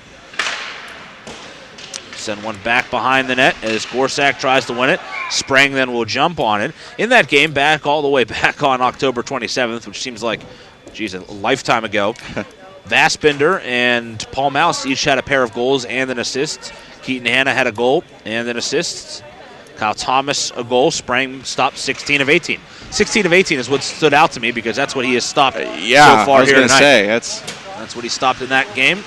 Send one back behind the net as Gorsak tries to win it. Sprang then will jump on it. In that game, back all the way back on October 27th, which seems like, geez, a lifetime ago, Vassbinder and Paul Mouse each had a pair of goals and an assist. Keaton Hanna had a goal and an assist. Kyle Thomas a goal. Sprang stopped 16 of 18. 16 of 18 is what stood out to me because that's what he has stopped so far here tonight. That's what he stopped in that game.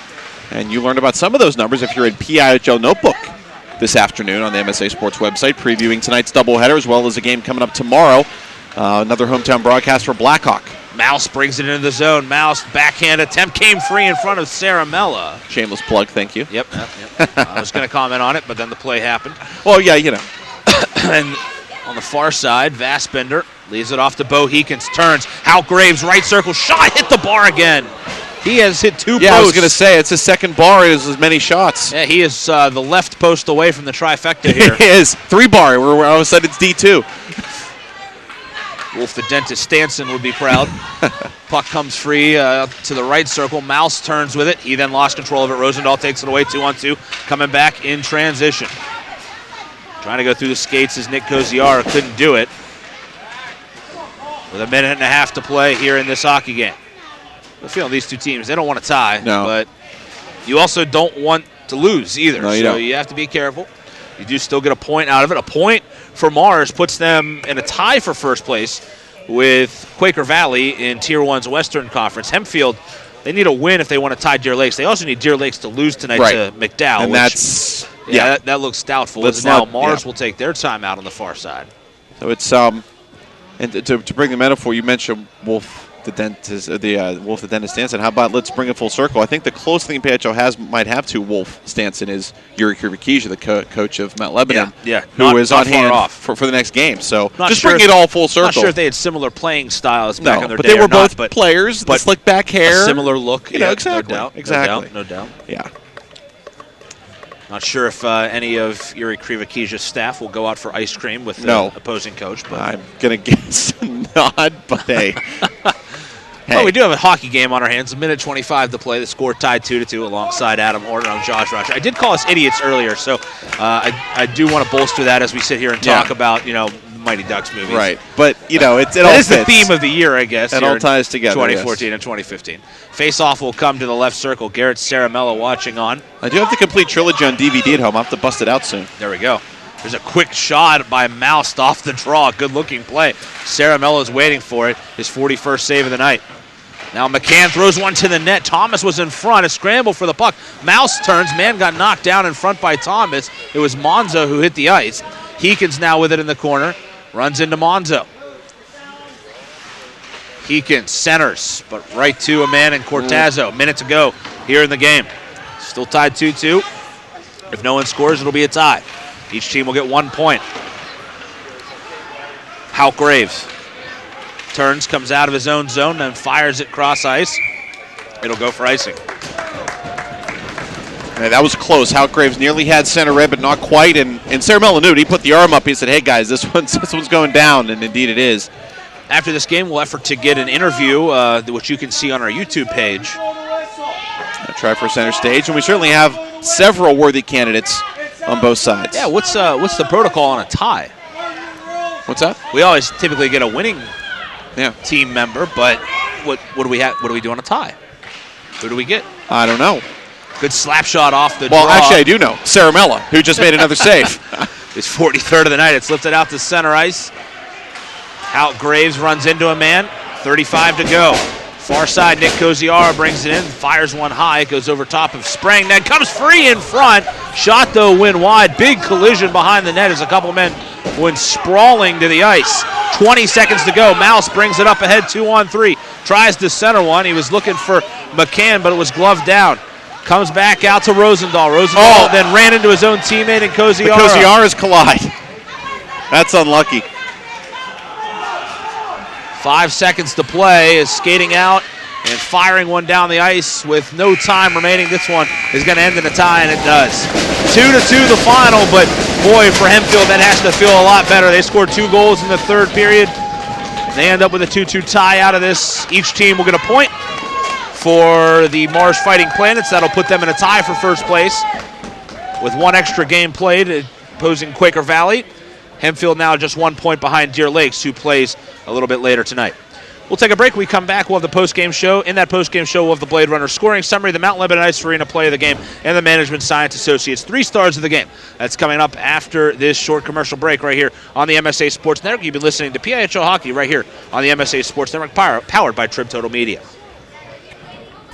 And you learned about some of those numbers if you're in PIHL Notebook this afternoon on the MSA Sports website, previewing tonight's doubleheader as well as a game coming up tomorrow. Another hometown broadcast for Blackhawk. Mouse brings it into the zone. Mouse backhand attempt came free in front of Saramella. Shameless plug, thank you. Yep. I was going to comment on it, but then the play happened. Well, yeah, you know. And on the far side, Vassbinder Leaves it off to Bo Heekins. Turns. Hal Graves, right circle. Shot. Hit the bar again. He has hit 2 posts. Yeah, I was going to say, it's his second bar. It is as many shots. Yeah, he is the left post away from the trifecta here. He is. 3 bar. Where all of a sudden it's D2. Wolf the dentist Stanson would be proud. Puck comes free to the right circle. Mouse turns with it. He then lost control of it. Rosendahl takes it away 2-on-2. Coming back in transition. Trying to go through the skates as Nick Koziara couldn't do it. With a minute and a half to play here in this hockey game. I'm feeling these two teams, they don't want to tie, but you also don't want to lose either. No, you so don't. You have to be careful. You do still get a point out of it. A point for Mars puts them in a tie for first place with Quaker Valley in Tier 1's Western Conference. Hempfield, they need a win if they want to tie Deer Lakes. They also need Deer Lakes to lose tonight to McDowell. And that's, that looks doubtful. As now Mars will take their time out on the far side. So it's, and to bring the metaphor, you mentioned Wolf the dentist, Wolf the dentist Stanson. How about let's bring it full circle? I think the closest thing PIHL might have to Wolf Stanson is Yuri Krivakija, the coach of Mount Lebanon, who is on hand for the next game. So just bring it all full circle. Not sure if they had similar playing styles back in their day. But they were both but players. But slick back hair, a similar look. Exactly. No doubt. Yeah. Not sure if any of Yuri Krivakija's staff will go out for ice cream with the opposing coach. But I'm going to guess not, but hey. Well, we do have a hockey game on our hands. A minute 25 to play. The score tied 2-2 alongside Adam Hoerner and Josh Rocher. I did call us idiots earlier, so I do want to bolster that as we sit here and talk about, Mighty Ducks movies. Right. But, it all fits. The theme of the year, I guess. It all ties together. 2014 and 2015. Face-off will come to the left circle. Garrett Saramello watching on. I do have the complete trilogy on DVD at home. I'll have to bust it out soon. There we go. There's a quick shot by Moust off the draw. Good-looking play. Saramello's waiting for it. His 41st save of the night. Now McCann throws one to the net. Thomas was in front. A scramble for the puck. Mouse turns. Man got knocked down in front by Thomas. It was Monzo who hit the ice. Heekins now with it in the corner. Runs into Monzo. Heekins centers, but right to a man in Cortazzo. Minute to go here in the game. Still tied 2-2. If no one scores, it'll be a tie. Each team will get 1 point. Hal Graves turns, comes out of his own zone, then fires it cross ice. It'll go for icing. Hey, that was close. Hal Graves nearly had center red, but not quite. And Saramello knew it. He put the arm up. He said, hey, guys, this one's going down. And indeed it is. After this game, we'll effort to get an interview, which you can see on our YouTube page. I'll try for center stage. And we certainly have several worthy candidates on both sides. Yeah, what's the protocol on a tie? What's that? We always typically get a winning team member, but what do we have? What do we do on a tie? Who do we get? I don't know. Good slap shot off the draw. Well, actually, I do know. Saramello, who just made another save. His 43rd of the night. It's lifted out to center ice. Out Graves runs into a man. 35 to go. Far side, Nick Koziara brings it in, fires one high. It goes over top of Sprang. Then comes free in front. Shot, though, went wide. Big collision behind the net as a couple men went sprawling to the ice. 20 seconds to go. Mouse brings it up ahead, 2-on-3. Tries to center one. He was looking for McCann, but it was gloved down. Comes back out to Rosendahl. Rosendahl then ran into his own teammate and Koziara. The Koziaras collide. That's unlucky. 5 seconds to play. Is skating out and firing one down the ice with no time remaining. This one is going to end in a tie, and it does. 2-2 the final, but boy, for Hempfield, that has to feel a lot better. They scored 2 goals in the third period. They end up with a 2-2 tie out of this. Each team will get a point. For the Mars Fighting Planets, that'll put them in a tie for first place with 1 extra game played, opposing Quaker Valley. Hempfield now just 1 point behind Deer Lakes, who plays a little bit later tonight. We'll take a break. We come back. We'll have the post-game show. In that post-game show, we'll have the Bladerunners scoring summary, the Mount Lebanon Ice Arena play of the game, and the Management Science Associates 3 stars of the game. That's coming up after this short commercial break right here on the MSA Sports Network. You've been listening to PIHL Hockey right here on the MSA Sports Network, powered by Trib Total Media.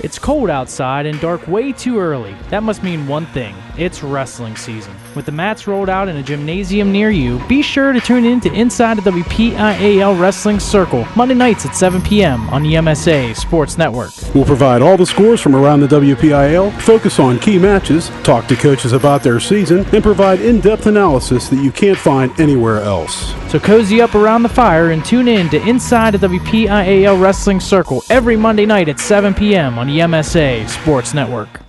It's cold outside and dark way too early. That must mean one thing. it's wrestling season. With the mats rolled out in a gymnasium near you, be sure to tune in to Inside the WPIHL Wrestling Circle, Monday nights at 7 p.m. on the MSA Sports Network. We'll provide all the scores from around the WPIHL, focus on key matches, talk to coaches about their season, and provide in-depth analysis that you can't find anywhere else. So cozy up around the fire and tune in to Inside the WPIHL Wrestling Circle every Monday night at 7 p.m. on the MSA Sports Network.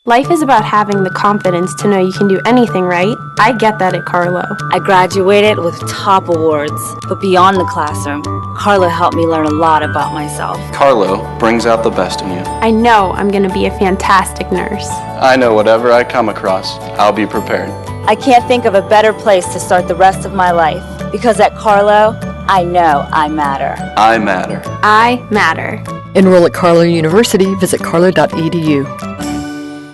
Life is about having the confidence to know you can do anything right. I get that at Carlo. I graduated with top awards, but beyond the classroom, Carlo helped me learn a lot about myself. Carlo brings out the best in you. I know I'm going to be a fantastic nurse. I know whatever I come across, I'll be prepared. I can't think of a better place to start the rest of my life, because at Carlo, I know I matter. I matter. I matter. Enroll at Carlo University. Visit carlo.edu.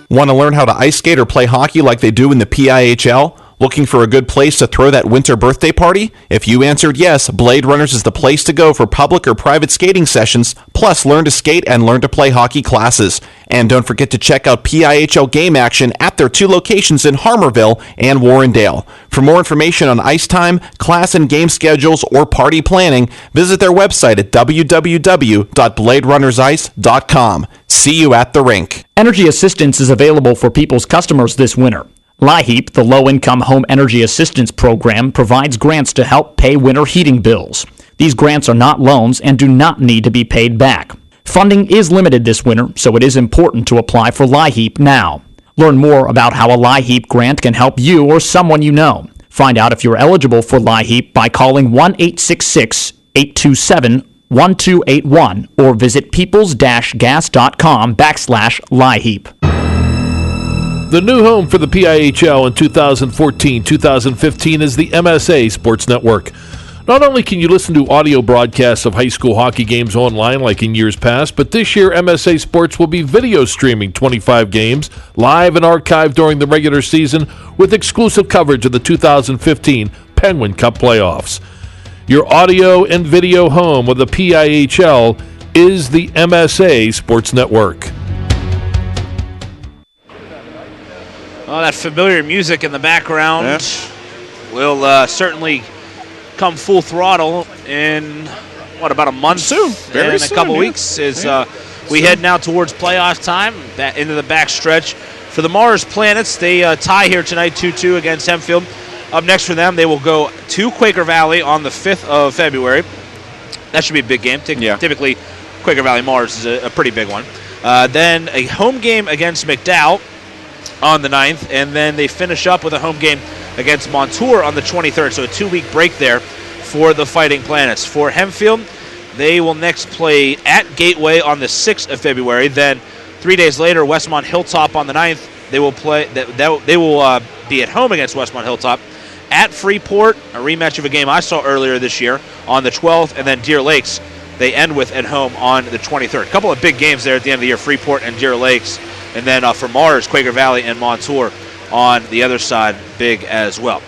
Want to learn how to ice skate or play hockey like they do in the PIHL? Looking for a good place to throw that winter birthday party? If you answered yes, Bladerunners is the place to go for public or private skating sessions, plus learn to skate and learn to play hockey classes. And don't forget to check out PIHL game action at their 2 locations in Harmarville and Warrendale. For more information on ice time, class and game schedules, or party planning, visit their website at www.bladerunnersice.com. See you at the rink. Energy assistance is available for people's customers this winter. LIHEAP, the Low-Income Home Energy Assistance Program, provides grants to help pay winter heating bills. These grants are not loans and do not need to be paid back. Funding is limited this winter, so it is important to apply for LIHEAP now. Learn more about how a LIHEAP grant can help you or someone you know. Find out if you're eligible for LIHEAP by calling 1-866-827-1281 or visit peoples-gas.com/LIHEAP. The new home for the PIHL in 2014-2015 is the MSA Sports Network. Not only can you listen to audio broadcasts of high school hockey games online like in years past, but this year MSA Sports will be video streaming 25 games live and archived during the regular season with exclusive coverage of the 2015 Penguin Cup playoffs. Your audio and video home of the PIHL is the MSA Sports Network. Well, that familiar music in the background will certainly come full throttle in, about a month? Soon. Very in soon, a couple weeks as we head now towards playoff time, into the back stretch. For the Mars Planets, they tie here tonight 2-2 against Hempfield. Up next for them, they will go to Quaker Valley on the 5th of February. That should be a big game. Typically, Quaker Valley Mars is a pretty big one. Then a home game against McDowell on the 9th, and then they finish up with a home game against Montour on the 23rd, so a 2-week break there for the Fighting Planets. For Hempfield, they will next play at Gateway on the 6th of February. Then 3 days later, Westmont Hilltop on the 9th. They will play. They will be at home against Westmont Hilltop. At Freeport, a rematch of a game I saw earlier this year on the 12th, and then Deer Lakes they end with at home on the 23rd. A couple of big games there at the end of the year, Freeport and Deer Lakes. And then for Mars, Quaker Valley and Montour on the other side, big as well.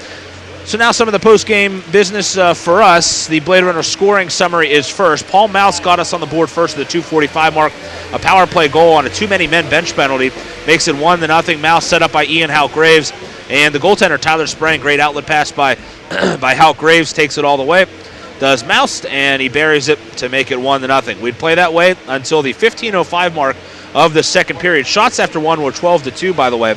So now some of the post-game business for us. The Blade Runner scoring summary is first. Paul Mouse got us on the board first at the 2:45 mark. A power play goal on a too-many-men bench penalty makes it 1-0. Mouse set up by Ian Halk Graves. And the goaltender, Tyler Sprang, great outlet pass by Halk Graves, takes it all the way. Does Mouse, and he buries it to make it 1-0. We'd play that way until the 15:05 mark of the second period. Shots after one were 12-2, by the way.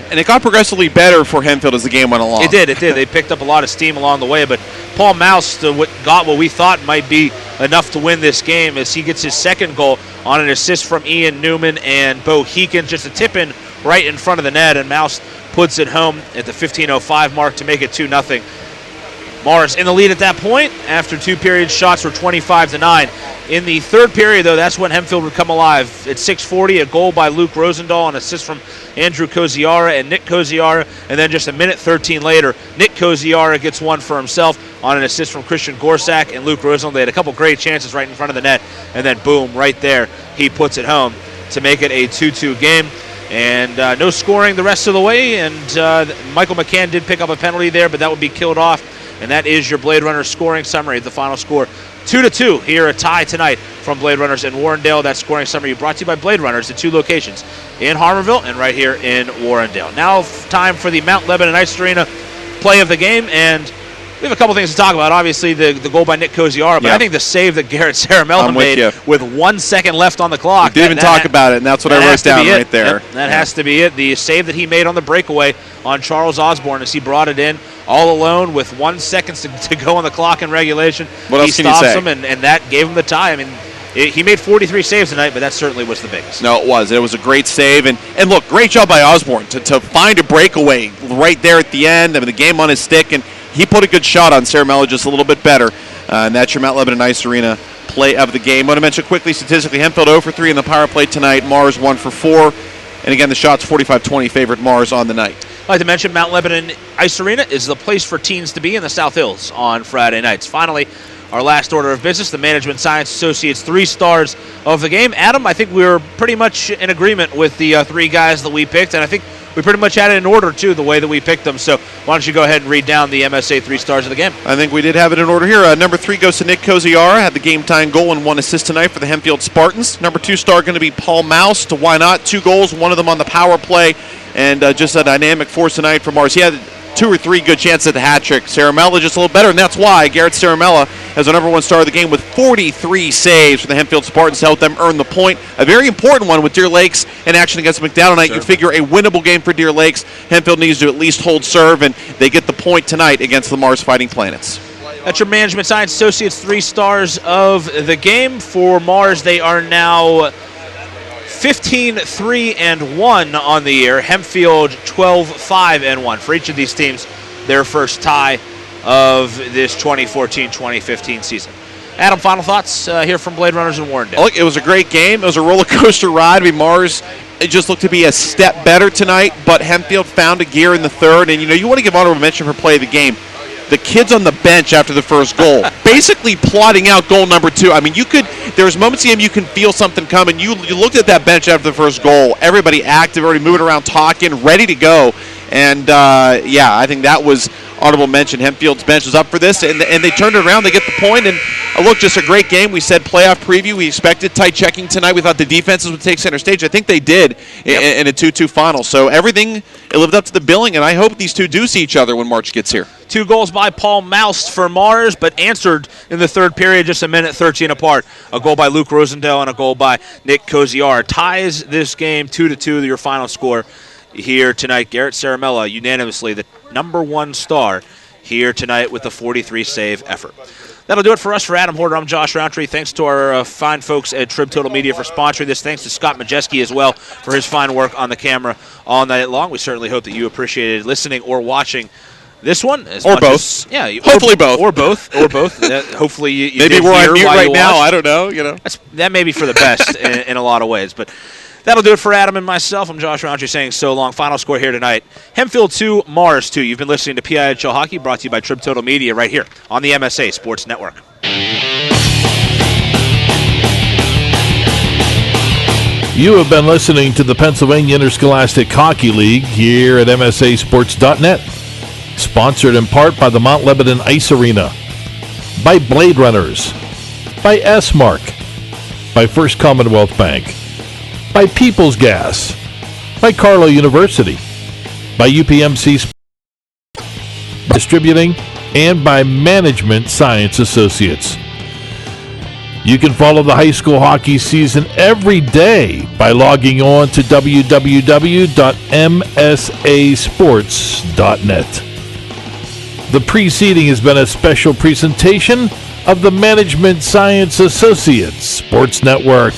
And it got progressively better for Hempfield as the game went along. It did. They picked up a lot of steam along the way, but Paul Mouse got what we thought might be enough to win this game as he gets his second goal on an assist from Ian Newman and Bo Heekins, just a tip-in right in front of the net, and Mouse puts it home at the 15:05 mark to make it 2-0. Mars in the lead at that point. After two periods, shots were 25-9. In the third period, though, that's when Hempfield would come alive. At 6:40, a goal by Luke Rosendahl, an assist from Andrew Koziara and Nick Koziara, and then just a minute 13 later, Nick Koziara gets one for himself on an assist from Christian Gorsak and Luke Rosendahl. They had a couple great chances right in front of the net, and then boom, right there, he puts it home to make it a 2-2 game. And no scoring the rest of the way, and Michael McCann did pick up a penalty there, but that would be killed off. And that is your Blade Runner scoring summary. The final score, 2-2 here, a tie tonight from Bladerunners and Warrendale. That scoring summary brought to you by Bladerunners at 2 locations, in Harmarville and right here in Warrendale. Now time for the Mount Lebanon Ice Arena play of the game, and we have a couple things to talk about. Obviously, the goal by Nick Koziara, but I think the save that Garrett Saramella made with 1 second left on the clock. We didn't even talk about it, and that's what I wrote down right there. Yep, that has to be it. The save that he made on the breakaway on Charles Osborne as he brought it in all alone with 1 second to go on the clock in regulation. What else can you say? He stops him, and that gave him the tie. I mean, he made 43 saves tonight, but that certainly was the biggest. No, it was. It was a great save. And look, great job by Osborne to find a breakaway right there at the end. I mean, the game on his stick, and he put a good shot on Saramella, just a little bit better. And that's your Mount Lebanon Ice Arena play of the game. I want to mention quickly, statistically, Hempfield 0 for 3 in the power play tonight. Mars 1 for 4. And again, the shots 45-20 favored Mars on the night. I'd like to mention Mount Lebanon Ice Arena is the place for teens to be in the South Hills on Friday nights. Finally, our last order of business, the Management Science Associates 3 stars of the game. Adam, I think we were pretty much in agreement with the 3 guys that we picked, and I think we pretty much had it in order, too, the way that we picked them. So why don't you go ahead and read down the MSA 3 stars of the game? I think we did have it in order here. Number 3 goes to Nick Koziara, had the game-tying goal and 1 assist tonight for the Hempfield Spartans. Number 2 star going to be Paul Mouse to Why Not, 2 goals, 1 of them on the power play, and just a dynamic force tonight for Mars. He had 2 or 3 good chances at the hat trick. Saramella just a little better, and that's why Garrett Saramella has the number 1 star of the game with 43 saves for the Hempfield Spartans to help them earn the point. A very important one with Deer Lakes in action against McDowell tonight. Sure. You figure a winnable game for Deer Lakes. Hempfield needs to at least hold serve, and they get the point tonight against the Mars Fighting Planets. That's your Management Science Associates 3 stars of the game. For Mars, they are now 15-3-1 on the year. Hempfield 12-5-1. For each of these teams, their first tie of this 2014-2015 season. Adam, final thoughts here from Bladerunners and Warrendale. Look, it was a great game. It was a roller coaster ride. I mean, Mars, it just looked to be a step better tonight, but Hempfield found a gear in the third. And, you want to give honorable mention for play of the game. The kids on the bench after the first goal, basically plotting out goal number 2. I mean, there's moments in the game you can feel something coming. You looked at that bench after the first goal. Everybody active, everybody moving around, talking, ready to go. And, I think that was honorable mention. Hempfield's bench was up for this, and they turned it around. They get the point, and look, just a great game. We said playoff preview. We expected tight checking tonight. We thought the defenses would take center stage. I think they did in a 2-2 final. So everything, it lived up to the billing, and I hope these two do see each other when March gets here. 2 goals by Paul Mouse for Mars, but answered in the third period, just a minute 13 apart. A goal by Luke Rosendale and a goal by Nick Koziara. Ties this game 2-2, your final score here tonight. Garrett Saramella, unanimously the number 1 star here tonight with the 43 save effort. That'll do it for us. For Adam Hoerner, I'm Josh Rowntree. Thanks to our fine folks at Trib Total Media for sponsoring this. Thanks to Scott Majeski as well for his fine work on the camera all night long. We certainly hope that you appreciated listening or watching this one. Or both. Hopefully both. Or both. Hopefully you maybe did we're hear on mute while right you now. watched. I don't know. That may be for the best in a lot of ways. But that'll do it for Adam and myself. I'm Josh Rowntree saying so long. Final score here tonight. Hempfield 2, Mars 2. You've been listening to PIHL Hockey, brought to you by Trib Total Media right here on the MSA Sports Network. You have been listening to the Pennsylvania Interscholastic Hockey League here at MSASports.net. Sponsored in part by the Mount Lebanon Ice Arena, by Bladerunners, by S-Mark, by First Commonwealth Bank, by People's Gas, by Carlow University, by UPMC Distributing, and by Management Science Associates. You can follow the high school hockey season every day by logging on to www.msasports.net. The preceding has been a special presentation of the Management Science Associates Sports Network.